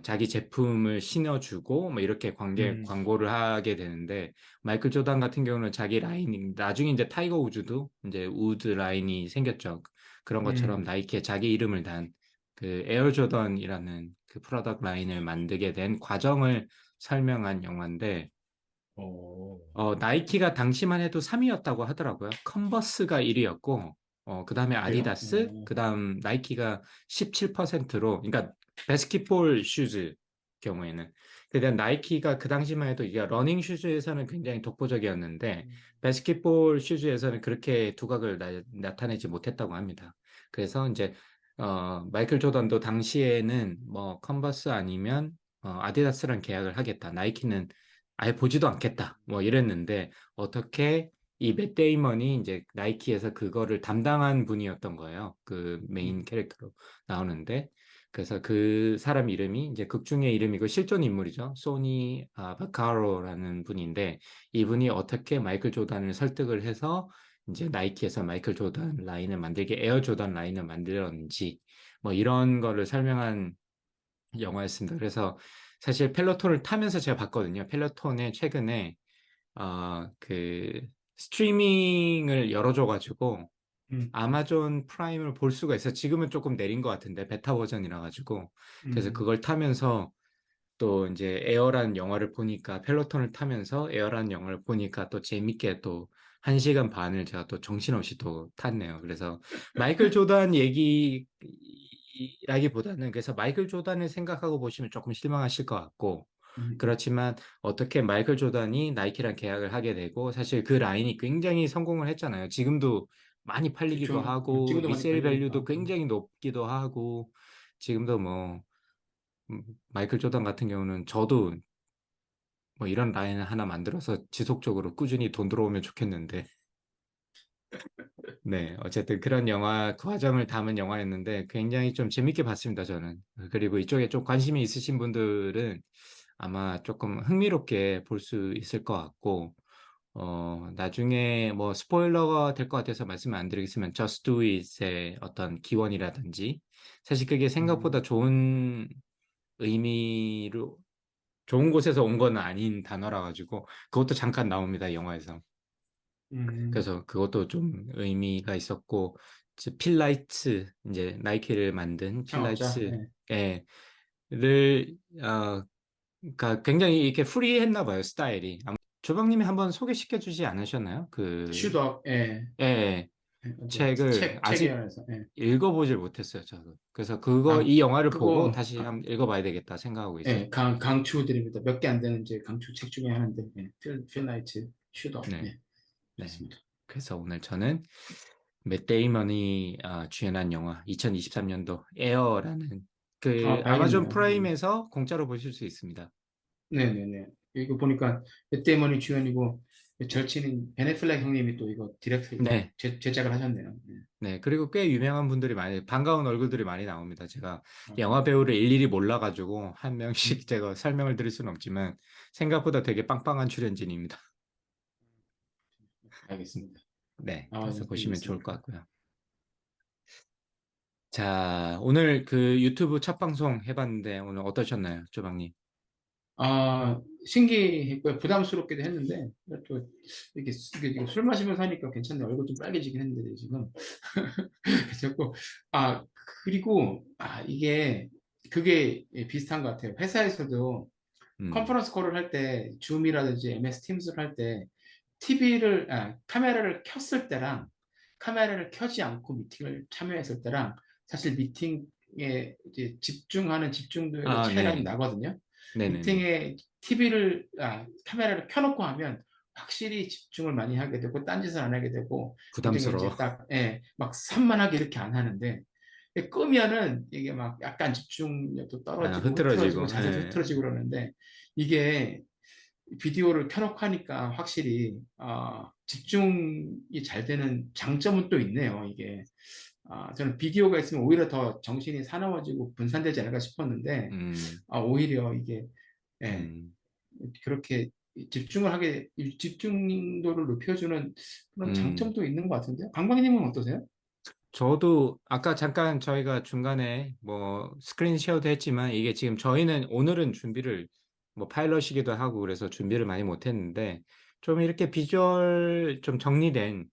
자기 제품을 신어주고 뭐 이렇게 음, 광고를 하게 되는데 마이클 조단 같은 경우는 자기 라인 나중에 이제 타이거 우즈도 이제 우드 라인이 생겼죠. 그런 것처럼 음, 나이키에 자기 이름을 단 그 에어 조던이라는 그 프로덕트 라인을 만들게 된 과정을 설명한 영화인데 오, 나이키가 당시만 해도 3위였다고 하더라고요. 컨버스가 1위였고, 그 다음에 그래요? 아디다스, 그 다음 나이키가 17%로, 그러니까 바스켓볼 슈즈 경우에는. 그러니까 나이키가 그 당시만 해도 이게 러닝 슈즈에서는 굉장히 독보적이었는데, 바스켓볼 슈즈에서는 그렇게 두각을 나타내지 못했다고 합니다. 그래서 이제, 마이클 조던도 당시에는 뭐 컨버스 아니면 아디다스랑 계약을 하겠다. 나이키는 아예 보지도 않겠다. 뭐 이랬는데 어떻게 이 맷 데이먼이 이제 나이키에서 그거를 담당한 분이었던 거예요. 그 메인 캐릭터로 나오는데 그래서 그 사람 이름이 이제 극 중의 이름이고 실존 인물이죠. 소니 바카로라는 분인데 이분이 어떻게 마이클 조단을 설득을 해서 이제 나이키에서 마이클 조단 라인을 만들게 에어 조단 라인을 만들었는지 뭐 이런 거를 설명한 영화였습니다. 그래서 사실 펠로톤을 타면서 제가 봤거든요. 펠로톤에 최근에 그 스트리밍을 열어줘가지고 음, 아마존 프라임을 볼 수가 있어요. 지금은 조금 내린 것 같은데 베타 버전이라 가지고 그래서 음, 그걸 타면서 또 이제 에어라는 영화를 보니까 펠로톤을 타면서 에어라는 영화를 보니까 또 재밌게 또 1시간 반을 제가 또 정신없이 또 탔네요. 그래서 마이클 조던 얘기라기보다는 그래서 마이클 조던을 생각하고 보시면 조금 실망하실 것 같고 음. 그렇지만 어떻게 마이클 조던이 나이키랑 계약을 하게 되고 사실 그 라인이 굉장히 성공을 했잖아요. 지금도 많이 팔리기도 그렇죠. 하고 지금도 많이 리세일 팔리니까. 밸류도 굉장히 높기도 하고 지금도 마이클 조던 같은 경우는 저도 뭐 이런 라인을 하나 만들어서 지속적으로 꾸준히 돈 들어오면 좋겠는데 네, 어쨌든 그런 영화, 그 과정을 담은 영화였는데 굉장히 좀 재밌게 봤습니다, 저는. 그리고 이쪽에 좀 관심이 있으신 분들은 아마 조금 흥미롭게 볼 수 있을 것 같고, 나중에 뭐 스포일러가 될 것 같아서 말씀을 안 드리겠지만, Just Do It의 어떤 기원이라든지, 사실 그게 생각보다 음. 좋은 의미로, 좋은 곳에서 온 건 아닌 단어라 가지고, 그것도 잠깐 나옵니다, 영화에서. 음. 그래서 그것도 좀 의미가 있었고, 필라이츠, 이제 나이키를 만든 창업자. 예. 필라이츠를, 그러니까 굉장히 이렇게 프리했나 봐요, 스타일이. 조방님이 한번 소개시켜 주지 않으셨나요? 슈덕. 예. 예, 예, 맞아요. 책을 책에 아직 관해서. 예. 읽어보질 못했어요, 저도. 그래서 아, 이 영화를 보고 그거, 다시 한번 읽어봐야 되겠다 생각하고 있어요. 예, 강추드립니다. 몇 개 안 되는 이제 강추 책 중에 하나인데, 예, 필라이트 슈더. 네, 예, 네. 좋습니다. 그래서 오늘 저는 맷 데이먼이 주연한 영화 2023년도 에어라는 그 아, 아마존 봐야겠네요. 프라임에서 공짜로 보실 수 있습니다. 네네네. 이거 보니까 맷 데이먼이 주연이고, 절친인 베네플렉 형님이 또 이거 디렉트, 네, 제작을 하셨네요. 예. 네. 그리고 꽤 유명한 분들이 많이, 반가운 얼굴들이 많이 나옵니다. 제가 영화 아, 배우를 일일이 몰라가지고 한 음, 명씩 제가 설명을 드릴 수는 없지만 생각보다 되게 빵빵한 출연진입니다. 알겠습니다. 네, 아, 그래서 보시면 좋을 것 알겠습니다. 같고요. 자, 오늘 그 유튜브 첫 방송 해봤는데 오늘 어떠셨나요, 조방님? 아, 신기했고요. 부담스럽기도 했는데, 또, 이게 술 마시면서 하니까 괜찮네. 얼굴 좀 빨개지긴 했는데, 지금. 괜찮고, 아, 그리고, 그게 비슷한 것 같아요. 회사에서도 음, 컨퍼런스 콜을 할 때, 줌이라든지 MS 팀스를 할 때, 카메라를 켰을 때랑, 카메라를 켜지 않고 미팅을 참여했을 때랑, 사실 미팅에 이제 집중하는 집중도에도 아, 차이가 좀 네, 나거든요. 네네네. 미팅에 카메라를 켜놓고 하면 확실히 집중을 많이 하게 되고, 딴짓을 안 하게 되고, 굉장히 부담스러워. 이제 막 산만하게 이렇게 안 하는데, 끄면은 이게 막 약간 집중력도 아, 떨어지고, 흐트러지고, 흐트러지고, 자세도 예. 흐트러지고 그러는데, 이게 비디오를 켜놓고 하니까 확실히, 집중이 잘 되는 장점은 또 있네요, 이게. 저는 비디오가 있으면 오히려 더 정신이 사나워지고 분산되지 않을까 싶었는데, 음, 오히려 이게, 예, 음, 그렇게 집중도를 높여주는 그런 음. 장점도 있는 것 같은데요. 강박님은 어떠세요? 저도 아까 잠깐 저희가 중간에 뭐 스크린 쉐어도 했지만 이게 지금 저희는 오늘은 준비를 뭐 파일럿이기도 하고 그래서 준비를 많이 못 했는데 좀 이렇게 비주얼 좀 정리된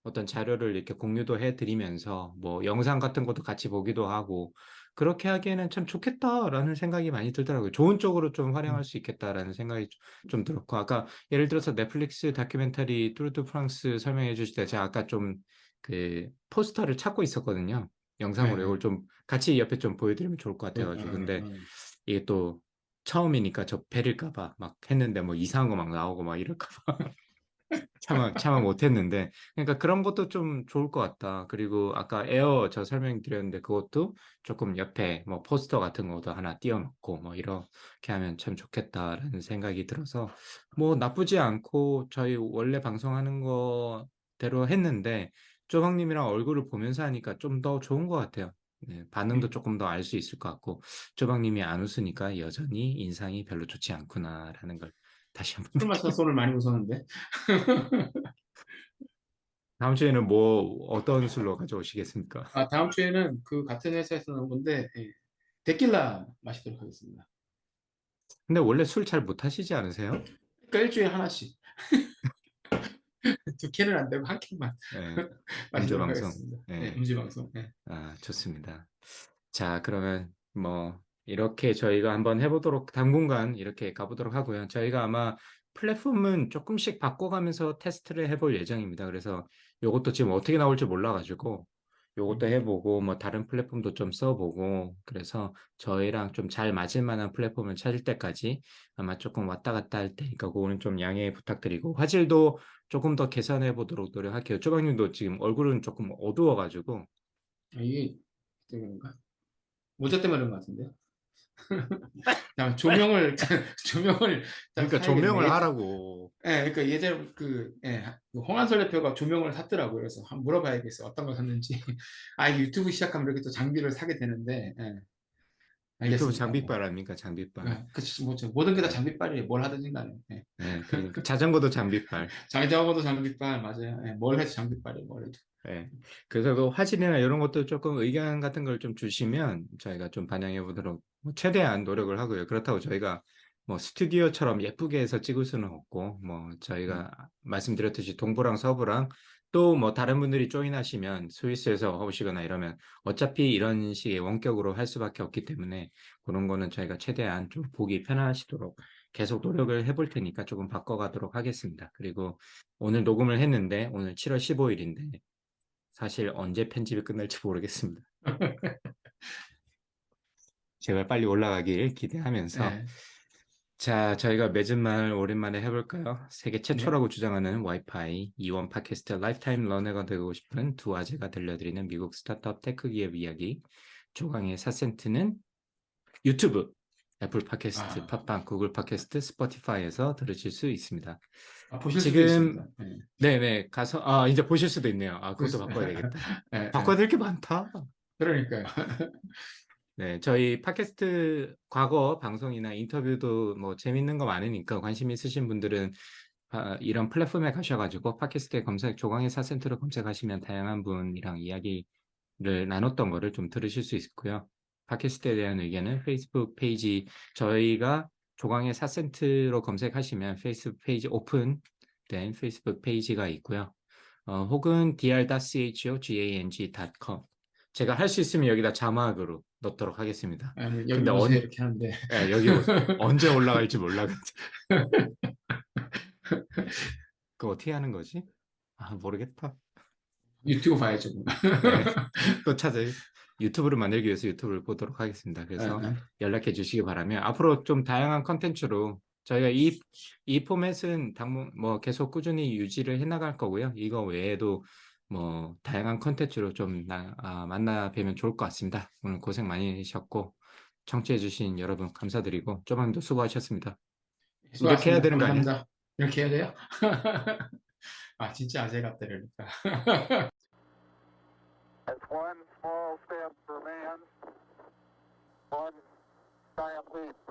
어떤 자료를 이렇게 공유도 해드리면서 뭐 영상 같은 것도 같이 보기도 하고 그렇게 하기에는 참 좋겠다라는 생각이 많이 들더라고요. 좋은 쪽으로 좀 활용할 음, 수 있겠다라는 생각이 좀 들었고 아까 예를 들어서 넷플릭스 다큐멘터리 뚜르 드 프랑스 설명해 주실 때 제가 아까 좀 그 포스터를 찾고 있었거든요. 영상으로 이걸 네. 좀 같이 옆에 좀 보여드리면 좋을 것 어, 같아가지고 근데 어, 이게 또 처음이니까 저 배릴까 봐 막 했는데 뭐 이상한 거 막 나오고 막 이럴까 참아 못했는데. 그러니까 그런 것도 좀 좋을 것 같다. 그리고 아까 에어 저 설명드렸는데 그것도 조금 옆에 뭐 포스터 같은 것도 하나 띄워놓고 뭐 이렇게 하면 참 좋겠다라는 생각이 들어서 뭐 나쁘지 않고 저희 원래 방송하는 거대로 했는데 조방님이랑 얼굴을 보면서 하니까 좀 더 좋은 것 같아요. 네, 반응도 음. 조금 더 알 수 있을 것 같고 조방님이 안 웃으니까 여전히 인상이 별로 좋지 않구나라는 걸 다시 한번 술 마셔서 오늘 많이 웃었는데. 다음 주에는 뭐 어떤 술로 가져오시겠습니까? 다음 주에는 그 같은 회사에서 나온 건데, 데킬라 마시도록 하겠습니다. 근데 원래 술 잘 못 하시지 않으세요? 그러니까 일주일에 하나씩. 두 캔은 안 되고 한 캔만 네, 음주 마시도록 방송. 하겠습니다. 네, 네, 음주 방송. 네. 아, 좋습니다. 자, 그러면 뭐 이렇게 저희가 한번 해보도록 당분간 이렇게 가보도록 하고요. 저희가 아마 플랫폼은 조금씩 바꿔가면서 테스트를 해볼 예정입니다. 그래서 요것도 지금 어떻게 나올지 몰라가지고 요것도 해보고 뭐 다른 플랫폼도 좀 써보고 그래서 저희랑 좀 잘 맞을 만한 플랫폼을 찾을 때까지 아마 조금 왔다 갔다 할 테니까 그거는 좀 양해 부탁드리고 화질도 조금 더 개선해 보도록 노력할게요. 조박님도 지금 얼굴은 조금 어두워가지고 이게 그런가? 모자 때문에 그런 것 같은데요. 그냥 조명을 조명을 딱 그러니까 조명을 사야겠네. 하라고. 예, 그러니까 예전에 그 홍한솔 대표가 조명을 샀더라고요. 그래서 한번 물어봐야겠어요. 어떤 걸 샀는지. 아, 이게 유튜브 시작하면 이렇게 또 장비를 사게 되는데, 예, 유튜브 알겠습니다. 뭐. 장비빨 아닙니까? 장비빨. 그치, 뭐, 모든 게 다 네. 장비빨이에요. 뭘 하든지 간에. 예. 네, 그러니까 자전거도 장비빨. 장자고도 장비빨, 맞아요. 예, 뭘 해도 장비빨이에요, 뭘 해도. 네. 그래서 그 화질이나 이런 것도 조금 의견 같은 걸 좀 주시면 저희가 좀 반영해 보도록 최대한 노력을 하고요. 그렇다고 저희가 뭐 스튜디오처럼 예쁘게 해서 찍을 수는 없고, 뭐 저희가 말씀드렸듯이 동부랑 서부랑 또 뭐 다른 분들이 조인하시면 스위스에서 오시거나 이러면 어차피 이런 식의 원격으로 할 수밖에 없기 때문에 그런 거는 저희가 최대한 좀 보기 편하시도록 계속 노력을 해볼 테니까 조금 바꿔가도록 하겠습니다. 그리고 오늘 녹음을 했는데 오늘 7월 15일인데 사실 언제 편집이 끝날지 모르겠습니다. 제발 빨리 올라가길 기대하면서 예, 자, 저희가 맺은 말 오랜만에 해볼까요? 세계 네. 최초라고 주장하는 와이파이 이원 팟캐스트 라이프타임 러너가 되고 싶은 두 아재가 들려드리는 미국 스타트업 테크 기업 이야기 조강의 4센트는 유튜브, 애플 팟캐스트, 아, 팟빵, 구글 팟캐스트, 스포티파이에서 들으실 수 있습니다. 보실 수도 지금 있습니다. 예. 네네 가서 이제 보실 수도 있네요. 그것도 바꿔야 되겠다. 예, 바꿔야 예. 될 게 많다. 그러니까요. 네, 저희 팟캐스트 과거 방송이나 인터뷰도 뭐 재밌는 거 많으니까 관심 있으신 분들은 이런 플랫폼에 가셔가지고 팟캐스트에 조광의 4센트로 검색하시면 다양한 분이랑 이야기를 나눴던 거를 좀 들으실 수 있고요. 팟캐스트에 대한 의견은 페이스북 페이지 저희가 조광의 4센트로 검색하시면 페이스북 페이지 오픈된 페이스북 페이지가 있고요. 혹은 dr.chogang.com 제가 할 수 있으면 여기다 자막으로 넣도록 하겠습니다. 아니, 여기 근데 오세요 이렇게 하는데 여기 언제 올라갈지 몰라. 그거 어떻게 하는 거지? 모르겠다. 유튜브 봐야죠. 뭐. 네, 또 유튜브를 만들기 위해서 유튜브를 보도록 하겠습니다. 예, 그래서 예. 연락해 주시기 바라며 앞으로 좀 다양한 컨텐츠로 저희가 이 포맷은 뭐 계속 꾸준히 유지를 해 나갈 거고요. 이거 외에도 뭐 다양한 컨텐츠로 좀 만나 뵈면 좋을 것 같습니다. 오늘 고생 많이 하셨고 청취해 주신 여러분 감사드리고 조금도 수고하셨습니다. 이렇게 해야 수고하셨습니다. 되는 거 아니야? 감사합니다. 이렇게 해야 돼요? 아, 진짜 아재 같다, 그러니까. That's one small step for man, one giant leap for